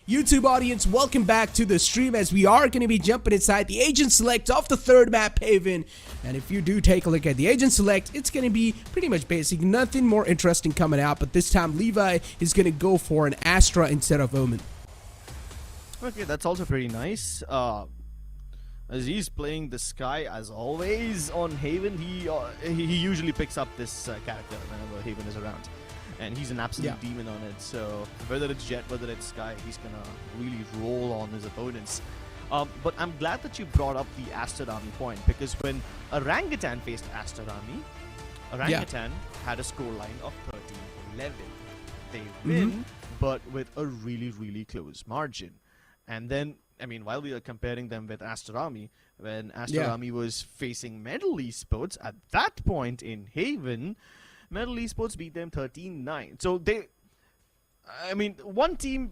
[SPEAKER 2] YouTube audience, welcome back to the stream as we are going to be jumping inside the agent select of the third map, Haven. And if you do take a look at the agent select, it's going to be pretty much basic, nothing more interesting coming out, but this time Levi is going to go for an Astra instead of Omen.
[SPEAKER 1] Okay, that's also pretty nice. As he's playing the Sky as always on Haven, he usually picks up this character whenever Haven is around. And he's an absolute demon on it, so whether it's Jet, whether it's Sky, he's gonna really roll on his opponents. But I'm glad that you brought up the ASTER army point, because when Orangutan faced ASTER army, Orangutan had a scoreline of 13-11. They win, but with a really, really close margin. And then, I mean, while we are comparing them with ASTER army, when ASTER army was facing MLT Esports, at that point in Haven, MLT Esports beat them 13-9. So they, I mean, one team,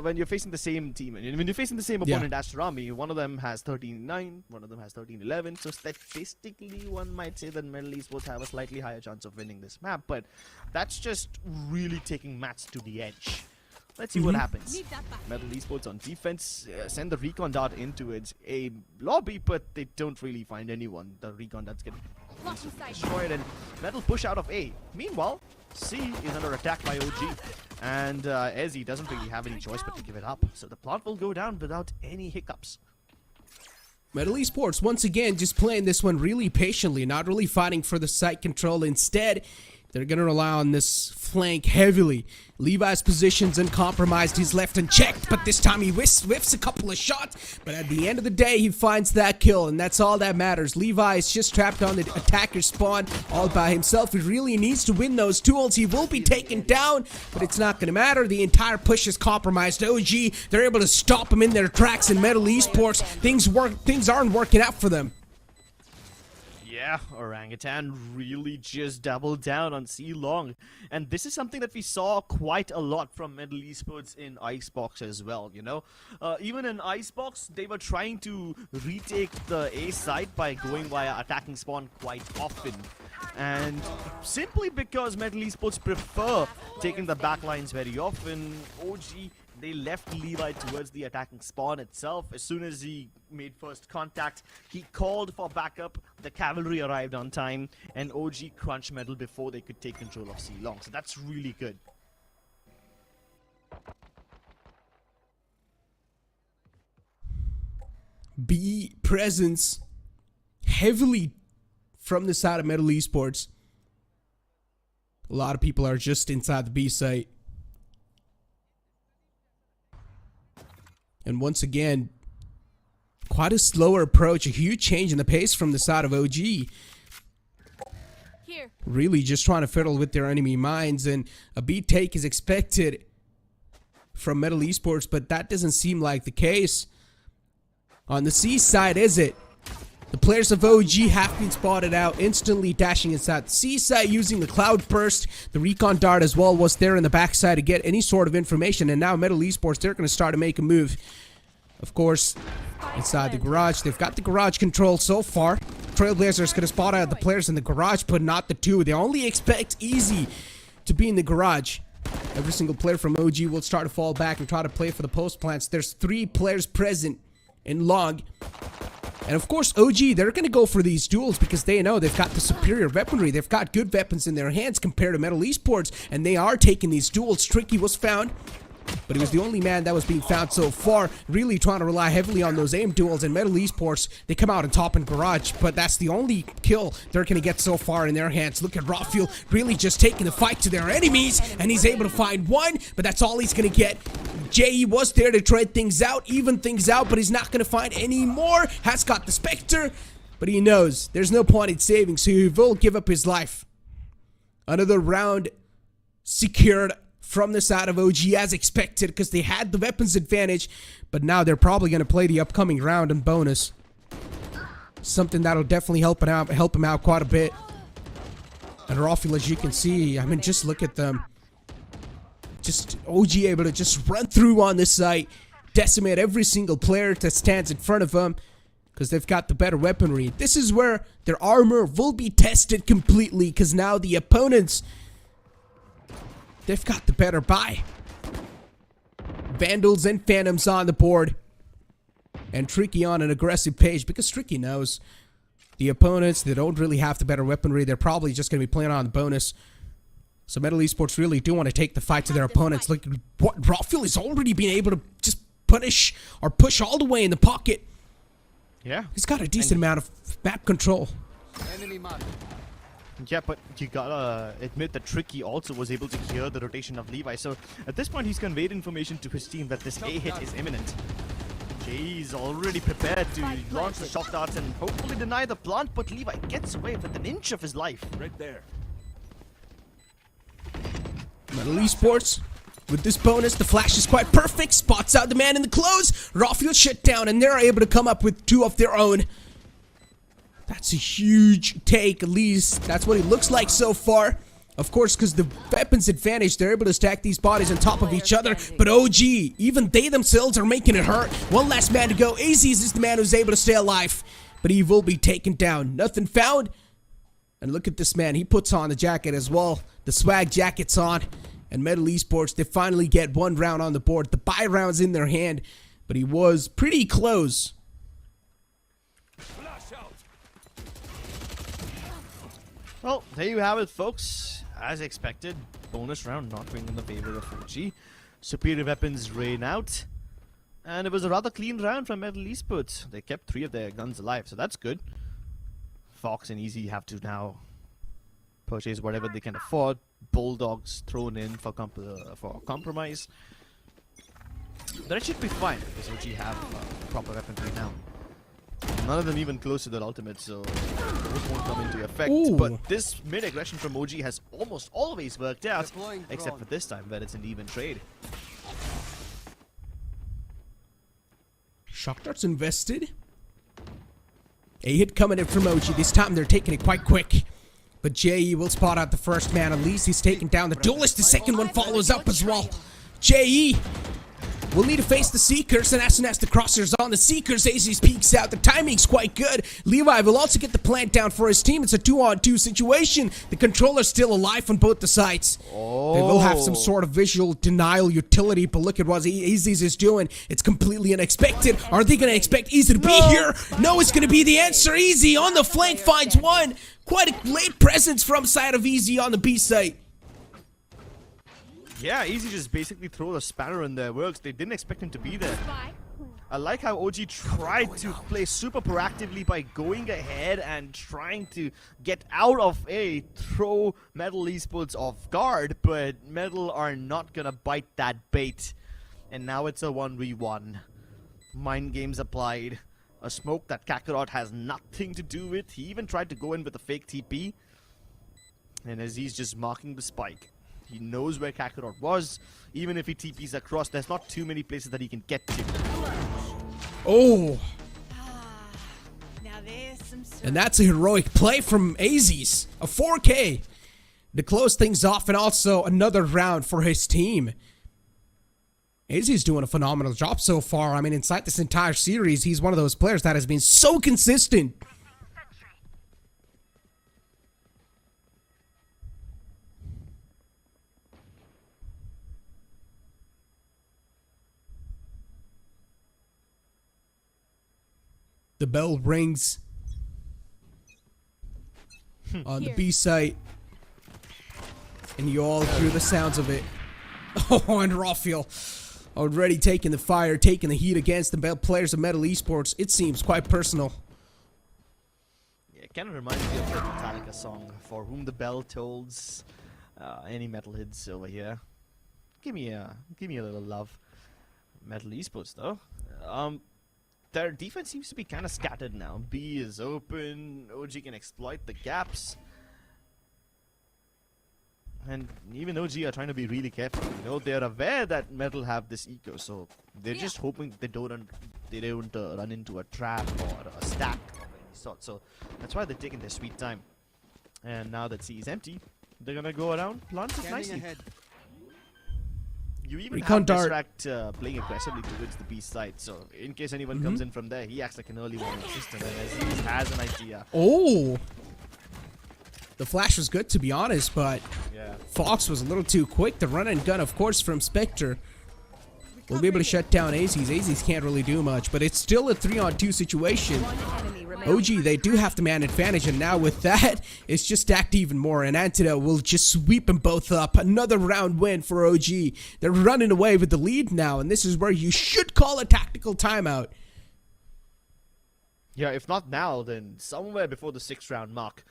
[SPEAKER 1] when you're facing the same team, and when you're facing the same opponent, ASTER army, one of them has 13-9, one of them has 13-11. So statistically, one might say that MLT Esports have a slightly higher chance of winning this map, but that's just really taking Mats to the edge. Let's see what happens. MLT Esports on defense, send the recon dart into its A lobby, but they don't really find anyone. The recon dart's getting destroyed, and Metal push out of A. Meanwhile, C is under attack by OG, and Ezzy doesn't really have any choice but to give it up. So the plot will go down without any hiccups.
[SPEAKER 2] MLT Esports once again just playing this one really patiently, not really fighting for the site control. Instead, they're going to rely on this flank heavily. Levi's position's uncompromised. He's left unchecked, but this time he whiffs a couple of shots. But at the end of the day, he finds that kill, and that's all that matters. Levi is just trapped on the attacker spawn all by himself. He really needs to win those duels. He will be taken down, but it's not going to matter. The entire push is compromised. OG, they're able to stop him in their tracks, in MLT Esports, things aren't working out for them.
[SPEAKER 1] Yeah, Orangutan really just doubled down on C long, and this is something that we saw quite a lot from MLT Esports in Icebox as well, you know. Even in Icebox, they were trying to retake the A site by going via attacking spawn quite often. And simply because MLT Esports prefer taking the backlines very often, OG, they left Levi towards the attacking spawn itself. As soon as he made first contact, he called for backup. The cavalry arrived on time, and OG crunched Metal before they could take control of C long. So that's really good.
[SPEAKER 2] B presence heavily from the side of MLT Esports. A lot of people are just inside the B site. And once again, quite a slower approach, a huge change in the pace from the side of OG.
[SPEAKER 8] Here.
[SPEAKER 2] Really just trying to fiddle with their enemy minds, and a B take is expected from MLT Esports, but that doesn't seem like the case. On the C side, is it? The players of OG have been spotted out, instantly dashing inside the C side using the cloud burst. The recon dart as well was there in the backside to get any sort of information, and now MLT Esports, they're going to start to make a move. Of course, inside the garage, they've got the garage control so far. Trailblazers going to spot out the players in the garage, but not the two. They only expect Easy to be in the garage. Every single player from OG will start to fall back and try to play for the post plants. There's 3 players present in long. And of course, OG, they're going to go for these duels because they know they've got the superior weaponry. They've got good weapons in their hands compared to MLT Esports, and they are taking these duels. Tricky was found, but he was the only man that was being found so far, really trying to rely heavily on those aim duels. And MLT Esports, they come out on top in garage, but that's the only kill they're going to get so far in their hands. Look at Rafuel really just taking the fight to their enemies, and he's able to find one, but that's all he's going to get. JE was there to trade things out, even things out, but he's not going to find any more. Has got the Spectre, but he knows there's no point in saving, so he will give up his life. Another round secured from the side of OG as expected because they had the weapons advantage, but now they're probably going to play the upcoming round in bonus. Something that'll definitely help him out quite a bit. And Rafuel, as you can see, I mean, just look at them. Just OG able to just run through on this site, decimate every single player that stands in front of them because they've got the better weaponry. This is where their armor will be tested completely because now the opponents, they've got the better buy. Vandals and Phantoms on the board. And Tricky on an aggressive page because Tricky knows the opponents, they don't really have the better weaponry. They're probably just going to be playing on the bonus. So MLT Esports really do want to take the fight to their opponents. Look at what Rafael has already been able to just punish or push all the way in the pocket.
[SPEAKER 1] Yeah.
[SPEAKER 2] He's got a decent amount of map control.
[SPEAKER 3] Enemy mark.
[SPEAKER 1] Yeah, but you gotta admit that Tricky also was able to hear the rotation of Levi. So at this point, he's conveyed information to his team that this A hit is imminent. Jay's already prepared to launch the shock darts and hopefully deny the plant, but Levi gets away with an inch of his life.
[SPEAKER 7] Right there.
[SPEAKER 2] MLT Esports, with this bonus, the flash is quite perfect. Spots out the man in the close. Rafael shut down, and they're able to come up with 2 of their own. That's a huge take, at least. That's what it looks like so far. Of course, because the weapons advantage, they're able to stack these bodies on top of each other. But OG, even they themselves are making it hurt. One last man to go. AZ is the man who's able to stay alive. But he will be taken down. Nothing found. And look at this man. He puts on the jacket as well. The swag jacket's on. And MLT Esports, they finally get 1 round on the board. The buy round's in their hand. But he was pretty close.
[SPEAKER 1] Well, there you have it, folks. As expected, bonus round not going in the favor of OG. Superior weapons rain out. And it was a rather clean round from MLT Esports. They kept 3 of their guns alive, so that's good. Fox and Easy have to now purchase whatever they can afford. Bulldogs thrown in for compromise. That should be fine because OG have proper weaponry now. None of them even close to their ultimate, so those won't come into effect.
[SPEAKER 2] Ooh.
[SPEAKER 1] But this mid-aggression from OG has almost always worked out, except for this time where it's an even trade.
[SPEAKER 2] Shock darts invested. A hit coming in from OG. This time they're taking it quite quick. But JE will spot out the first man. At least he's taking down the duelist. The second one follows up as well. JE will need to face the Seekers, and as soon as the crosshair's on the Seekers, AZ peeks out. The timing's quite good. Levi will also get the plant down for his team. It's a 2-on-2 situation. The controller's still alive on both the sides. They will have some sort of visual denial utility, but look at what AZ is doing. It's completely unexpected. Are they going to expect Easy to be here? No, it's going to be the answer. Easy on the flank finds one. Quite a late presence from side of Easy on the B site.
[SPEAKER 1] Yeah, Easy just basically throw a spanner in their works. They didn't expect him to be there. I like how OG tried to play super proactively by going ahead and trying to get out of throw MLT Esports off guard, but MLT are not gonna bite that bait. And now it's a 1v1. Mind games applied. A smoke that Kakarot has nothing to do with. He even tried to go in with a fake TP. And as he's just marking the spike. He knows where Kakarot was. Even if he TPs across, there's not too many places that he can get to.
[SPEAKER 2] Oh.
[SPEAKER 8] Now there's some
[SPEAKER 2] And that's a heroic play from AZ's. A 4K to close things off, and also another round for his team. AZ's doing a phenomenal job so far. I mean, inside this entire series, he's one of those players that has been so consistent. The bell rings on the B site, and you all hear the sounds of it. Oh, and Rafael already taking the fire, taking the heat against the bell players of MLT Esports. It seems quite personal.
[SPEAKER 1] Yeah, it kind of reminds me of the Metallica song, "For Whom the Bell Tolls." Any metalheads over here? Give me a little love. MLT Esports though. Their defense seems to be kind of scattered now. B is open. OG can exploit the gaps. And even OG are trying to be really careful. You know, they're aware that MLT have this eco, so they're just hoping they don't run into a trap or a stack of any sort. So that's why they're taking their sweet time. And now that C is empty, they're gonna go around, plant it nicely.
[SPEAKER 3] Ahead.
[SPEAKER 1] You even
[SPEAKER 2] Recon
[SPEAKER 1] have
[SPEAKER 2] dart.
[SPEAKER 1] Disract playing aggressively towards the B side, so in case anyone comes in from there, he acts like an early warning system, and as he has an idea.
[SPEAKER 2] Oh! The flash was good, to be honest, but
[SPEAKER 1] Yeah.
[SPEAKER 2] Fox was a little too quick. The run and gun, of course, from Spectre. will be able to shut down AZs. AZs can't really do much, but it's still a 3-on-2 situation. OG, they do have the man advantage, and now with that, it's just stacked even more, and Antidote will just sweep them both up. Another round win for OG. They're running away with the lead now, and this is where you should call a tactical timeout.
[SPEAKER 1] Yeah, if not now, then somewhere before the 6th round mark.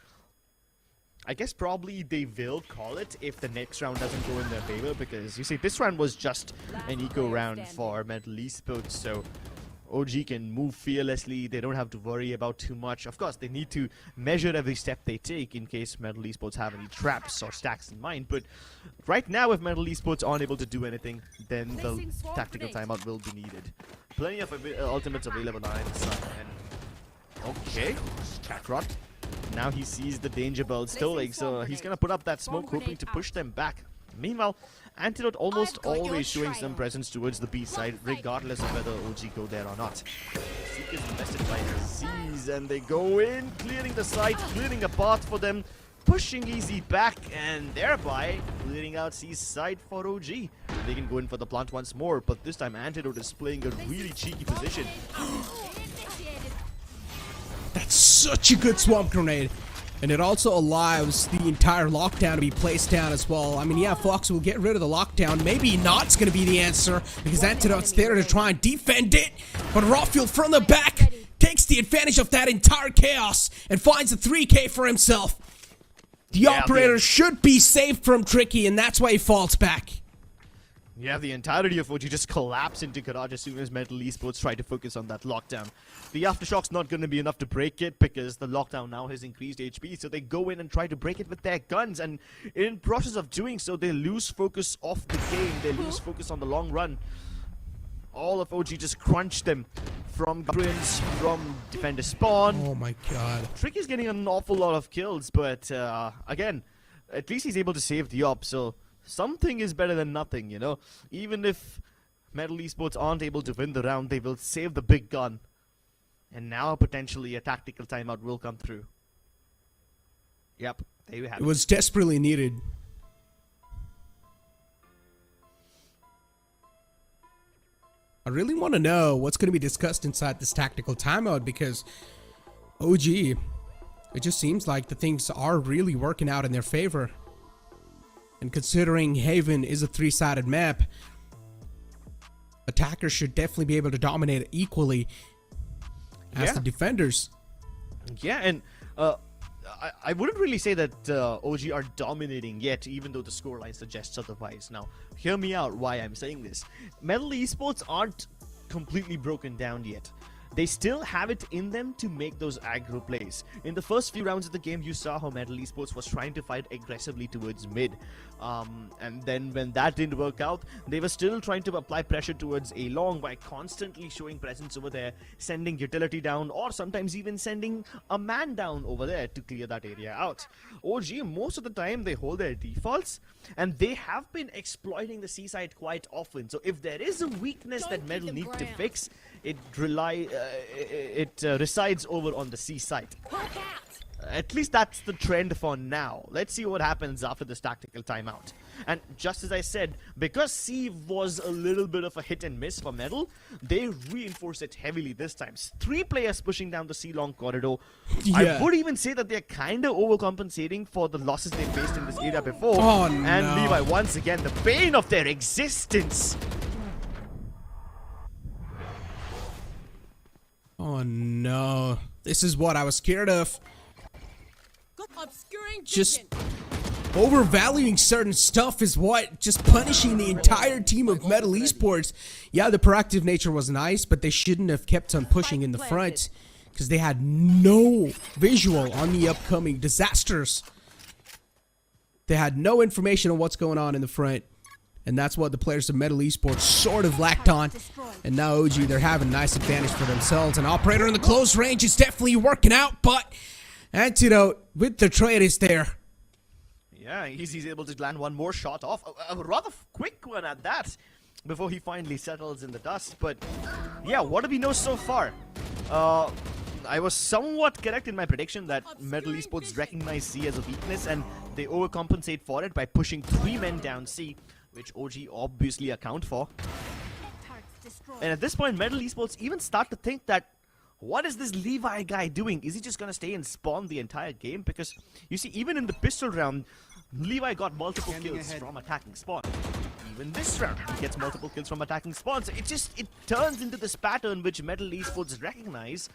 [SPEAKER 1] I guess probably they will call it if the next round doesn't go in their favor, because you see, this round was just an eco round for MLT Esports, so OG can move fearlessly. They don't have to worry about too much. Of course, they need to measure every step they take in case MLT Esports have any traps or stacks in mind, but right now, if MLT Esports aren't able to do anything, then the tactical timeout will be needed. Plenty of ultimates available on either side, and okay, Kakarot. Now he sees the danger belt stoling, so he's gonna put up that smoke, hoping to push them back. Meanwhile, Antidote almost always showing some presence towards the B side, regardless of whether OG go there or not. Seeker's invested by Aziz, and they go in, clearing the site, clearing a path for them, pushing Easy back, and thereby clearing out C's side for OG. They can go in for the plant once more, but this time Antidote is playing a really cheeky position.
[SPEAKER 2] That's such a good swamp grenade. And it also allows the entire lockdown to be placed down as well. I mean, yeah, Fox will get rid of the lockdown. Maybe not's going to be the answer, because Antidote's there to try and defend it. But Rafiel from the back takes the advantage of that entire chaos and finds a 3K for himself. The operator should be saved from Tricky, and that's why he falls back.
[SPEAKER 1] Yeah, the entirety of OG just collapsed into garage as soon as MLT Esports try to focus on that lockdown. The aftershock's not going to be enough to break it because the lockdown now has increased HP, so they go in and try to break it with their guns, and in process of doing so, they lose focus off the game. They lose focus on the long run. All of OG just crunch them from Prince, from Defender Spawn.
[SPEAKER 2] Oh my god.
[SPEAKER 1] Trick is getting an awful lot of kills, but again, at least he's able to save the op, so something is better than nothing, you know? Even if MLT Esports aren't able to win the round, they will save the big gun. And now potentially a tactical timeout will come through. Yep, there you have it.
[SPEAKER 2] It was desperately needed. I really want to know what's going to be discussed inside this tactical timeout, because OG, it just seems like the things are really working out in their favor. And considering Haven is a 3-sided map, attackers should definitely be able to dominate it equally as the defenders.
[SPEAKER 1] Yeah, and I wouldn't really say that OG are dominating yet, even though the scoreline suggests otherwise. Now, hear me out why I'm saying this. MLT Esports aren't completely broken down yet. They still have it in them to make those aggro plays. In the first few rounds of the game, you saw how MLT Esports was trying to fight aggressively towards mid. And then when that didn't work out, they were still trying to apply pressure towards A long by constantly showing presence over there, sending utility down, or sometimes even sending a man down over there to clear that area out. OG, most of the time, they hold their defaults, and they have been exploiting the C side quite often. So if there is a weakness that MLT need to fix, it resides over on the C side. At least that's the trend for now. Let's see what happens after this tactical timeout. And just as I said, because C was a little bit of a hit and miss for MLT, they reinforced it heavily this time. 3 players pushing down the C long corridor. I would even say that they're kind of overcompensating for the losses they faced in this area before.
[SPEAKER 2] Oh,
[SPEAKER 1] and
[SPEAKER 2] no.
[SPEAKER 1] Levi, once again, the bane of their existence.
[SPEAKER 2] Oh no. This is what I was scared of. Just overvaluing certain stuff is what just punishing the entire team of MLT Esports. Yeah, the proactive nature was nice, but they shouldn't have kept on pushing in the front because they had no visual on the upcoming disasters. They had no information on what's going on in the front. And that's what the players of MLT Esports sort of lacked on. And now OG, they're having a nice advantage for themselves. An operator in the close range is definitely working out, but Antidote with the trade is there.
[SPEAKER 1] Yeah, he's able to land one more shot off. A rather quick one at that, before he finally settles in the dust. But yeah, what do we know so far? I was somewhat correct in my prediction that MLT Esports recognize C as a weakness, and they overcompensate for it by pushing 3 men down C, which OG obviously account for. And at this point, MLT Esports even start to think that, what is this Levi guy doing? Is he just gonna stay and spawn the entire game? Because you see, even in the pistol round, Levi got multiple kills from attacking spawn. Even this round, he gets multiple kills from attacking spawn. So it turns into this pattern which MLT Esports recognize.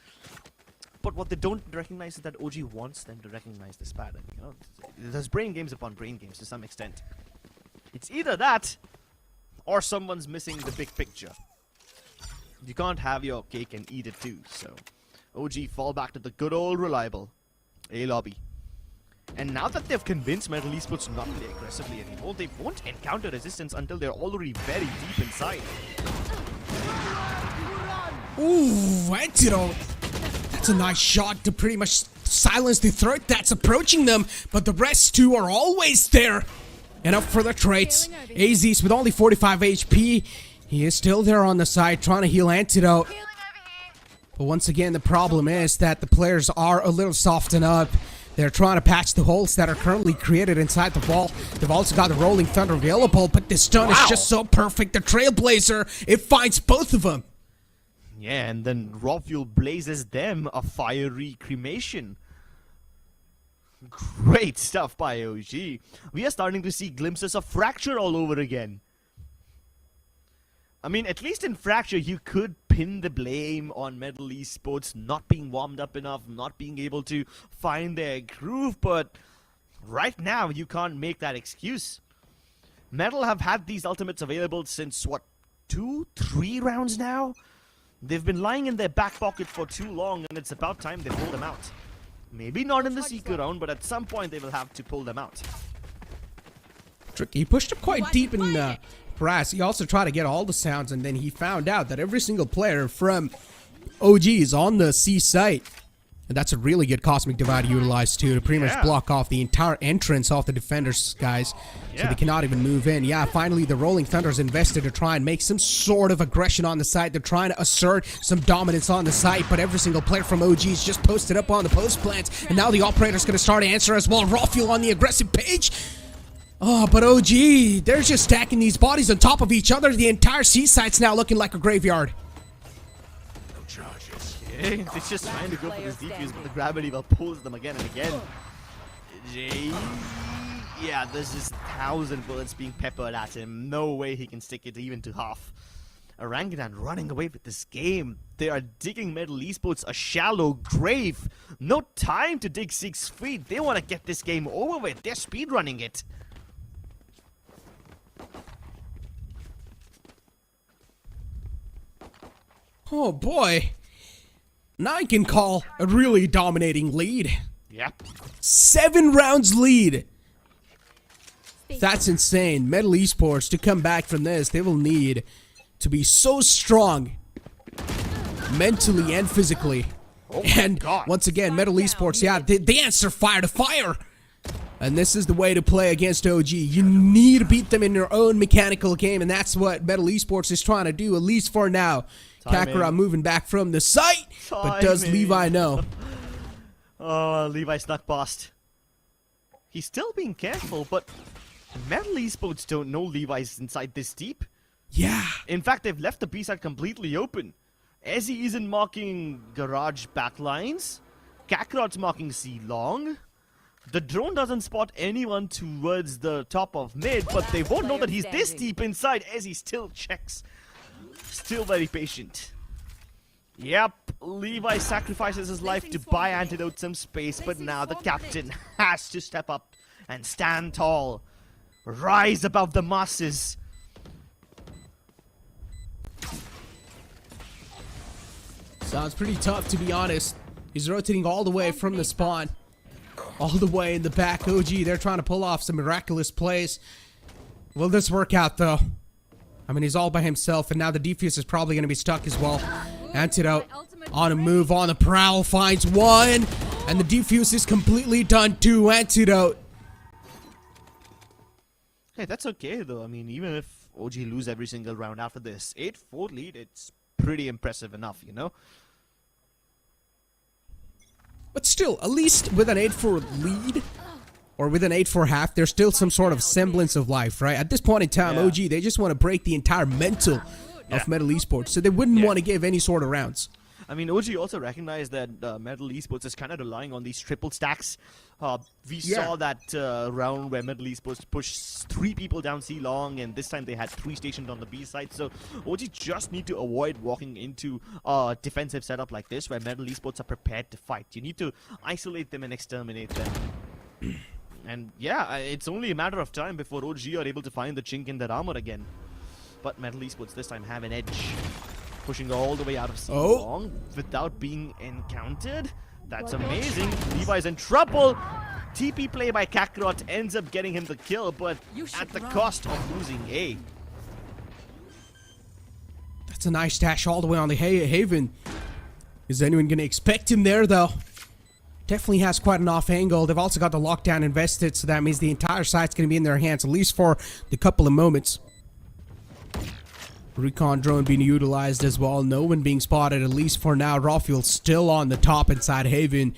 [SPEAKER 1] But what they don't recognize is that OG wants them to recognize this pattern. You know, there's brain games upon brain games to some extent. It's either that, or someone's missing the big picture. You can't have your cake and eat it too. So, OG fall back to the good old reliable A lobby. And now that they've convinced MLT Esports not to play aggressively anymore, they won't encounter resistance until they're already very deep inside.
[SPEAKER 2] Ooh, antidote. That's a nice shot to pretty much silence the threat that's approaching them, but the rest too are always there. And up for the traits. AZ's with only 45 HP. He is still there on the side trying to heal antidote. But once again, the problem is that the players are a little softened up. They're trying to patch the holes that are currently created inside the wall. They've also got the Rolling Thunder available, but this stun is just so perfect. The Trailblazer, it finds both of them.
[SPEAKER 1] Yeah, and then Raw Fuel blazes them a fiery cremation. Great stuff by OG. We are starting to see glimpses of Fracture all over again. I mean, at least in Fracture, you could pin the blame on MLT Esports not being warmed up enough, not being able to find their groove, but right now, you can't make that excuse. Metal have had these ultimates available since, what, 2-3 rounds now? They've been lying in their back pocket for too long, and it's about time they pull them out. Maybe not in the Seeker round, but at some point they will have to pull them out.
[SPEAKER 2] Tricky. He pushed up quite deep in Brass. He also tried to get all the sounds, and then he found out that every single player from OG is on the C site. And that's a really good Cosmic Divide to utilize too, to pretty much block off the entire entrance off the defenders, guys. So they cannot even move in. Yeah, finally the Rolling Thunder's invested to try and make some sort of aggression on the site. They're trying to assert some dominance on the site, but every single player from OG is just posted up on the post plants. And now the operator's going to start to answer as well. Raw Fuel on the aggressive page. Oh, but OG, they're just stacking these bodies on top of each other. The entire C site's now looking like a graveyard.
[SPEAKER 1] It's just trying to go for this defuse, but the gravity well pulls them again and again. Yeah, there's just 1,000 bullets being peppered at him. No way he can stick it even to half. Orangutan running away with this game. They are digging MLT Esports a shallow grave. No time to dig 6 feet. They want to get this game over with. They're speedrunning it.
[SPEAKER 2] Oh boy. Now I can call a really dominating lead.
[SPEAKER 1] Yep.
[SPEAKER 2] 7 rounds lead. That's insane. MLT Esports, to come back from this, they will need to be so strong mentally and physically.
[SPEAKER 1] Oh
[SPEAKER 2] and
[SPEAKER 1] God.
[SPEAKER 2] Once again, MLT Esports, yeah, they answer fire to fire. And this is the way to play against OG. You need to beat them in your own mechanical game, and that's what MLT Esports is trying to do, at least for now. Kakarot moving back from the site, but does Levi know?
[SPEAKER 1] Oh, Levi snuck past. He's still being careful, but MLT Esports don't know Levi's inside this deep.
[SPEAKER 2] Yeah.
[SPEAKER 1] In fact, they've left the B side completely open. Ezzy isn't marking garage backlines. Kakarot's marking C long. The drone doesn't spot anyone towards the top of mid, but they won't know that he's this deep inside. Ezzy still checks. Still very patient. Yep, Levi sacrifices his life to buy Antidote some space, but now the captain has to step up and stand tall. Rise above the masses.
[SPEAKER 2] Sounds pretty tough, to be honest. He's rotating all the way from the spawn. All the way in the back. OG, they're trying to pull off some miraculous plays. Will this work out, though? I mean, he's all by himself, and now the defuse is probably going to be stuck as well. Antidote on a move, on the prowl, finds one. And the defuse is completely done too. Antidote.
[SPEAKER 1] Hey, that's okay, though. I mean, even if OG lose every single round after this 8-4 lead, it's pretty impressive enough, you know?
[SPEAKER 2] But still, at least with an 8-4 lead, or with an 8-4 half, there's still some sort of semblance of life, right? At this point in time, OG, they just want to break the entire mental of MLT Esports, so they wouldn't want to give any sort of rounds.
[SPEAKER 1] I mean, OG also recognized that MLT Esports is kind of relying on these triple stacks. We saw that round where MLT Esports pushed 3 people down C long, and this time they had 3 stationed on the B side. So OG just need to avoid walking into a defensive setup like this where MLT Esports are prepared to fight. You need to isolate them and exterminate them. And yeah, it's only a matter of time before OG are able to find the chink in their armor again. But MLT Esports this time have an edge. Pushing all the way out of C long without being encountered. That's amazing. Levi's in trouble. TP play by Kakarot ends up getting him the kill, but at the cost of losing A.
[SPEAKER 2] That's a nice dash all the way on the Haven. Is anyone going to expect him there, though? Definitely has quite an off angle. They've also got the lockdown invested, so that means the entire site's going to be in their hands, at least for the couple of moments. Recon drone being utilized as well. No one being spotted, at least for now. Rafiel still on the top inside Haven.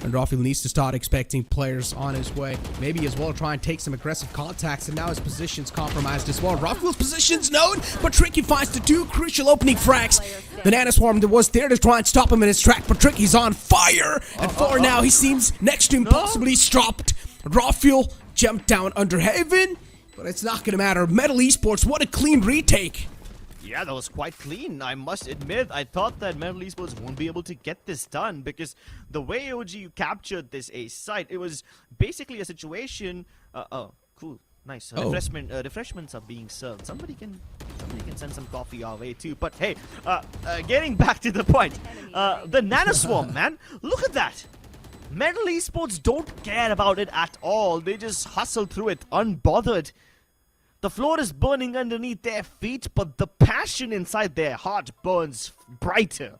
[SPEAKER 2] And Rafiel needs to start expecting players on his way. Maybe as well try and take some aggressive contacts, and now his position's compromised as well. Rafiel's position's known, but Tricky finds the 2 crucial opening frags. The Nana Swarm that was there to try and stop him in his track, but Tricky's on fire. And for now, he seems next to impossibly stopped. Rafiel jumped down under Haven. But it's not going to matter. MLT Esports, what a clean retake.
[SPEAKER 1] Yeah, that was quite clean. I must admit, I thought that MLT Esports won't be able to get this done because the way OG captured this A site, it was basically a situation. Oh, cool, nice. Refreshments are being served. Somebody can send some coffee our way too. But hey, getting back to the point, the Nanoswarm, man, look at that. MLT Esports don't care about it at all. They just hustle through it unbothered. The floor is burning underneath their feet, but the passion inside their heart burns brighter.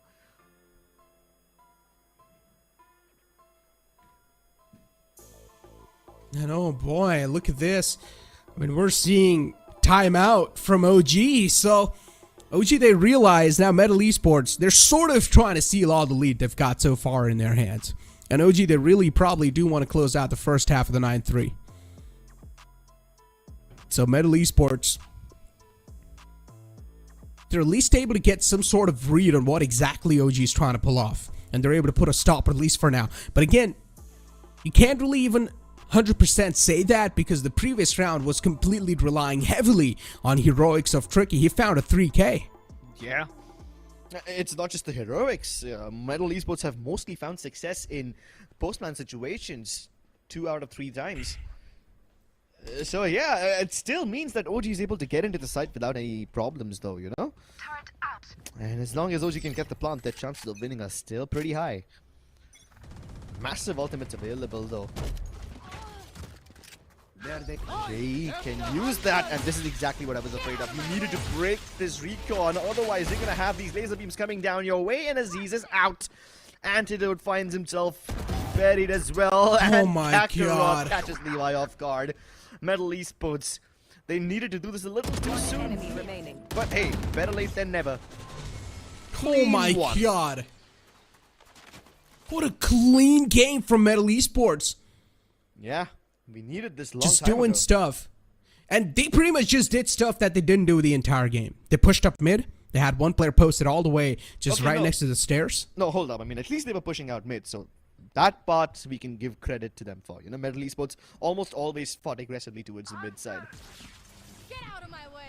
[SPEAKER 2] And oh boy, look at this. I mean, we're seeing timeout from OG. So OG, they realize now MLT Esports, they're sort of trying to seal all the lead they've got so far in their hands. And OG, they really probably do want to close out the first half of the 9-3. So MLT Esports, they're at least able to get some sort of read on what exactly OG is trying to pull off. And they're able to put a stop, at least for now. But again, you can't really even 100% say that because the previous round was completely relying heavily on heroics of Tricky. He found a 3K.
[SPEAKER 1] Yeah. It's not just the heroics. MLT Esports have mostly found success in postman situations 2 out of 3 times. So yeah, it still means that OG is able to get into the site without any problems though, you know? And as long as OG can get the plant, their chances of winning are still pretty high. Massive ultimates available though. Jay can use that, and this is exactly what I was afraid of. You needed to break this recon, otherwise you're gonna have these laser beams coming down your way, and Aziz is out. Antidote finds himself buried as well, and
[SPEAKER 2] my
[SPEAKER 1] Kakarot
[SPEAKER 2] God.
[SPEAKER 1] catches Levi off guard. MLT Esports, they needed to do this a little too soon.
[SPEAKER 4] Enemy remaining.
[SPEAKER 1] But hey, better late than never.
[SPEAKER 2] Oh my God. What a clean game from MLT Esports.
[SPEAKER 1] Yeah, we needed this long
[SPEAKER 2] Just
[SPEAKER 1] time
[SPEAKER 2] doing
[SPEAKER 1] ago.
[SPEAKER 2] stuff. And they pretty much just did stuff that they didn't do the entire game. They pushed up mid. They had one player posted all the way just next to the stairs.
[SPEAKER 1] No, hold up. I mean, at least they were pushing out mid, so that part we can give credit to them for. You know, MLT Esports almost always fought aggressively towards the mid side.
[SPEAKER 8] Get out of my way.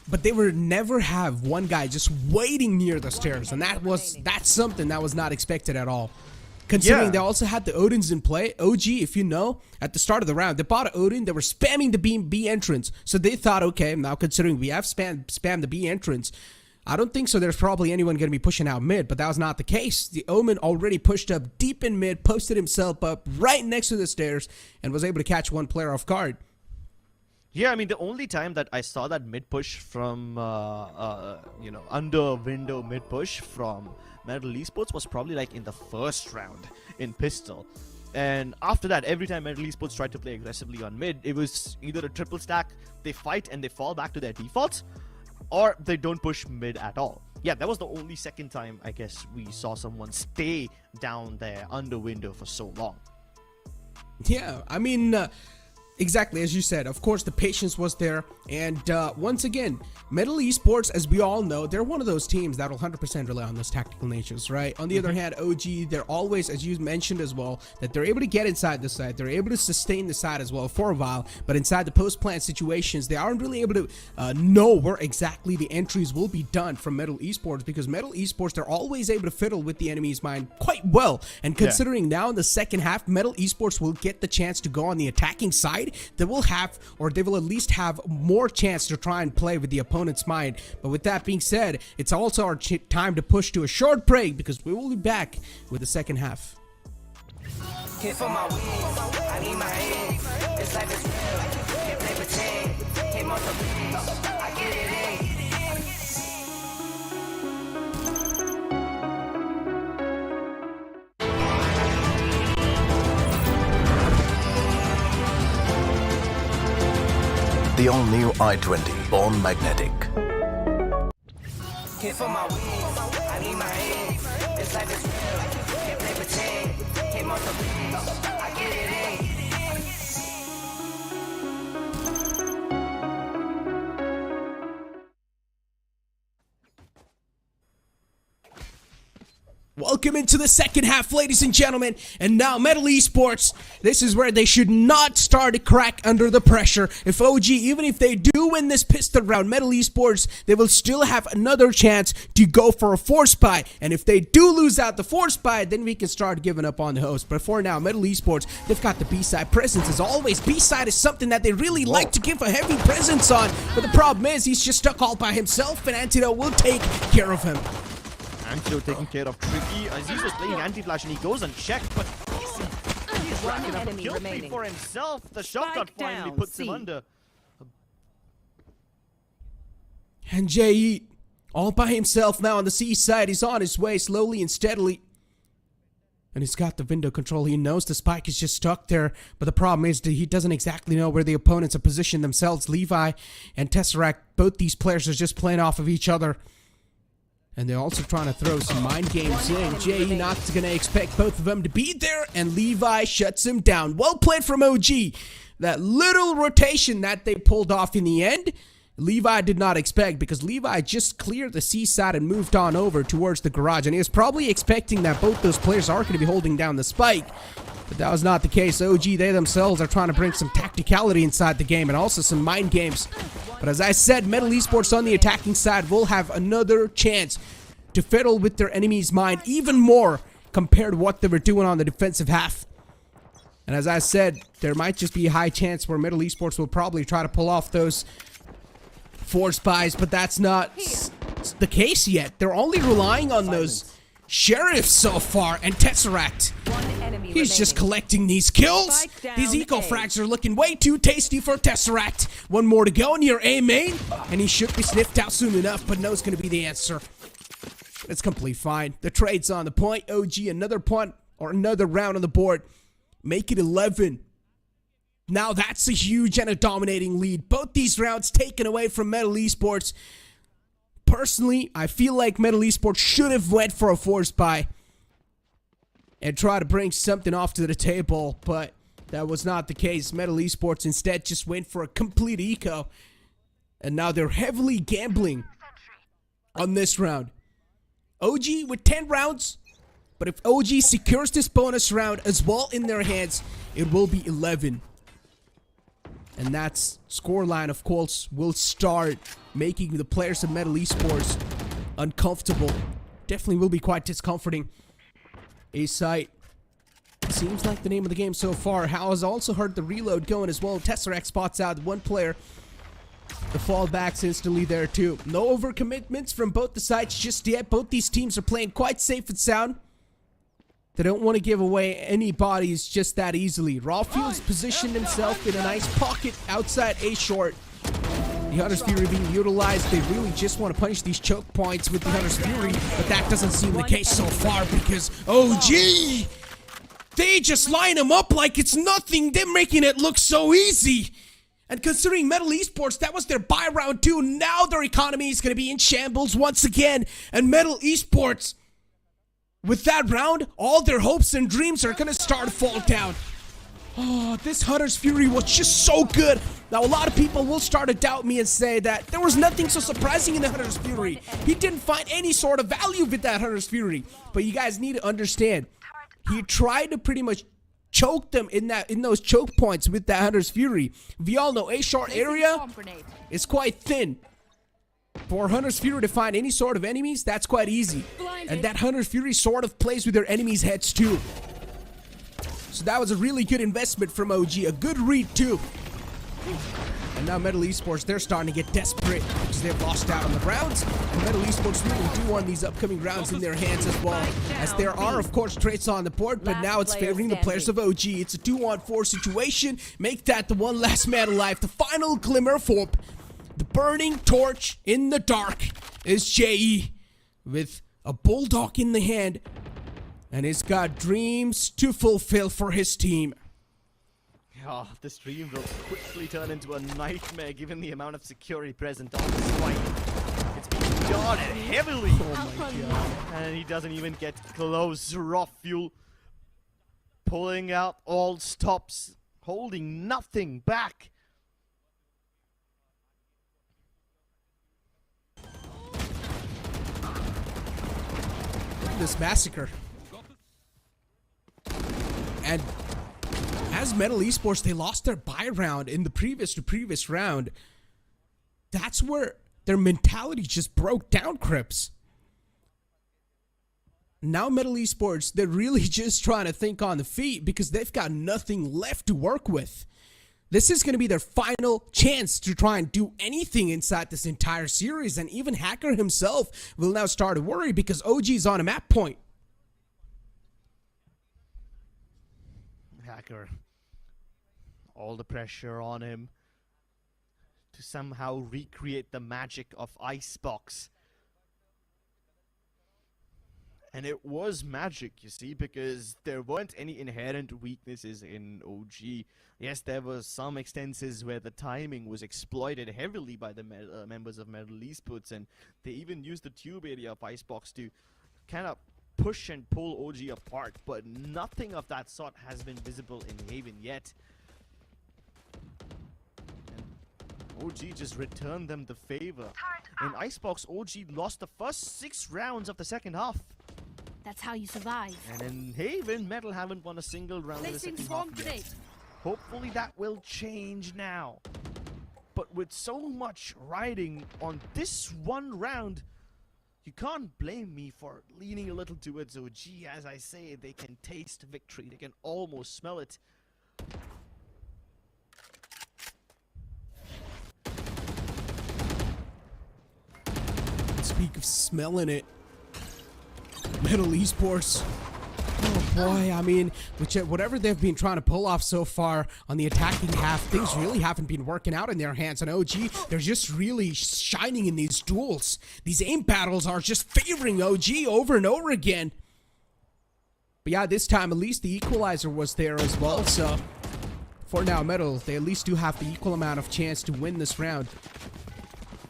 [SPEAKER 2] But they would never have one guy just waiting near the stairs, and that's something that was not expected at all. Considering they also had the Odins in play. OG, if you know, at the start of the round, they bought an Odin, they were spamming the B entrance. So they thought, okay, now considering we have spammed the B entrance, I don't think so there's probably anyone going to be pushing out mid, but that was not the case. The Omen already pushed up deep in mid, posted himself up right next to the stairs, and was able to catch one player off guard.
[SPEAKER 1] Yeah, I mean, the only time that I saw that mid push from, you know, under window mid push from MLT Esports was probably like in the first round in Pistol. And after that, every time MLT Esports tried to play aggressively on mid, it was either a triple stack, they fight and they fall back to their defaults, or they don't push mid at all. Yeah, that was the only second time, I guess, we saw someone stay down there under window for so long.
[SPEAKER 2] Yeah, I mean, Exactly, as you said. Of course, the patience was there. And once again, MLT Esports, as we all know, they're one of those teams that will 100% rely on those tactical natures, right? On the other hand, OG, they're always, as you mentioned as well, that they're able to get inside the side. They're able to sustain the side as well for a while. But inside the post-plant situations, they aren't really able to know where exactly the entries will be done from MLT Esports, because MLT Esports, they're always able to fiddle with the enemy's mind quite well. And considering now in the second half, MLT Esports will get the chance to go on the attacking side, they will have, or they will at least have more chance to try and play with the opponent's mind. But with that being said, it's also our time to push to a short break, because we will be back with the second half.
[SPEAKER 5] Hit for my wins, I need my hands. This life is real, can't play pretend. Hit multiple wins, I get it in.
[SPEAKER 6] The all-new i20, born magnetic.
[SPEAKER 5] Hit for my wins, I need my hands. This life is real, can't play pretend. Hit multiple wins, I get it in.
[SPEAKER 2] Welcome into the second half, ladies and gentlemen. And now MLT Esports, this is where they should not start to crack under the pressure. If OG, even if they do win this pistol round, MLT Esports, they will still have another chance to go for a force buy. And if they do lose out the force buy, then we can start giving up on the host. But for now, MLT Esports, they've got the B-side presence as always. B-side is something that they really like to give a heavy presence on. But the problem is, he's just stuck all by himself, and Antidote will take care of him.
[SPEAKER 1] Antidote taking care of Tricky. Aziz was playing anti-flash and he goes unchecked, but he's racking up a kill feed for himself. The shotgun finally puts him under.
[SPEAKER 2] And JE, all by himself now on the C side. He's on his way slowly and steadily. And he's got the window control. He knows the spike is just stuck there. But the problem is that he doesn't exactly know where the opponents have positioned themselves. Levi and Tesseract, both these players are just playing off of each other. And they're also trying to throw some mind games in. JE not going to expect both of them to be there. And Levi shuts him down. Well played from OG. That little rotation that they pulled off in the end, Levi did not expect, because Levi just cleared the C side and moved on over towards the garage. And he was probably expecting that both those players are going to be holding down the spike. But that was not the case. OG, they themselves are trying to bring some tacticality inside the game and also some mind games. But as I said, MLT Esports on the attacking side will have another chance to fiddle with their enemy's mind even more compared to what they were doing on the defensive half. And as I said, there might just be a high chance where MLT Esports will probably try to pull off those force buys, but that's not the case yet. They're only relying on those sheriffs so far, and Tesseract. He's just collecting these kills. These eco frags are looking way too tasty for Tesseract. One more to go near A main, and he should be sniffed out soon enough, but no's going to be the answer. It's completely fine. The trade's on the point. OG, another punt or another round on the board. Make it 11. Now that's a huge and a dominating lead. Both these rounds taken away from MLT Esports. Personally, I feel like MLT Esports should have went for a force buy and try to bring something off to the table, but that was not the case. MLT Esports instead just went for a complete eco, and now they're heavily gambling on this round. OG with 10 rounds, but if OG secures this bonus round as well in their hands, it will be 11. And that's scoreline, of course, will start making the players of MLT Esports uncomfortable. Definitely will be quite discomforting. A-site seems like the name of the game so far. Hal has also heard the reload going as well. Tesseract spots out one player. The fallback's instantly there too. No overcommitments from both the sides just yet. Both these teams are playing quite safe and sound. They don't want to give away any bodies just that easily. Rawfield's positioned himself in a nice pocket outside A short. The Hunter's Fury being utilized. They really just want to punish these choke points with the Hunter's Fury, but that doesn't seem the case so far because OG, they just line them up like it's nothing. They're making it look so easy. And considering MLT Esports, that was their buy round 2. Now their economy is going to be in shambles once again. And MLT Esports, with that round, all their hopes and dreams are going to start to fall down. Oh, this Hunter's Fury was just so good. Now, a lot of people will start to doubt me and say that there was nothing so surprising in the Hunter's Fury. He didn't find any sort of value with that Hunter's Fury. But you guys need to understand, he tried to pretty much choke them in those choke points with that Hunter's Fury. We all know A-short area is quite thin. For Hunter's Fury to find any sort of enemies, that's quite easy. And that Hunter's Fury sort of plays with their enemies' heads too. So that was a really good investment from OG. A good read too. And now MLT Esports, they're starting to get desperate because they've lost out on the rounds. And MLT Esports really do want these upcoming rounds in their hands as well. As there are, of course, traits on the board, but now it's favoring the players of OG. It's a 2-on-4 situation. Make that the one last man alive. The final glimmer for the burning torch in the dark is JE with a bulldog in the hand. And he's got dreams to fulfill for his team.
[SPEAKER 1] Oh, this dream will quickly turn into a nightmare given the amount of security present on this fight. It's being guarded heavily. Oh my god. And he doesn't even get close. Raw fuel pulling out all stops, holding nothing back.
[SPEAKER 2] Look at this massacre. And as MLT Esports, they lost their buy round in the previous round. That's where their mentality just broke down, Crips. Now MLT Esports, they're really just trying to think on the feet because they've got nothing left to work with. This is going to be their final chance to try and do anything inside this entire series. And even Hacker himself will now start to worry because OG is on a map point.
[SPEAKER 1] Hacker, all the pressure on him to somehow recreate the magic of Icebox. And it was magic, you see, because there weren't any inherent weaknesses in OG. Yes, there were some instances where the timing was exploited heavily by the members of MLT Esports, and they even used the tube area of Icebox to kind of push and pull OG apart, but nothing of that sort has been visible in Haven yet. And OG just returned them the favor. In Icebox, OG lost the first 6 rounds of the second half.
[SPEAKER 8] That's how you survive.
[SPEAKER 1] And in Haven, Metal haven't won a single round in the second half yet. Hopefully that will change now. But with so much riding on this one round, you can't blame me for leaning a little towards OG. As I say, they can taste victory. They can almost smell it.
[SPEAKER 2] Speak of smelling it, MLT Esports. Oh boy, I mean, whatever they've been trying to pull off so far on the attacking half, things really haven't been working out in their hands. And OG, they're just really shining in these duels. These aim battles are just favoring OG over and over again. But yeah, this time at least the equalizer was there as well. So for now, Metal, they at least do have the equal amount of chance to win this round.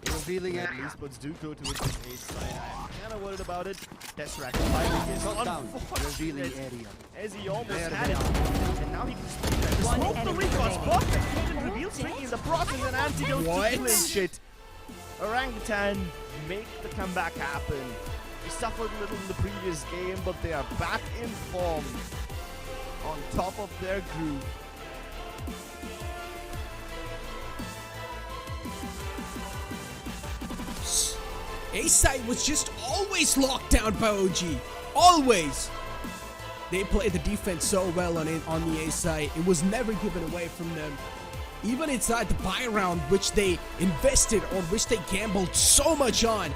[SPEAKER 3] Revealing
[SPEAKER 1] At
[SPEAKER 3] area.
[SPEAKER 1] least, but do go towards the A side. I'm kind of worried about it. Tesseract fighting is
[SPEAKER 3] Down. Revealing
[SPEAKER 1] unfortunate,
[SPEAKER 3] area.
[SPEAKER 1] as he almost
[SPEAKER 3] There
[SPEAKER 1] had
[SPEAKER 3] they
[SPEAKER 1] it.
[SPEAKER 3] are.
[SPEAKER 1] And now he can smoke the recons. Perfect. He even reveals Tricky in the process and antidote to clinch it. Orangutan make the comeback happen. They suffered a little in the previous game, but they are back in form. On top of their groove.
[SPEAKER 2] A-side was just always locked down by OG. Always. They played the defense so well on the A-side. It was never given away from them. Even inside the buy round, which they invested or which they gambled so much on,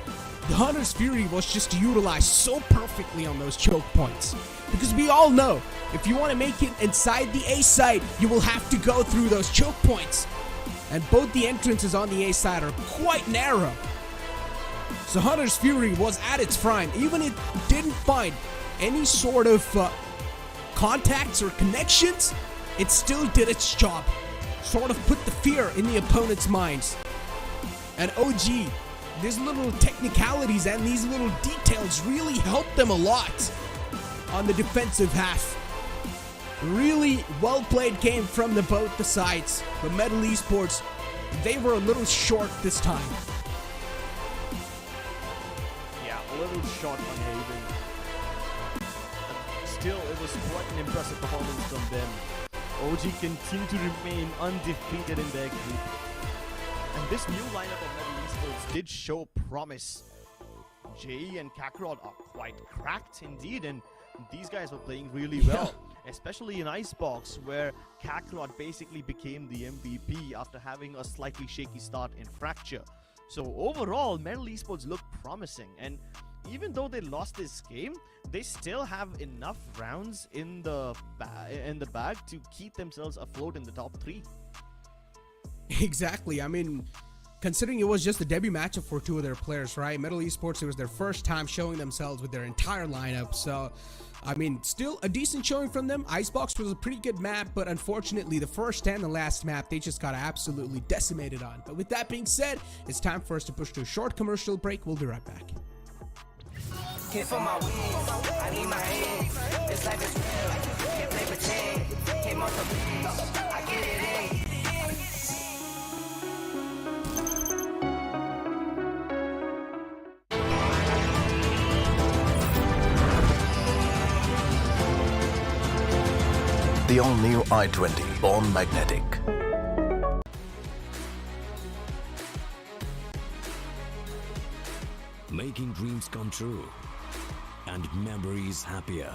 [SPEAKER 2] the Hunter's Fury was just utilized so perfectly on those choke points. Because we all know, if you want to make it inside the A-side, you will have to go through those choke points. And both the entrances on the A-side are quite narrow. So Hunter's Fury was at its prime. Even if it didn't find any sort of contacts or connections, it still did its job. Sort of put the fear in the opponent's minds. And OG, these little technicalities and these little details really helped them a lot on the defensive half. Really well played game from both the sides, but MLT Esports, they were a little short this time.
[SPEAKER 1] Yeah, a little short on Haven. Still, it was quite an impressive performance from them. OG continue to remain undefeated in their group. And this new lineup of MLT Esports did show promise. Jay and Kakarot are quite cracked indeed, and these guys were playing really well. Especially in Icebox, where Kakarot basically became the MVP after having a slightly shaky start in Fracture. So overall, MLT Esports look promising, and even though they lost this game, they still have enough rounds in the bag to keep themselves afloat in the top 3.
[SPEAKER 2] Exactly. I mean, considering it was just the debut matchup for 2 of their players, right? MLT Esports, it was their first time showing themselves with their entire lineup. So, I mean, still a decent showing from them. Icebox was a pretty good map, but unfortunately, the first and the last map, they just got absolutely decimated on. But with that being said, it's time for us to push to a short commercial break. We'll be right back.
[SPEAKER 5] Hit for my wins, I need my hands. This life is real, can't play pretend. Hit most of it, I get it in.
[SPEAKER 6] The all-new i20 Born Magnetic.
[SPEAKER 7] Making dreams come true and memories happier.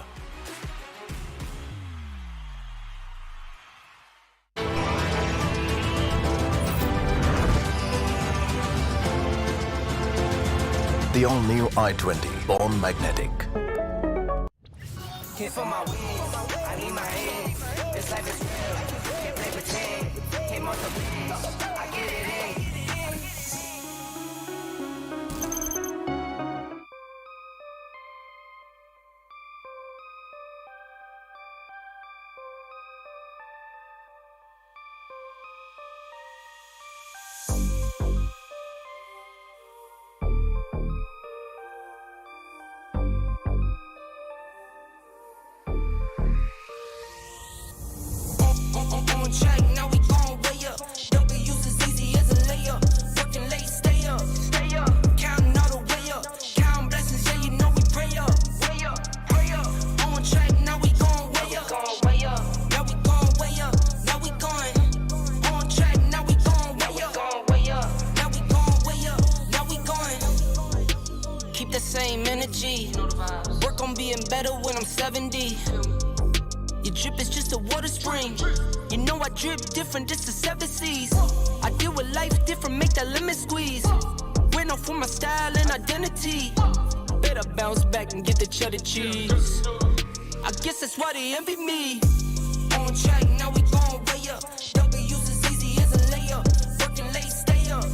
[SPEAKER 6] The all-new i20 Born Magnetic.
[SPEAKER 5] Hit for my wins, I need my hands. This life is real, can't play pretend. Hit most of it, I get it in. On track, now we gon' way up. W's as easy as a layup. Working late, stay up. Counting all the way up. Counting blessings, yeah, you know we pray up. Pray up. On track, now we gon' way up. Now we gon' way up. Now we going. On track, now we gon' way up. Now we gon' way up. Now we going. Keep the same energy. Work on being better when I'm 70. Your drip is just a water spring. You know I drip different, just the 7 C's. I deal with life different, make that lemon squeeze. Went off for my style and identity. Better bounce back and get the cheddar cheese. I guess that's why they envy me. On track, now we gon' way up. W's as easy as a layup. Working late, stay up.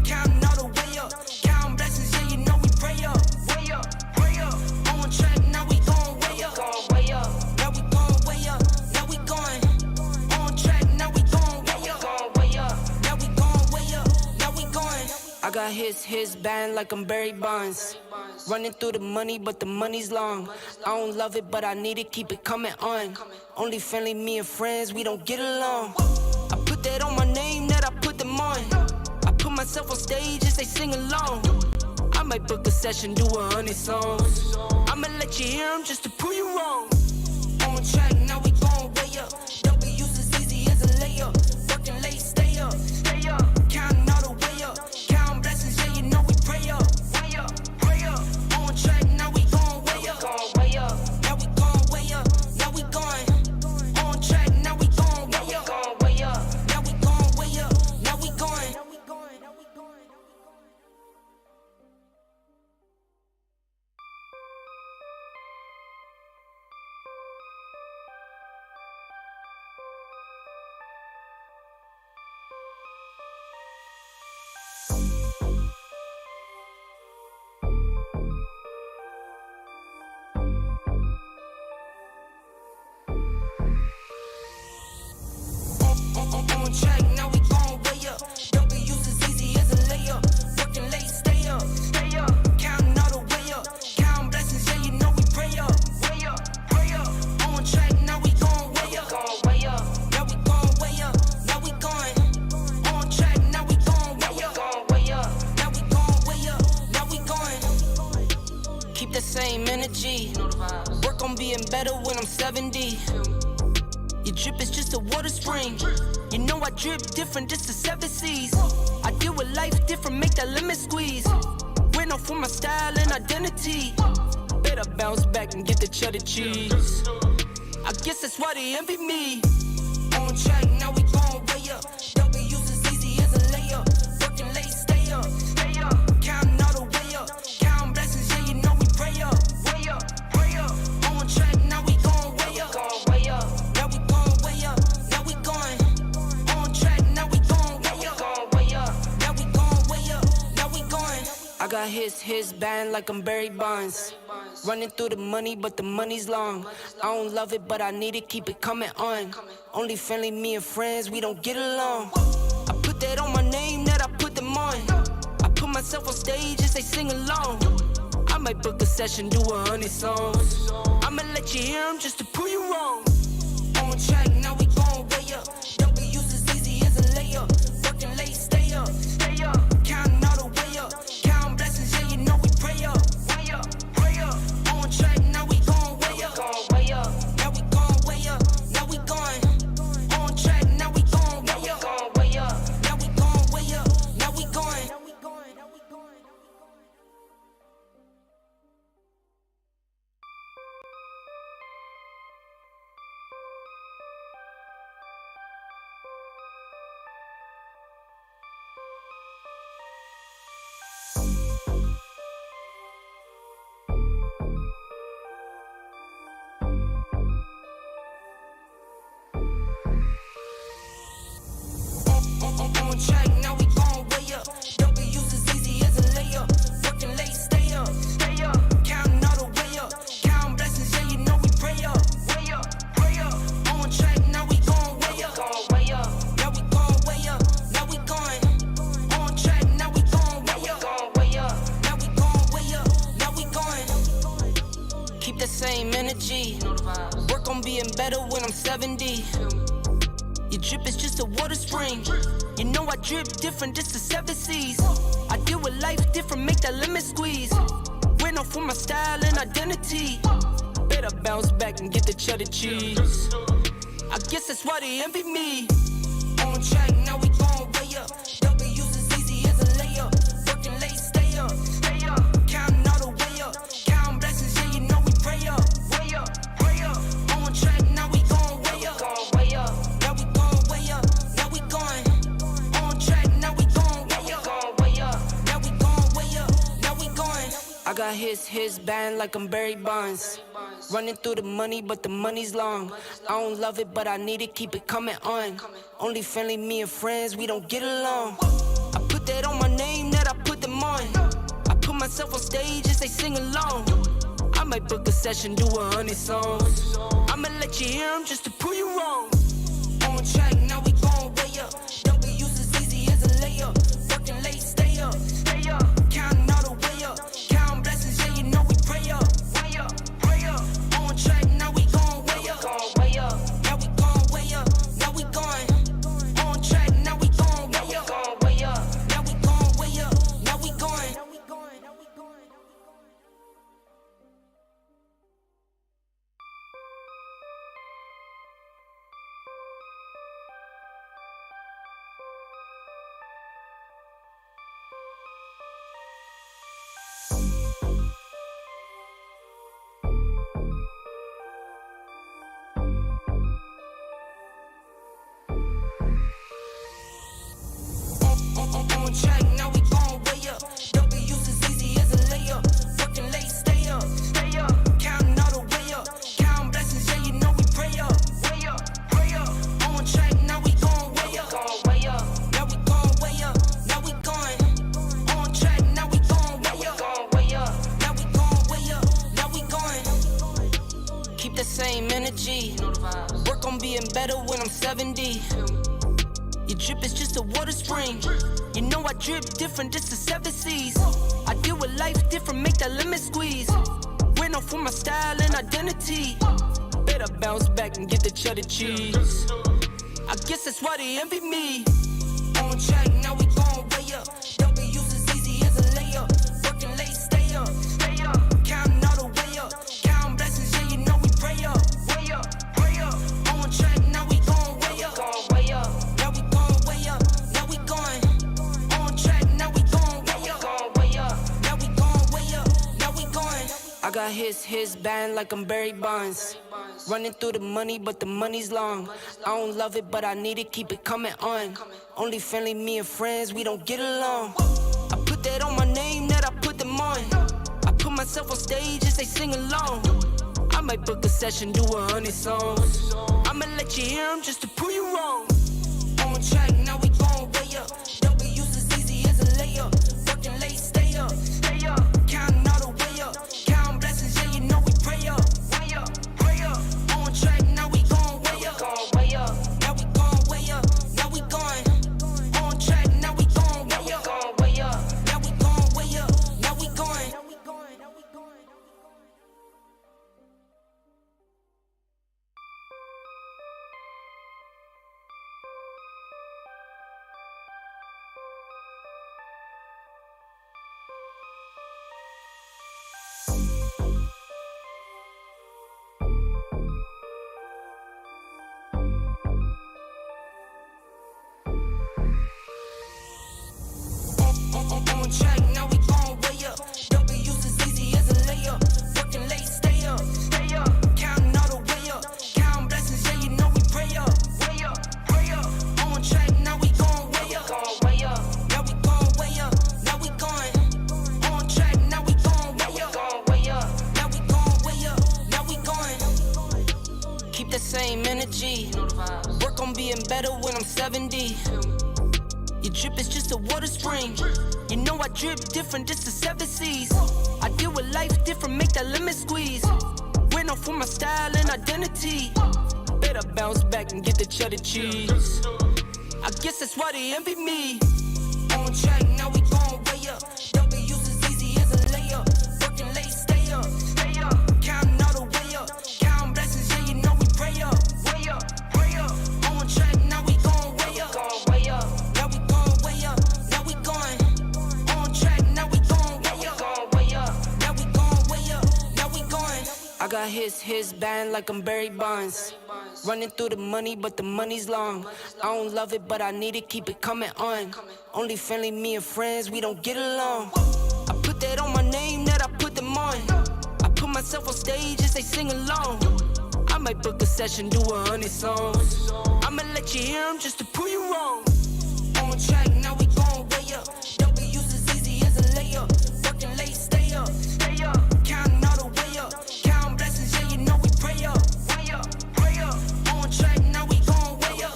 [SPEAKER 5] Counting all the way up. Counting blessings, yeah, you know we pray up. Pray up. On track, now we gon' way up. Now we gon' way up. Now we going. On track, now we gon' way up. Now we gon' way up. Now we going. I got his band like I'm Barry Bonds. Running through the money, but the money's long. I don't love it, but I need it, keep it coming on. Only friendly, me and friends, we don't get along. I put that on my name, that I put them on. I put myself on stage as they sing along. I might book a session, do 100 songs. I'ma let you hear them just to prove you wrong. On track, now we gon' way up. W's as easy as a layup. Working late, stay up. Counting all the way up. Counting blessings, yeah, you know we pray up. Pray up. On track, now we gon' way up. Now we gon' way up. Now we going. On track, now we gon' way up. Now we gon' way up. Now we going. being better when I'm 70. Your drip is just a water spring. You know I drip different, just the 7 C's. I deal with life different, make that limit squeeze. Went off for my style and identity. Better bounce back and get the cheddar cheese. I guess that's why they envy me. On track, now we going way up. W's as easy as a layup. Working late, stay up, stay up. Counting all the way up. Counting blessings, yeah, you know we pray up. Way up, pray up. On track, now we going way up. Way up. Now we going way up. Now we going. On track, now we going way up. Way up. Now we going way up. Now we going. I got his band like I'm Barry Bonds. Running through the money, but the money's long. I don't love it, but I need it, keep it coming on. Only friendly, me and friends, we don't get along. I put that on my name, that I put them on. I put myself on stage as they sing along. I might book a session, do 100 songs. I'ma let you hear them just to prove you wrong. On track, now we going way up. W's as easy as a layup. Working late, stay up, stay up. Counting all the way up. Counting blessings, yeah, you know we pray up. Way up, pray up. On track, now we going way up. Way up. Now we going way up. Now we going. On track, now we going way up. Way up. Now we going way up. Now we going. On track, now we going way up. W's as easy as a layup. Working late, stay up, stay up. Counting all the way up. Counting blessings, yeah, you know we pray up. Way up, pray up. On track, now we going way up. Way up. Now we going way up. Now we going. On track, now we going way up. Way up. Now we going way up. Now we going. Keep the same energy. Work on being better when I'm 70. Your drip is just a water spring. You know I drip different, just the 7 C's. I deal with life different, make that lemon squeeze. Went off for my style and identity. Better bounce back and get the cheddar cheese. I guess that's why they envy me. On track, now we going way up. W's as easy as a layup. Working late, stay up, stay up. Counting all the way up. Counting blessings, yeah, you know we pray up. Way up, pray up. On track, now we going way up. Way up. Now we going way up. Now we going. On track, now we going way up. Way up. Now we going way up. Now we going. I got his band like I'm Barry Bonds. Running through the money, but the money's long. I don't love it, but I need it, keep it coming on. Only friendly, me and friends, we don't get along. I put that on my name, that I put them on. I put myself on stage as they sing along. I might book a session, do 100 songs. I'ma let you hear them just to prove you wrong. On track, now we going way up. W's as easy as a layup. Working late, stay up, stay up. Counting all the way up. Counting blessings, yeah, you know we pray up. Way up, pray up. On track, now we going way up. Way up. Now we going way up. Now we going. On track, now we going way up. Way up. Now we going way up. Now we going. On track, now we going way up. W's as easy as a layup. Working late, stay up, stay up. Counting all the way up. Counting blessings, yeah, you know we pray up. Way up, pray up. On track, now we going way up. Way up. Now we going way up. Now we going. On track, now we going way up. Way up. Now we going way up. Now we going. Keep the same energy. Work on being better when I'm 70. Your drip is just a water spring. You know I drip different, just the 7 C's. I deal with life different, make that lemon squeeze. Went off for my style and identity. Better bounce back and get the cheddar cheese. I guess that's why they envy me. On track, now we going way up. W's as easy as a layup. Working late, stay up, stay up. Counting all the way up. Counting blessings, yeah, you know we pray got his band like I'm Barry Bonds. Running through the money, but the money's long. I don't love it, but I need it, keep it coming on. Only friendly, me and friends, we don't get along. I put that on my name, that I put them on. I put myself on stage as they sing along. I might book a session, do 100 songs. I'ma let you hear them just to prove you wrong. On track, now we gon' way up. W's as easy as a layup. Working late, stay up. Counting all the way up. Counting blessings, yeah, you know we pray up. Pray up. On track, now we gon' way up. Now we gon' way up. Now we going. On track, now we gon' way up. Now we gon' way up. Now we going. On track, now we gon' way up. W's as easy as a layup. Working late, stay up. Counting all the way up. Counting blessings, yeah, you know we pray up. Pray up. On track, now we gon' way up. Now we gon' way up. Now we going. On track, now we gon' way up. Now we gon' way up. Now we going. Keep the same energy. Work on being better when I'm 70. Your drip is just a water spring. You know I drip different, just the 7 C's. I deal with life different, make that lemon squeeze. Went off for my style and identity. Better bounce back and get the cheddar cheese. I guess that's why they envy me. On track, now we gon' way up. W's as easy as a layup. Working late, stay up. Counting all the way up. Counting blessings, yeah, you know we pray up. Pray up. On track, now we gon' way up. Now we gon' way up. Now we going. On track, now we gon' way up. Now we gon' way up. Now we going. I got his band like I'm Barry Bonds. Running through the money, but the money's long. I don't love it, but I need it, keep it coming on. Only friendly, me and friends, we don't get along. I put that on my name, that I put them on. I put myself on stage as they sing along. I might book a session, do 100 songs. I'ma let you hear them just to prove you wrong. On track, now we gon' way up. W's as easy as a layup. Working late, stay up. Counting all the way up. Counting blessings, yeah, you know we pray up. Pray up. On track, now we gon' way up.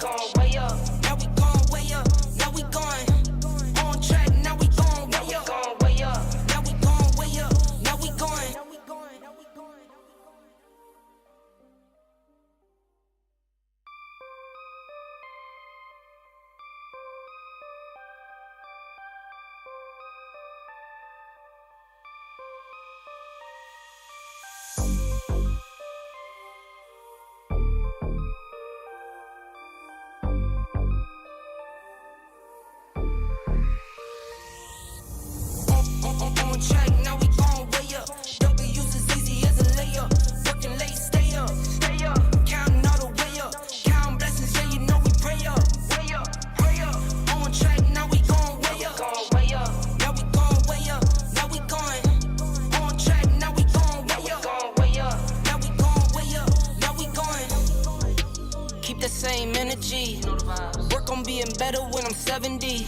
[SPEAKER 5] Now we gon' way up. Now we going. On track, now we gon' way up. Now we gon' way up. Now we going. On track, now we gon' way up. W's as easy as a layup. Working late, stay up. Counting all the way up. Counting blessings, yeah, you know we pray up. Pray up. On track, now we gon' way up. Now we gon' way up. Now we going. On track, now we gon' way up. Now we gon' way up. Now we going. Keep the same energy. Work on being better when I'm 70.